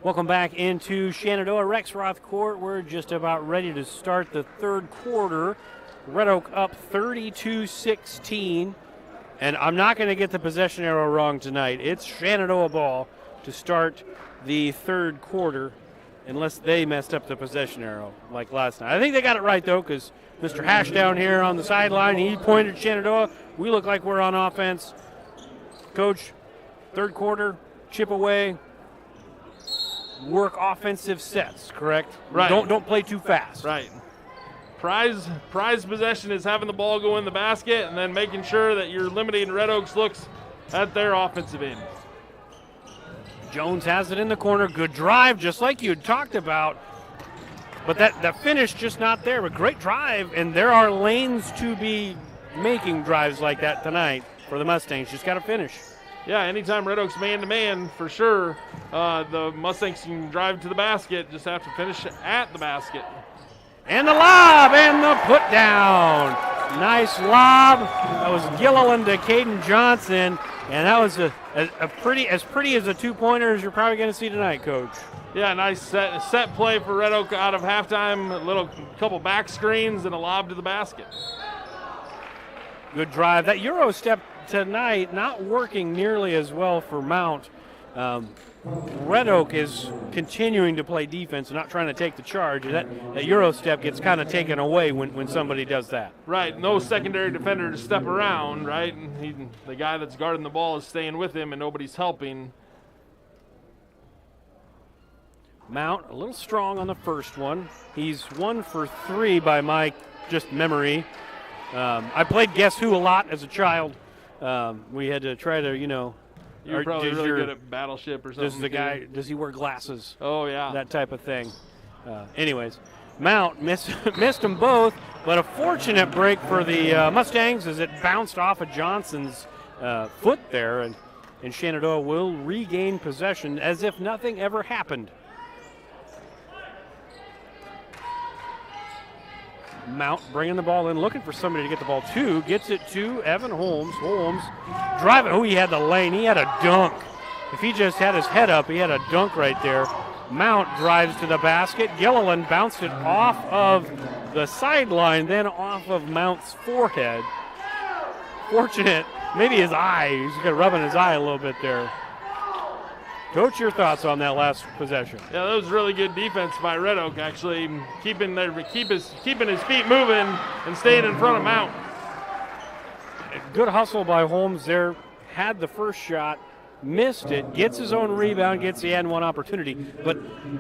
Welcome back into Shenandoah Rexroth Court. We're just about ready to start the third quarter. Red Oak up 32-16. And I'm not going to get the possession arrow wrong tonight. It's Shenandoah ball to start the third quarter, unless they messed up the possession arrow like last night. I think they got it right, though, because Mr. Hash down here on the sideline, he pointed Shenandoah. We look like we're on offense. Coach, third quarter, chip away, work offensive sets, correct? Right. Don't play too fast. Right. Prize possession is having the ball go in the basket and then making sure that you're limiting Red Oak's looks at their offensive end. Jones has it in the corner. Good drive, just like you talked about. But that finish just not there. But great drive, and there are lanes to be making drives like that tonight for the Mustangs. Just got to finish. Yeah, anytime Red Oak's man-to-man, for sure, the Mustangs can drive to the basket, just have to finish at the basket. And the lob and the put down. Nice lob. That was Gilliland to Caden Johnson, and that was as pretty as a two-pointer as you're probably going to see tonight, Coach. Yeah, nice set play for Red Oak out of halftime. A couple back screens and a lob to the basket. Good drive. That Euro step tonight not working nearly as well for Mount. Red Oak is continuing to play defense and not trying to take the charge. That Euro step gets kind of taken away when somebody does that. Right, no secondary defender to step around, right? The guy that's guarding the ball is staying with him and nobody's helping. Mount a little strong on the first one. He's 1 for 3 by my just memory. I played Guess Who a lot as a child. We had to try to, You're probably really good at Battleship or something. Does he wear glasses? Oh, yeah. That type of thing. Anyways, Mount missed them both, but a fortunate break for the Mustangs as it bounced off of Johnson's foot there, and Shenandoah will regain possession as if nothing ever happened. Mount bringing the ball in, looking for somebody to get the ball to. Gets it to Evan Holmes. Holmes driving. Oh, he had the lane. He had a dunk. If he just had his head up, he had a dunk right there. Mount drives to the basket. Gilliland bounced it off of the sideline, then off of Mount's forehead. Fortunate. Maybe his eye. He's going to rubbing his eye a little bit there. Coach, your thoughts on that last possession? Yeah, that was really good defense by Red Oak, actually, keeping his feet moving and staying in front of Mount. Good hustle by Holmes there. Had the first shot, missed it, gets his own rebound, gets the and one opportunity. But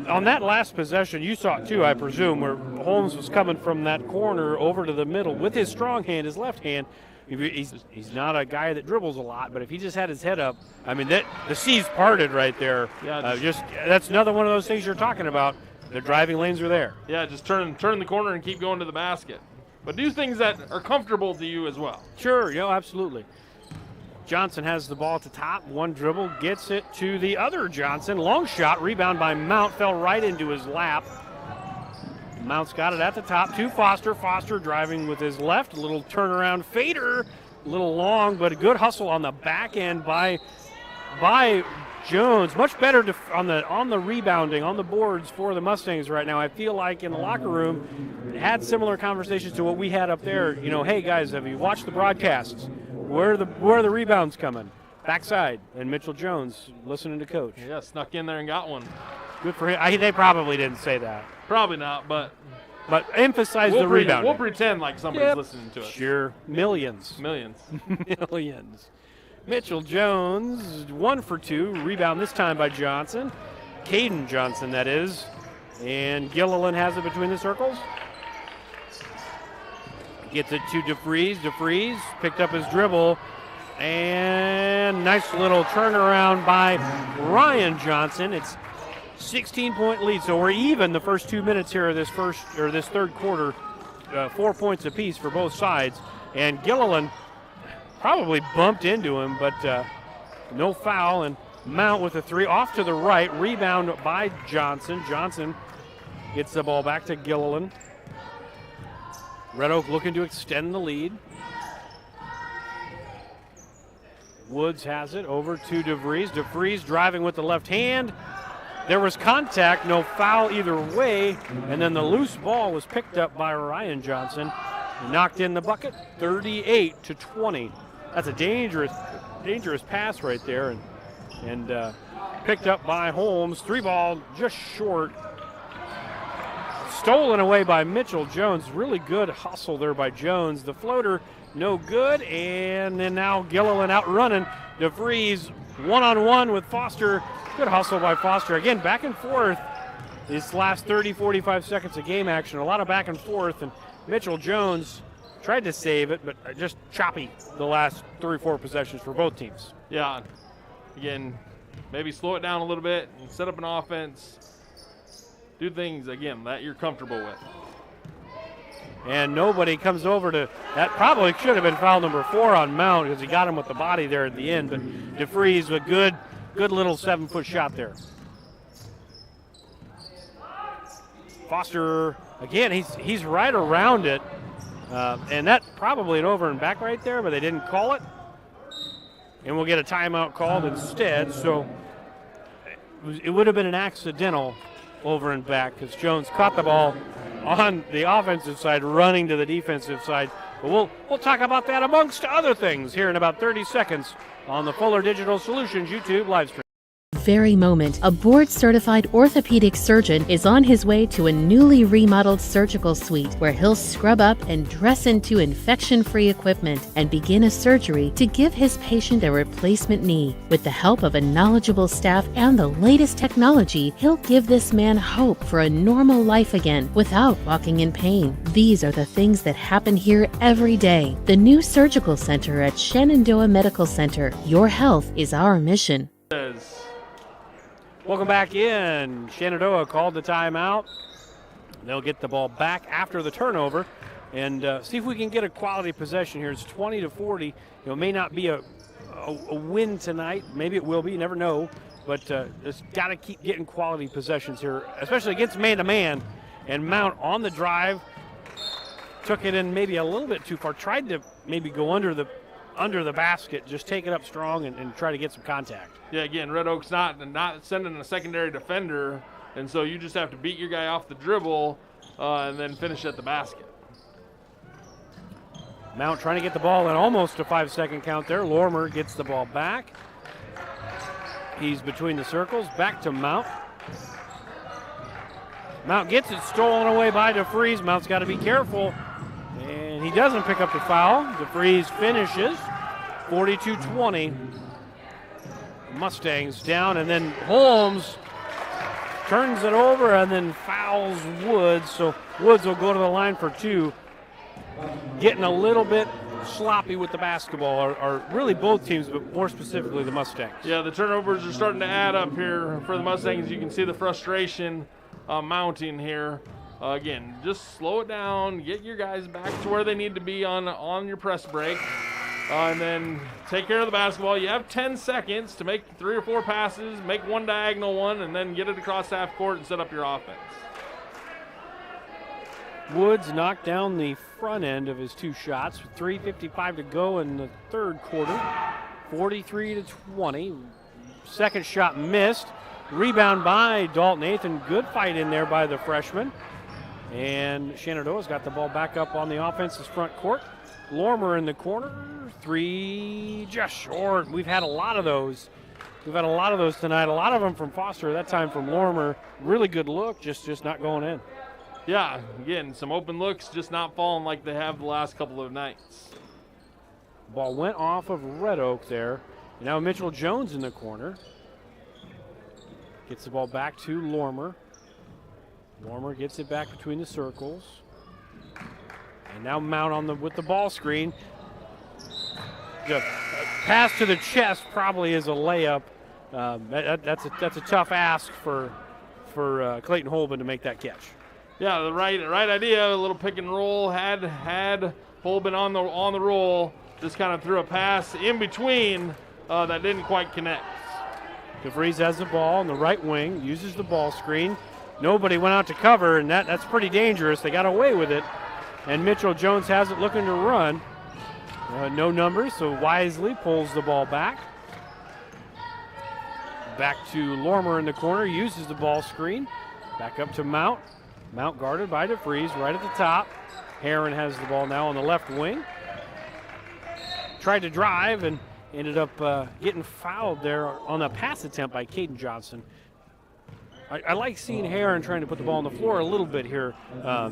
on that last possession, you saw it too, I presume, where Holmes was coming from that corner over to the middle with his strong hand, his left hand. He's not a guy that dribbles a lot, but if he just had his head up, I mean, the seas parted right there. Yeah, that's another one of those things you're talking about. The driving lanes are there. Yeah, just turn the corner and keep going to the basket. But do things that are comfortable to you as well. Sure, absolutely. Johnson has the ball at the top. One dribble, gets it to the other Johnson. Long shot, rebound by Mount, fell right into his lap. Mount's got it at the top to Foster. Foster driving with his left. A little turnaround fader. A little long, but a good hustle on the back end by Jones. Much better on the rebounding, on the boards for the Mustangs right now. I feel like in the locker room, had similar conversations to what we had up there. Hey guys, have you watched the broadcasts? Where are the rebounds coming? Backside. And Mitchell Jones listening to Coach. Yeah, snuck in there and got one. Good for him. They probably didn't say that. Probably not, but emphasize the rebound. We'll pretend like somebody's listening to us. Sure. Millions. Millions. Mitchell Jones, 1 for 2. Rebound this time by Johnson. Caden Johnson, that is. And Gilliland has it between the circles. Gets it to DeFries. DeFries picked up his dribble. And nice little turnaround by Ryan Johnson. It's 16-point lead, so we're even the first 2 minutes here of this third quarter. 4 points apiece for both sides. And Gilliland probably bumped into him, but no foul. And Mount with a 3 off to the right. Rebound by Johnson. Johnson gets the ball back to Gilliland. Red Oak looking to extend the lead. Woods has it over to DeVries. DeVries driving with the left hand. there was contact, no foul either way, and then the loose ball was picked up by Ryan Johnson and knocked in the bucket, 38-20. That's a dangerous pass right there, and picked up by Holmes. 3 ball just short. Stolen away by Mitchell Jones. Really good hustle there by Jones. The floater, no good, and then now Gilliland outrunning DeVries one-on-one with Foster. Good hustle by Foster. Again, back and forth these last 30, 45 seconds of game action. A lot of back and forth, and Mitchell Jones tried to save it, but just choppy the last 3 or 4 possessions for both teams. Yeah, again, maybe slow it down a little bit and set up an offense. Do things, again, that you're comfortable with. And nobody comes over to that. Probably should have been foul number 4 on Mount because he got him with the body there at the end. But DeVries with good little 7-foot shot there. Foster again. He's right around it, and that probably an over and back right there, but they didn't call it. And we'll get a timeout called instead. So it would have been an accidental over and back because Jones caught the ball on the offensive side, running to the defensive side. But we'll talk about that amongst other things here in about 30 seconds on the Fuller Digital Solutions YouTube live stream. Very moment, a board-certified orthopedic surgeon is on his way to a newly remodeled surgical suite where he'll scrub up and dress into infection-free equipment and begin a surgery to give his patient a replacement knee. With the help of a knowledgeable staff and the latest technology, he'll give this man hope for a normal life again without walking in pain. These are the things that happen here every day. The new surgical center at Shenandoah Medical Center. Your health is our mission. Welcome back in. Shenandoah called the timeout. They'll get the ball back after the turnover and see if we can get a quality possession here. It's 20-40. It may not be a win tonight. Maybe it will be. You never know. But just got to keep getting quality possessions here, especially against man-to-man. And Mount on the drive took it in maybe a little bit too far. Tried to maybe go under the basket, just take it up strong and try to get some contact. Yeah, again, Red Oak's not sending a secondary defender, and so you just have to beat your guy off the dribble and then finish at the basket. Mount trying to get the ball in almost a 5-second count there. Lormer gets the ball back. He's between the circles, back to Mount. Mount gets it stolen away by DeVries. Mount's got to be careful. And he doesn't pick up the foul. DeVries finishes 42-20. Mustangs down, and then Holmes turns it over and then fouls Woods. So Woods will go to the line for 2. Getting a little bit sloppy with the basketball, are really both teams, but more specifically the Mustangs. Yeah, the turnovers are starting to add up here for the Mustangs. You can see the frustration mounting here. Again, just slow it down, get your guys back to where they need to be on your press break, and then take care of the basketball. You have 10 seconds to make 3 or 4 passes, make one diagonal one, and then get it across half court and set up your offense. Woods knocked down the front end of his 2 shots. 3:55 to go in the third quarter. 43-20. Second shot missed. Rebound by Dalton Nathan. Good fight in there by the freshman. And Shenandoah's got the ball back up on the offense's front court. Lormer in the corner. 3 just short. We've had a lot of those. Tonight. A lot of them from Foster, that time from Lormer. Really good look, just not going in. Yeah, again, some open looks, just not falling like they have the last couple of nights. Ball went off of Red Oak there. And now Mitchell Jones in the corner. Gets the ball back to Lormer. Lormer gets it back between the circles. And now Mount with the ball screen. The pass to the chest probably is a layup. That's a tough ask for Clayton Holben to make that catch. Yeah, the right idea. A little pick and roll. Had Holben on the roll. Just kind of threw a pass in between that didn't quite connect. DeVries has the ball on the right wing. Uses the ball screen. Nobody went out to cover, and that's pretty dangerous. They got away with it. And Mitchell Jones has it looking to run. No numbers, so wisely pulls the ball back. Back to Lormer in the corner, uses the ball screen. Back up to Mount. Mount guarded by DeFries right at the top. Heron has the ball now on the left wing. Tried to drive and ended up getting fouled there on a pass attempt by Caden Johnson. I like seeing Heron trying to put the ball on the floor a little bit here.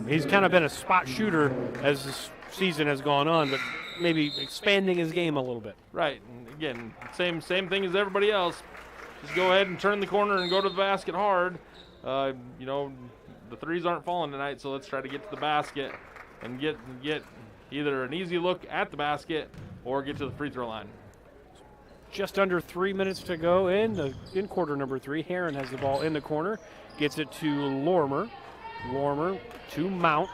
He's kind of been a spot shooter as this season has gone on, but maybe expanding his game a little bit. Right. And again, same thing as everybody else. Just go ahead and turn the corner and go to the basket hard. You know, the threes aren't falling tonight, so let's try to get to the basket and get either an easy look at the basket or get to the free throw line. Just under 3 minutes to go in quarter number 3. Heron has the ball in the corner, gets it to Lormer. Lormer to Mount.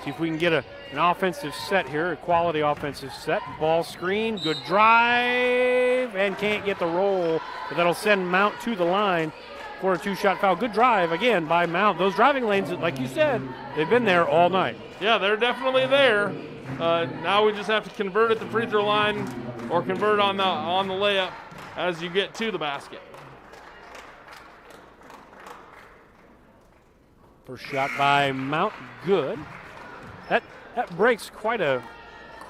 See if we can get an offensive set here, a quality offensive set. Ball screen, good drive, and can't get the roll, but that'll send Mount to the line for a 2-shot foul. Good drive again by Mount. Those driving lanes, like you said, they've been there all night. Yeah, they're definitely there. Now we just have to convert at the free throw line or convert on the layup as you get to the basket. First shot by Mount, good. That breaks quite a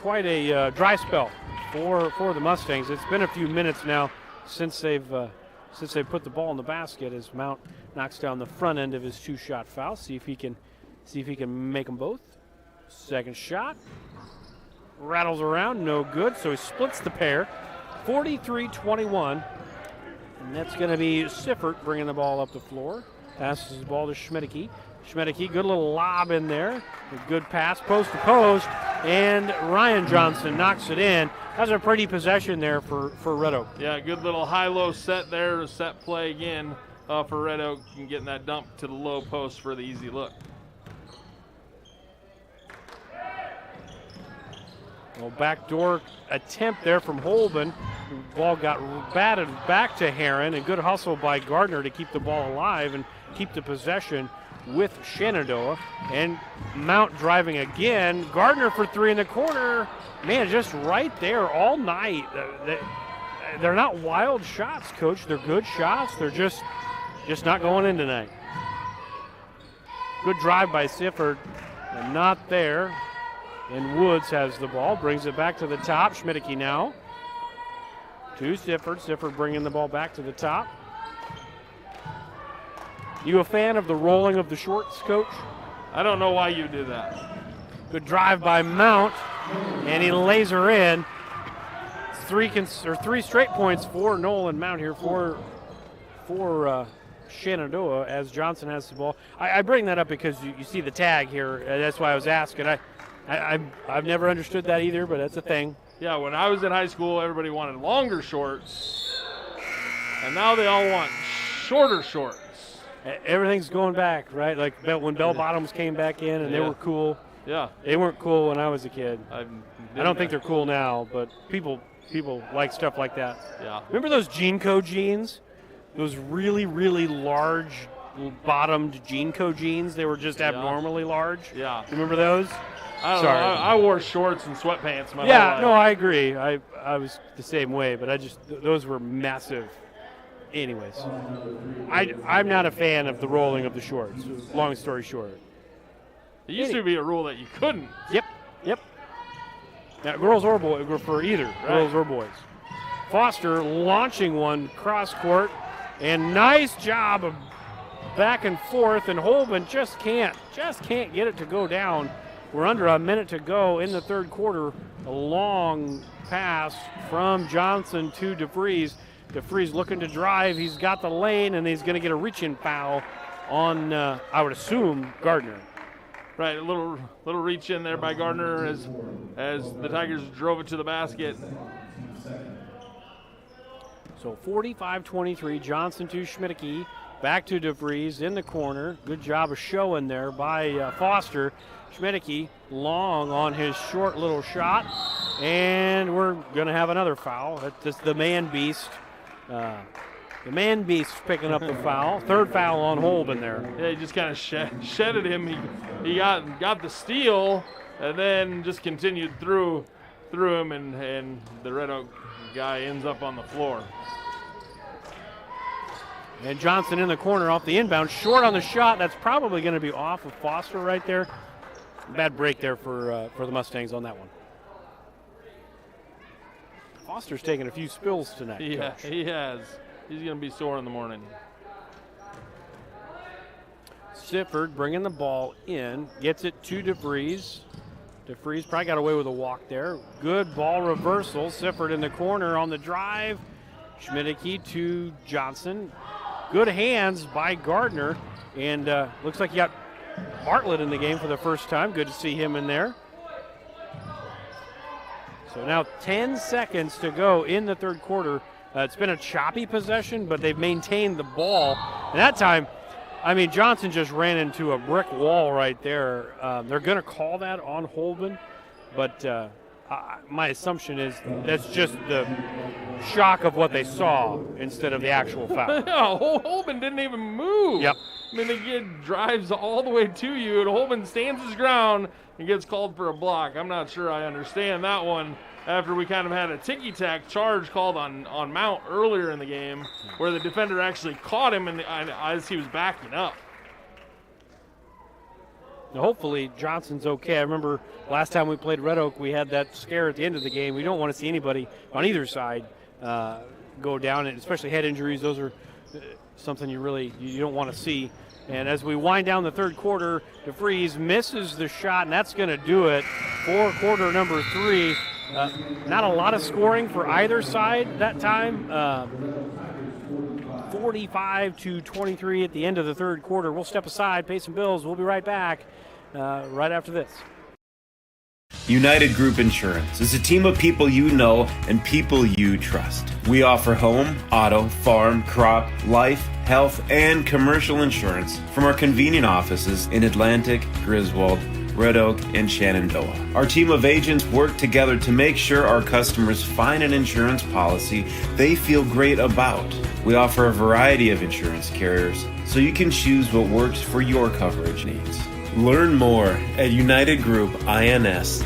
dry spell for the Mustangs. It's been a few minutes now since they've put the ball in the basket as Mount knocks down the front end of his 2-shot foul. See if he can make them both. Second shot. Rattles around, no good, so he splits the pair. 43-21, and that's going to be Siffert bringing the ball up the floor. Passes the ball to Schmidtke. Schmidtke, good little lob in there. A good pass, post to post, and Ryan Johnson knocks it in. That's a pretty possession there for Red Oak. Yeah, good little high-low set there, set play again for Red Oak, and getting that dump to the low post for the easy look. Well, backdoor attempt there from Holben. Ball got batted back to Heron, and good hustle by Gardner to keep the ball alive and keep the possession with Shenandoah. And Mount driving again. Gardner for 3 in the corner. Man, just right there all night. They're not wild shots, Coach. They're good shots. They're just not going in tonight. Good drive by Sifford, and not there. And Woods has the ball, brings it back to the top. Schmidtke now to Sifford. Sifford bringing the ball back to the top. You a fan of the rolling of the shorts, Coach? I don't know why you do that. Good drive by Mount, and he lays her in. Three straight points for Nolan Mount here for Shenandoah as Johnson has the ball. I bring that up because you see the tag here. That's why I was asking. I've never understood that either, but that's a thing. Yeah, when I was in high school, everybody wanted longer shorts, and now they all want shorter shorts. Everything's going back, right? Like when bell bottoms came back in and they were cool. Yeah. They weren't cool when I was a kid. I don't think they're cool now, but people like stuff like that. Yeah. Remember those Jeanco jeans? Those really, really large bottomed Jeanco jeans? They were just abnormally large. Yeah. Remember those? I don't know. I wore shorts and sweatpants my whole life. Yeah, no, I agree. I was the same way, but those were massive. Anyways, I'm not a fan of the rolling of the shorts. Long story short. It used to be a rule that you couldn't. Yep. Now, girls or boys, for either, right. Girls or boys. Foster launching one cross court, and nice job of back and forth, and Holben just can't get it to go down. We're under a minute to go in the third quarter. A long pass from Johnson to DeFries. DeFries looking to drive. He's got the lane, and he's going to get a reach-in foul on, I would assume, Gardner. Right, a little reach in there by Gardner as the Tigers drove it to the basket. So 45-23, Johnson to Schmidtke. Back to DeFries in the corner. Good job of showing there by Foster. Schmidtke long on his short little shot. And we're going to have another foul. That's the man beast. The man beast picking up the foul. Third foul on Holben there. Yeah, he just kind of shedded him. He got the steal and then just continued through him, and the Red Oak guy ends up on the floor. And Johnson in the corner off the inbound. Short on the shot. That's probably going to be off of Foster right there. Bad break there for the Mustangs on that one. Foster's taking a few spills tonight. Yeah, Coach. he has. He's going to be sore in the morning. Sifford bringing the ball in. Gets it to DeVries. DeVries probably got away with a walk there. Good ball reversal. Sifford in the corner on the drive. Schmidtke to Johnson. Good hands by Gardner. And looks like you got Bartlett in the game for the first time. Good to see him in there. So now 10 seconds to go in the third quarter. It's been a choppy possession, but they've maintained the ball. And that time, I mean, Johnson just ran into a brick wall right there. They're going to call that on Holben, but my assumption is that's just the shock of what they saw instead of the actual foul. Yeah, Holben didn't even move. Yep. I mean, the kid drives all the way to you, and Holben stands his ground and gets called for a block. I'm not sure I understand that one after we kind of had a ticky-tack charge called on Mount earlier in the game where the defender actually caught him as he was backing up. Now hopefully Johnson's okay. I remember last time we played Red Oak, we had that scare at the end of the game. We don't want to see anybody on either side go down, and especially head injuries. Those are something you don't want to see. And as we wind down the third quarter, DeVries misses the shot, and that's going to do it for quarter number 3. Not a lot of scoring for either side that time. 45-23 at the end of the third quarter. We'll step aside, pay some bills. We'll be right back right after this. United Group Insurance is a team of people you know and people you trust. We offer home, auto, farm, crop, life, health, and commercial insurance from our convenient offices in Atlantic, Griswold, Red Oak, and Shenandoah. Our team of agents work together to make sure our customers find an insurance policy they feel great about. We offer a variety of insurance carriers so you can choose what works for your coverage needs. Learn more at United Group INS.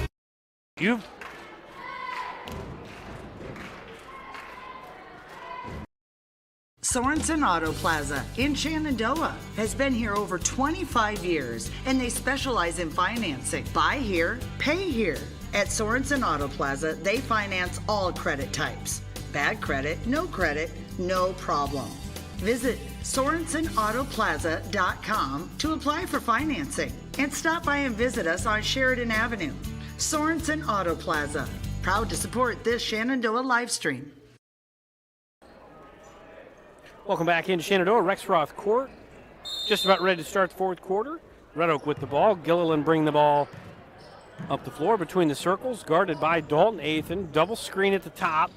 Sorensen Auto Plaza in Shenandoah has been here over 25 years, and they specialize in financing. Buy here, pay here. At Sorensen Auto Plaza, they finance all credit types. Bad credit, no problem. Visit SorensenAutoplaza.com to apply for financing, and stop by and visit us on Sheridan Avenue. Sorensen Auto Plaza, proud to support this Shenandoah live stream. Welcome back into Shenandoah, Rexroth Court. Just about ready to start the fourth quarter. Red Oak with the ball. Gilliland bring the ball up the floor between the circles, guarded by Dalton Athan. Double screen at the top,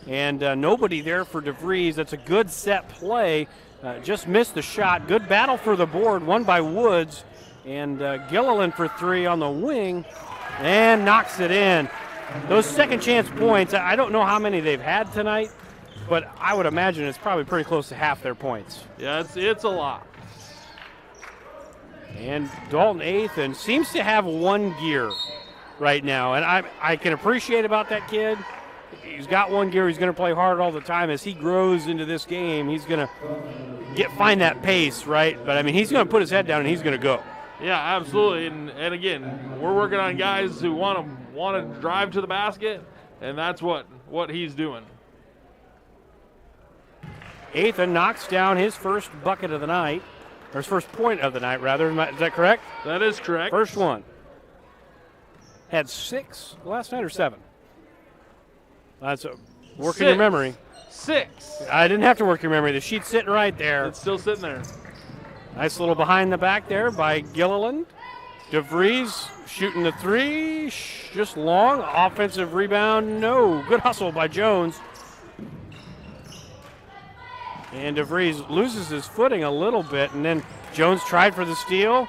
and nobody there for DeVries. That's a good set play. Just missed the shot. Good battle for the board, won by Woods. And Gilliland for 3 on the wing, and knocks it in. Those second chance points, I don't know how many they've had tonight, but I would imagine it's probably pretty close to half their points. Yeah, it's a lot. And Dalton Athan seems to have one gear right now, and I can appreciate about that kid. He's got one gear. He's going to play hard all the time. As he grows into this game, he's going to find that pace, right? But, I mean, he's going to put his head down and he's going to go. Yeah, absolutely. And again, we're working on guys who want to drive to the basket, and that's what he's doing. Athan knocks down his first bucket of the night, or his first point of the night, rather. Is that correct? That is correct. First one. Had 6 last night or 7? That's working your memory. 6. I didn't have to work your memory. The sheet's sitting right there. It's still sitting there. Nice little behind the back there by Gilliland. DeVries shooting the 3, just long. Offensive rebound, no. Good hustle by Jones. And DeVries loses his footing a little bit, and then Jones tried for the steal.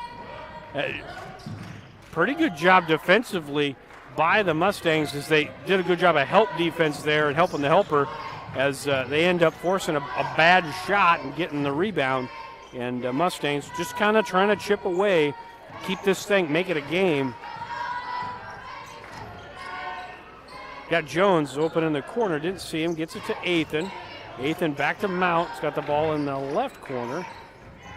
Pretty good job defensively by the Mustangs, as they did a good job of help defense there and helping the helper, as they end up forcing a bad shot and getting the rebound. And Mustangs just kind of trying to chip away, keep this thing, make it a game. Got Jones open in the corner, didn't see him, gets it to Athan. Athan back to Mount. He's got the ball in the left corner.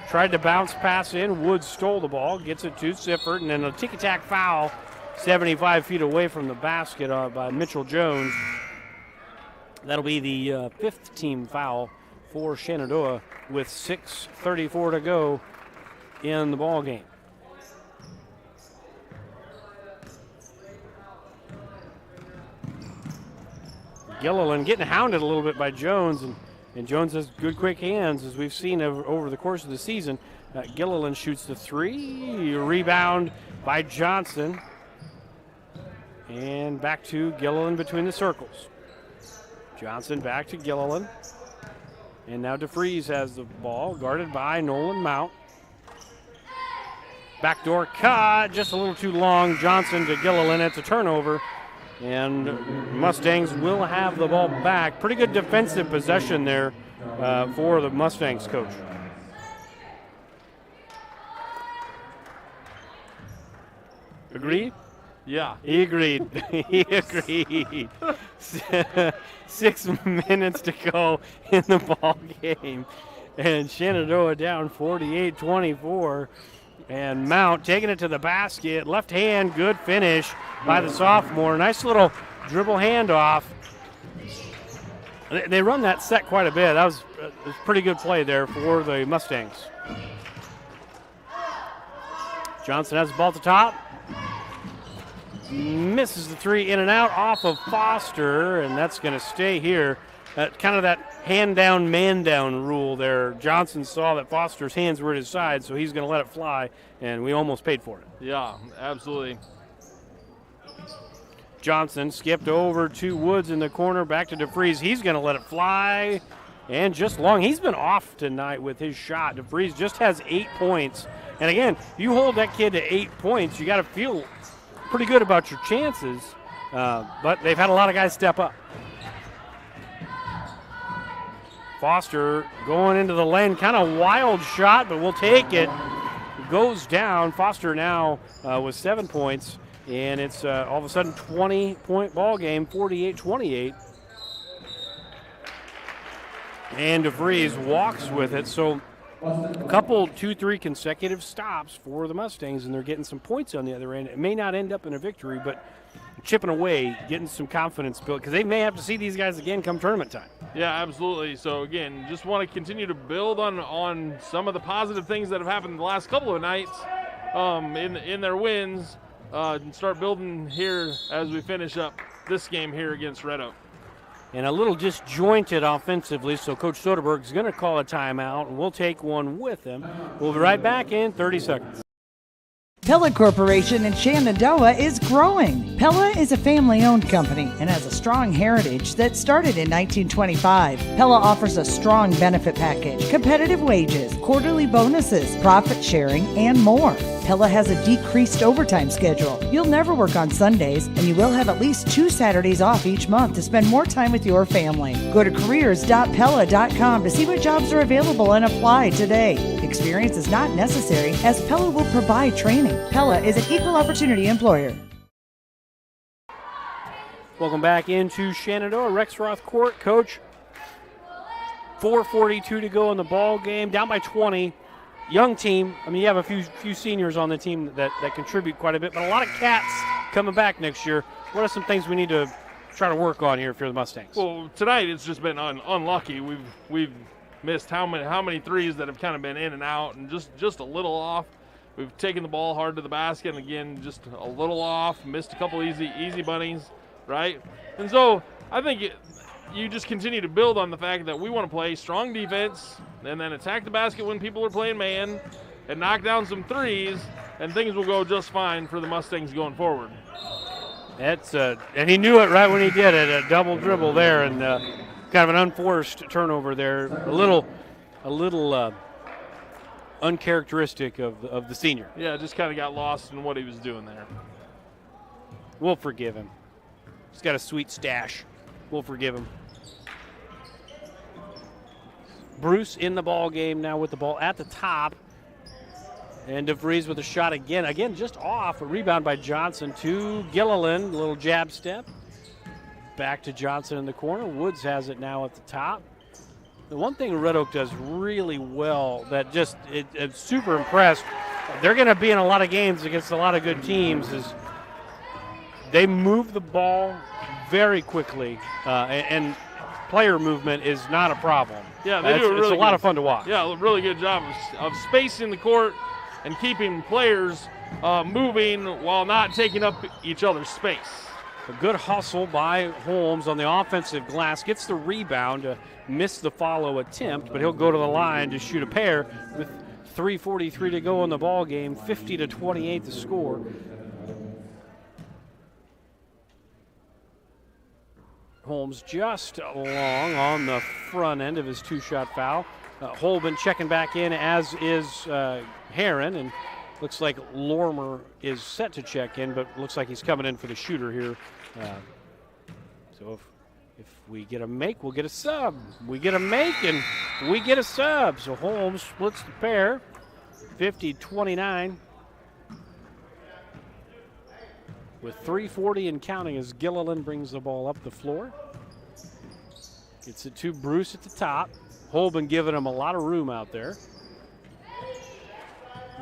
Tried to bounce pass in. Woods stole the ball. Gets it to Sifford. And then a ticky-tack foul 75 feet away from the basket by Mitchell Jones. That'll be the fifth team foul for Shenandoah with 6:34 to go in the ball game. Gilliland getting hounded a little bit by Jones, and Jones has good quick hands, as we've seen over the course of the season. Gilliland shoots the three, rebound by Johnson, and back to Gilliland between the circles. Johnson back to Gilliland, and now DeFries has the ball, guarded by Nolan Mount. Backdoor cut, just a little too long. Johnson to Gilliland, it's a turnover. And Mustangs will have the ball back. Pretty good defensive possession there for the Mustangs coach. Agreed? Yeah. He agreed. He agreed. 6 minutes to go in the ball game. And Shenandoah down 48-24. And Mount taking it to the basket. Left hand, good finish by the sophomore. Nice little dribble handoff. They run that set quite a bit. That was a pretty good play there for the Mustangs. Johnson has the ball at the top. Misses the three, in and out off of Foster, and that's going to stay here. Kind of that hand down, man down rule there. Johnson saw that Foster's hands were at his side, so he's going to let it fly, and we almost paid for it. Yeah, absolutely. Johnson skipped over to Woods in the corner, back to DeFries. He's going to let it fly, and just long. He's been off tonight with his shot. DeFries just has 8 points. And again, you hold that kid to 8 points, you got to feel pretty good about your chances, but they've had a lot of guys step up. Foster going into the lane, kind of wild shot, but we'll take it. Goes down. Foster now with 7 points, and it's all of a sudden 20-point ball game, 48-28. And DeVries walks with it. So a couple, 2-3 consecutive stops for the Mustangs, and they're getting some points on the other end. It may not end up in a victory, but chipping away, getting some confidence built, because they may have to see these guys again come tournament time. Yeah, absolutely. So, again, just want to continue to build on some of the positive things that have happened the last couple of nights in their wins and start building here as we finish up this game here against Red Oak. And a little disjointed offensively, so Coach Soderberg's going to call a timeout, and we'll take one with him. We'll be right back in 30 seconds. Pella Corporation in Shenandoah is growing. Pella is a family-owned company and has a strong heritage that started in 1925. Pella offers a strong benefit package, competitive wages, quarterly bonuses, profit sharing, and more. Pella has a decreased overtime schedule. You'll never work on Sundays, and you will have at least 2 Saturdays off each month to spend more time with your family. Go to careers.pella.com to see what jobs are available and apply today. Experience is not necessary, as Pella will provide training. Pella is an equal opportunity employer. Welcome back into Shenandoah Rexroth Court. Coach, 4:42 to go in the ball game, down by 20. Young team. I mean, you have a few seniors on the team that contribute quite a bit, but a lot of cats coming back next year. What are some things we need to try to work on here for the Mustangs? Well, tonight it's just been unlucky. We've missed how many threes that have kind of been in and out and just a little off. We've taken the ball hard to the basket, and again, just a little off, missed a couple easy bunnies, right? And so I think you just continue to build on the fact that we want to play strong defense and then attack the basket when people are playing man and knock down some threes, and things will go just fine for the Mustangs going forward. That's and he knew it right when he did it, a double dribble there, and kind of an unforced turnover there, a little uncharacteristic of the senior. Yeah, just kind of got lost in what he was doing there. We'll forgive him. He's got a sweet stash. We'll forgive him. Bruce in the ball game now with the ball at the top. And DeVries with a shot again. Again, just off. A rebound by Johnson to Gilliland. A little jab step. Back to Johnson in the corner. Woods has it now at the top. The one thing Red Oak does really well that just it's super impressed. They're going to be in a lot of games against a lot of good teams. Is they move the ball very quickly, and player movement is not a problem. Yeah, they do a really it's a lot of fun to watch. Yeah, a really good job of spacing the court and keeping players moving while not taking up each other's space. A good hustle by Holmes on the offensive glass. Gets the rebound to miss the follow attempt, but he'll go to the line to shoot a pair with 3:43 to go in the ball game. 50-28 the score. Holmes just along on the front end of his two-shot foul. Holben checking back in, as is Heron, and looks like Lormer is set to check in, but looks like he's coming in for the shooter here. So if we get a make, we'll get a sub. We get a make, and we get a sub. So Holmes splits the pair, 50-29. With 3:40 and counting as Gilliland brings the ball up the floor. Gets it to Bruce at the top. Holben giving him a lot of room out there.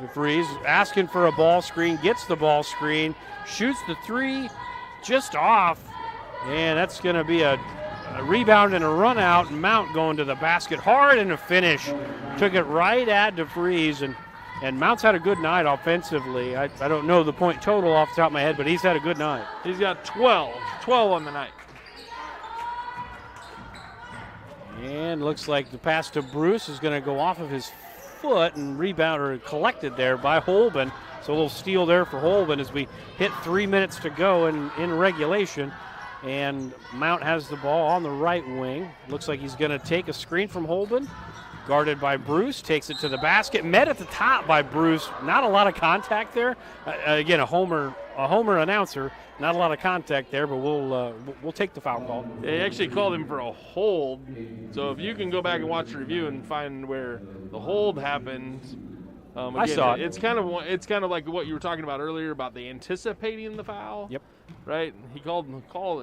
DeVries asking for a ball screen, gets the ball screen, shoots the three just off, and that's going to be a rebound and a run out. Mount going to the basket hard and a finish. Took it right at DeVries, and Mount's had a good night offensively. I don't know the point total off the top of my head, but he's had a good night. He's got 12 on the night. And looks like the pass to Bruce is going to go off of his foot and rebound or collected there by Holben. So a little steal there for Holben as we hit 3 minutes to go in regulation. And Mount has the ball on the right wing. Looks like he's going to take a screen from Holben. Guarded by Bruce, takes it to the basket. Met at the top by Bruce. Not a lot of contact there. Again, a homer announcer. Not a lot of contact there, but we'll take the foul call. They actually called him for a hold. So if you can go back and watch the review and find where the hold happened, again, I saw it. It's kind of like what you were talking about earlier about the anticipating the foul. Yep. Right. He called.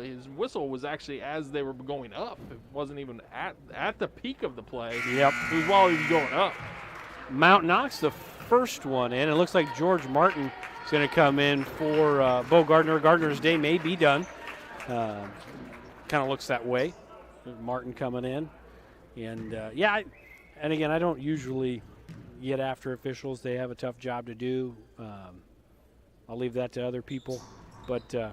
His whistle was actually as they were going up. It wasn't even at the peak of the play. Yep. It was while he was going up. Mount knocks the first one in. It looks like George Martin is going to come in for Bo Gardner. Gardner's day may be done. Kind of looks that way. Martin coming in. And, and again, I don't usually get after officials. They have a tough job to do. I'll leave that to other people. But, the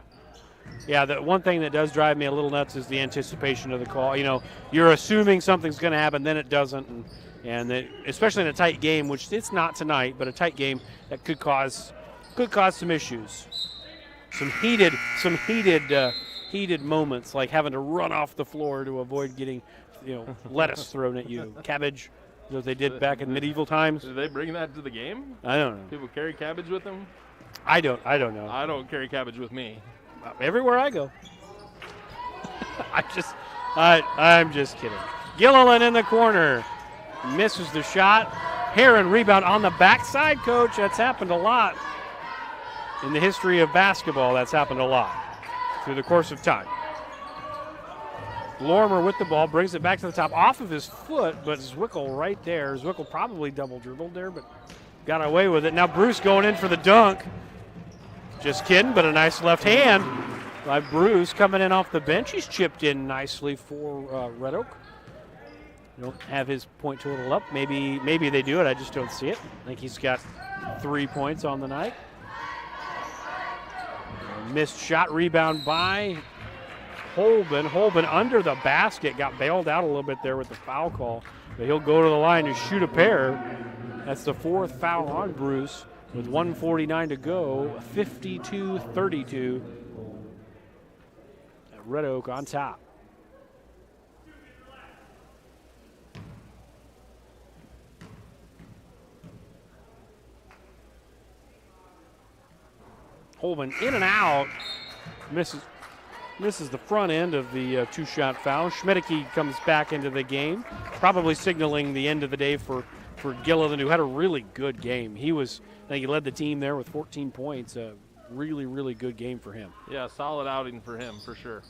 one thing that does drive me a little nuts is the anticipation of the call. You know, you're assuming something's going to happen, then it doesn't. And especially in a tight game, which it's not tonight, but a tight game that could cause some issues. Some heated moments, like having to run off the floor to avoid getting, lettuce thrown at you. Cabbage, as they did back in medieval times. Did they bring that to the game? I don't know. People carry cabbage with them? I don't know. I don't carry cabbage with me. Everywhere I go. I'm just kidding. Gilliland in the corner. Misses the shot. Heron rebound on the backside, coach. That's happened a lot. In the history of basketball, that's happened a lot through the course of time. Lormer with the ball, brings it back to the top off of his foot, but Zwickel right there. Zwickel probably double dribbled there, but got away with it. Now Bruce going in for the dunk. Just kidding, but a nice left hand by Bruce coming in off the bench. He's chipped in nicely for Red Oak. Don't have his point total up. Maybe they do it. I just don't see it. I think he's got 3 points on the night. Missed shot, rebound by Holben. Holben under the basket, got bailed out a little bit there with the foul call. But he'll go to the line to shoot a pair. That's the fourth foul on Bruce with 1:49 to go, 52-32. Red Oak on top. Holben in and out, misses the front end of the two-shot foul. Schmedeke comes back into the game, probably signaling the end of the day for Gilliland, who had a really good game. I think he led the team there with 14 points. A really, really good game for him. Yeah, solid outing for him, for sure.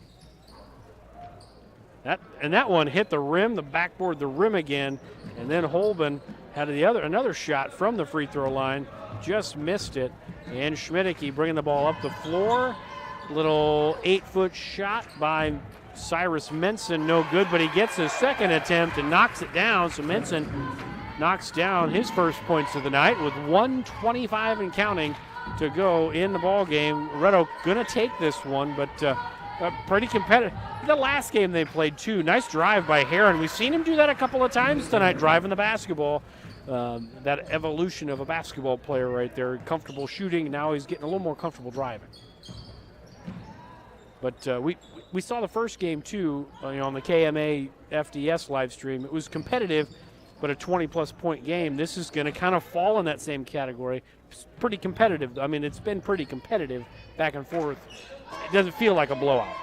That one hit the rim, the backboard, the rim again, and then Holben had another shot from the free throw line, just missed it. And Schmidtke bringing the ball up the floor. Little 8-foot shot by Cyrus Menson, no good, but he gets his second attempt and knocks it down. So Menson knocks down his first points of the night with 1:25 and counting to go in the ball game. Red Oak gonna take this one, but pretty competitive. The last game they played too. Nice drive by Heron. We've seen him do that a couple of times tonight, driving the basketball. That evolution of a basketball player right there. Comfortable shooting. Now he's getting a little more comfortable driving. But we saw the first game too, on the KMA FDS live stream. It was competitive, but a 20-plus point game. This is going to kind of fall in that same category. It's pretty competitive. I mean, it's been pretty competitive back and forth. It doesn't feel like a blowout.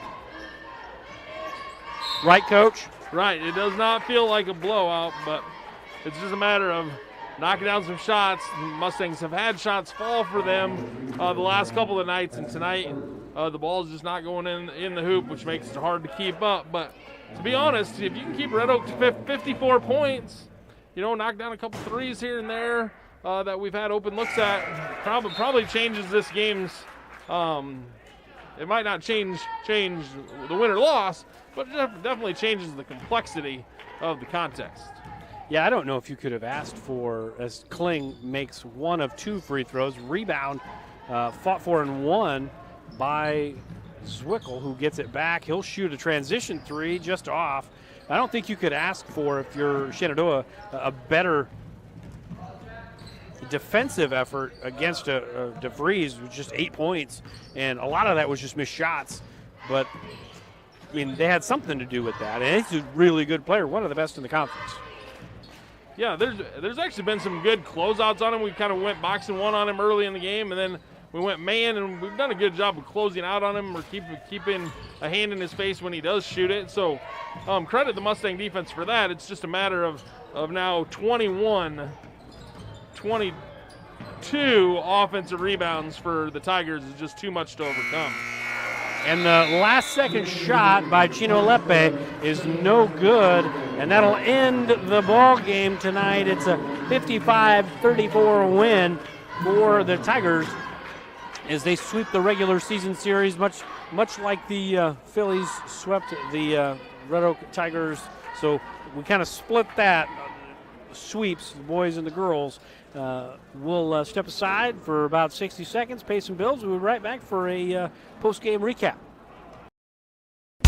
Right, Coach? Right. It does not feel like a blowout, but it's just a matter of knocking down some shots. The Mustangs have had shots fall for them the last couple of nights, and tonight the ball is just not going in the hoop, which makes it hard to keep up. But to be honest, if you can keep Red Oak to 54 points, knock down a couple threes here and there that we've had open looks at, probably changes this game's. It might not change the win or loss, but it definitely changes the complexity of the context. Yeah, I don't know if you could have asked for, as Kling makes one of two free throws, rebound, fought for and won by Zwickel, who gets it back. He'll shoot a transition three just off. I don't think you could ask for, if you're Shenandoah, a better defensive effort against a DeVries with just 8 points, and a lot of that was just missed shots. But, I mean, they had something to do with that, and he's a really good player, one of the best in the conference. Yeah, there's actually been some good closeouts on him. We kind of went boxing one on him early in the game, and then we went man, and we've done a good job of closing out on him or keeping a hand in his face when he does shoot it. So credit the Mustang defense for that. It's just a matter of now 22 offensive rebounds for the Tigers is just too much to overcome. And the last second shot by Chino Lepe is no good, and that'll end the ball game tonight. It's a 55-34 win for the Tigers as they sweep the regular season series, much like the Phillies swept the Red Oak Tigers. So we kind of split that sweeps, the boys and the girls. We'll step aside for about 60 seconds, pay some bills. We'll be right back for a post-game recap.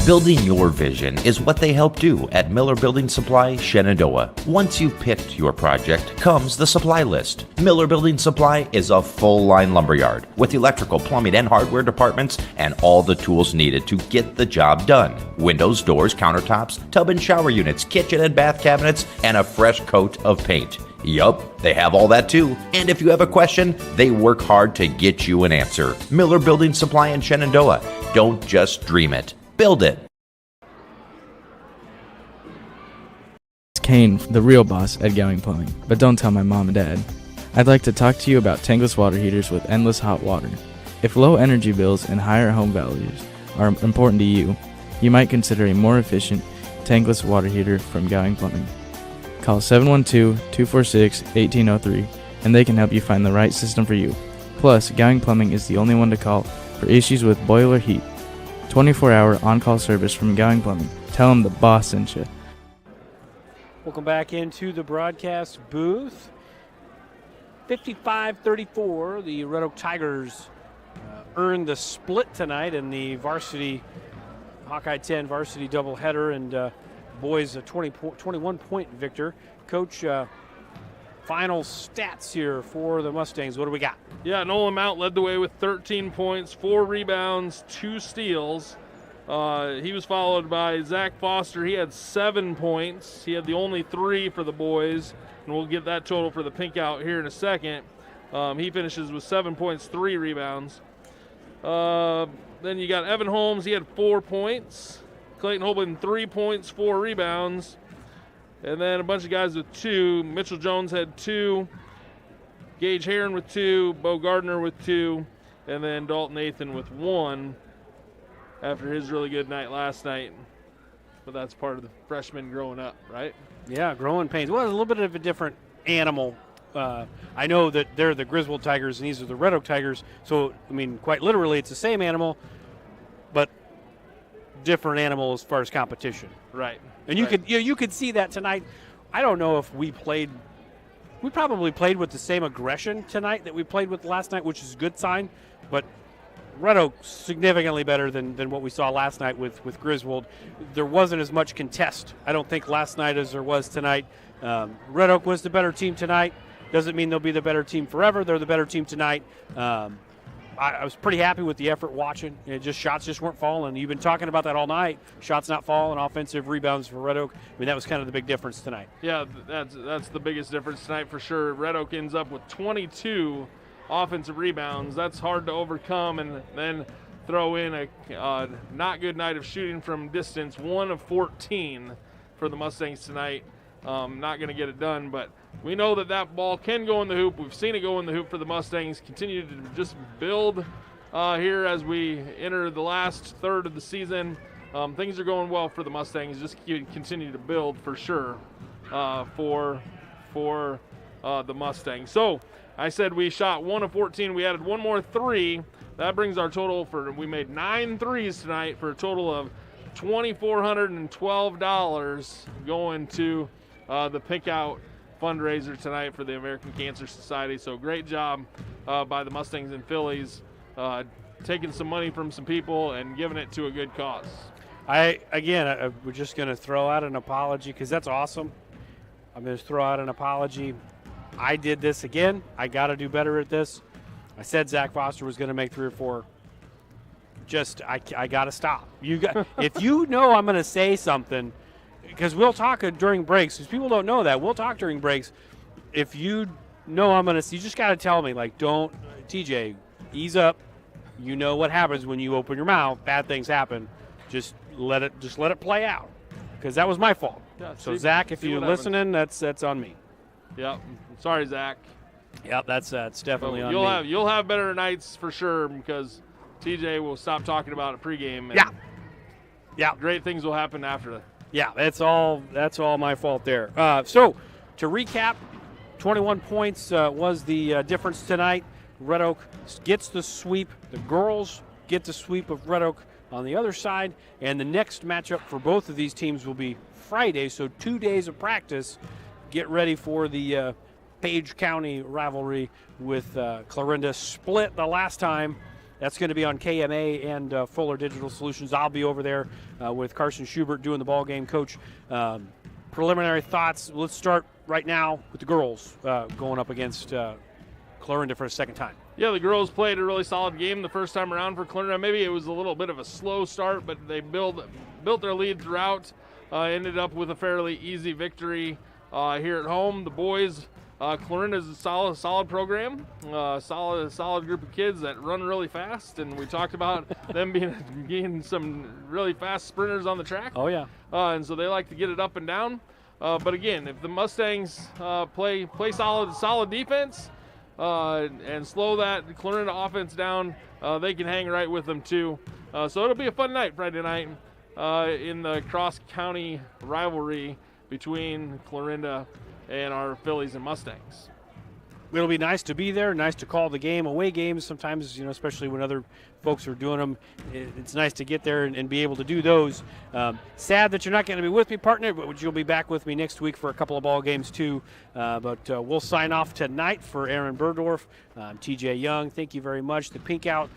Building your vision is what they help do at Miller Building Supply, Shenandoah. Once you've picked your project, comes the supply list. Miller Building Supply is a full-line lumberyard with electrical, plumbing, and hardware departments and all the tools needed to get the job done. Windows, doors, countertops, tub and shower units, kitchen and bath cabinets, and a fresh coat of paint. Yup, they have all that too. And if you have a question, they work hard to get you an answer. Miller Building Supply in Shenandoah. Don't just dream it. Build it. It's Kane, the real boss at Gowing Plumbing, but don't tell my mom and dad. I'd like to talk to you about tankless water heaters with endless hot water. If low energy bills and higher home values are important to you, you might consider a more efficient tankless water heater from Gowing Plumbing. Call 712-246-1803 and they can help you find the right system for you. Plus, Gowing Plumbing is the only one to call for issues with boiler heat. 24-hour on-call service from Gowing Plumbing. Tell them the boss sent you. Welcome back into the broadcast booth. 55-34, the Red Oak Tigers earned the split tonight in the varsity, Hawkeye 10 varsity doubleheader, and boys a 21-point victor. Coach, final stats here for the Mustangs. What do we got? Yeah, Nolan Mount led the way with 13 points, 4 rebounds, 2 steals. He was followed by Zach Foster. He had 7 points. He had the only 3 for the boys, and we'll get that total for the pink out here in a second. He finishes with 7 points, 3 rebounds. Then you got Evan Holmes. He had 4 points. Clayton Holben, 3 points, 4 rebounds. And then a bunch of guys with 2. Mitchell Jones had 2. Gage Heron with 2. Bo Gardner with 2. And then Dalton Nathan with 1 after his really good night last night. but that's part of the freshman growing up, right? Yeah, growing pains. Well, it's a little bit of a different animal. I know that they're the Griswold Tigers and these are the Red Oak Tigers. So, I mean, quite literally, it's the same animal, but different animal as far as competition. Right. And you could see that tonight. I don't know if we probably played with the same aggression tonight that we played with last night, which is a good sign. But Red Oak significantly better than what we saw last night with Griswold. There wasn't as much contest, I don't think, last night as there was tonight. Red Oak was the better team tonight. Doesn't mean they'll be the better team forever. They're the better team tonight. I was pretty happy with the effort watching. Shots just weren't falling. You've been talking about that all night. Shots not falling, offensive rebounds for Red Oak. I mean, that was kind of the big difference tonight. Yeah, that's the biggest difference tonight for sure. Red Oak ends up with 22 offensive rebounds. That's hard to overcome, and then throw in a not good night of shooting from distance. 1 of 14 for the Mustangs tonight. Not going to get it done, but we know that ball can go in the hoop. We've seen it go in the hoop for the Mustangs. Continue to just build here as we enter the last third of the season. Things are going well for the Mustangs. Just continue to build for sure for the Mustangs. So I said we shot 1 of 14. We added one more 3. That brings our total we made 9 threes tonight for a total of $2,412 going to the Pink Out fundraiser tonight for the American Cancer Society. So great job by the Mustangs and Phillies taking some money from some people and giving it to a good cause. We're just going to throw out an apology because that's awesome. I'm going to throw out an apology. I did this again. I got to do better at this. I said Zach Foster was going to make 3 or 4. I got to stop. If you know I'm going to say something, because we'll talk during breaks, because people don't know that. We'll talk during breaks. If you know I'm going to, you just got to tell me, like, don't, TJ, ease up. You know what happens when you open your mouth. Bad things happen. Just let it play out, because that was my fault. Yeah, so Zach, if you're listening, that's on me. Yep. Sorry, Zach. Yep, that's definitely on me. You'll have better nights for sure, because TJ will stop talking about it pregame. And yeah. Great things will happen after that. Yeah, that's all my fault there. So to recap, 21 points was the difference tonight. Red Oak gets the sweep. The girls get the sweep of Red Oak on the other side, and the next matchup for both of these teams will be Friday, so 2 days of practice. Get ready for the Page County rivalry with Clarinda. Split the last time. That's going to be on KMA and Fuller Digital Solutions. I'll be over there with Carson Schubert doing the ball game. Coach, preliminary thoughts. Let's start right now with the girls going up against Clarinda for a second time. Yeah, the girls played a really solid game the first time around for Clarinda. Maybe it was a little bit of a slow start, but they built their lead throughout. Ended up with a fairly easy victory here at home. The boys, Clarinda is a solid program, solid group of kids that run really fast, and we talked about them being some really fast sprinters on the track. Oh yeah, and so they like to get it up and down. But again, if the Mustangs play solid defense and slow that Clarinda offense down, they can hang right with them too. So it'll be a fun night Friday night in the cross-county rivalry between Clarinda and our Phillies and Mustangs. It'll be nice to be there, nice to call the game. Away games sometimes, especially when other folks are doing them, it's nice to get there and be able to do those. Sad that you're not going to be with me, partner, but you'll be back with me next week for a couple of ball games too. But we'll sign off tonight for Aaron Burdorf. TJ Young, thank you very much. The Pink Out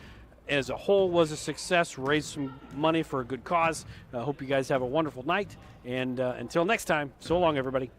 as a whole was a success, raised some money for a good cause. I hope you guys have a wonderful night. And until next time, so long, everybody.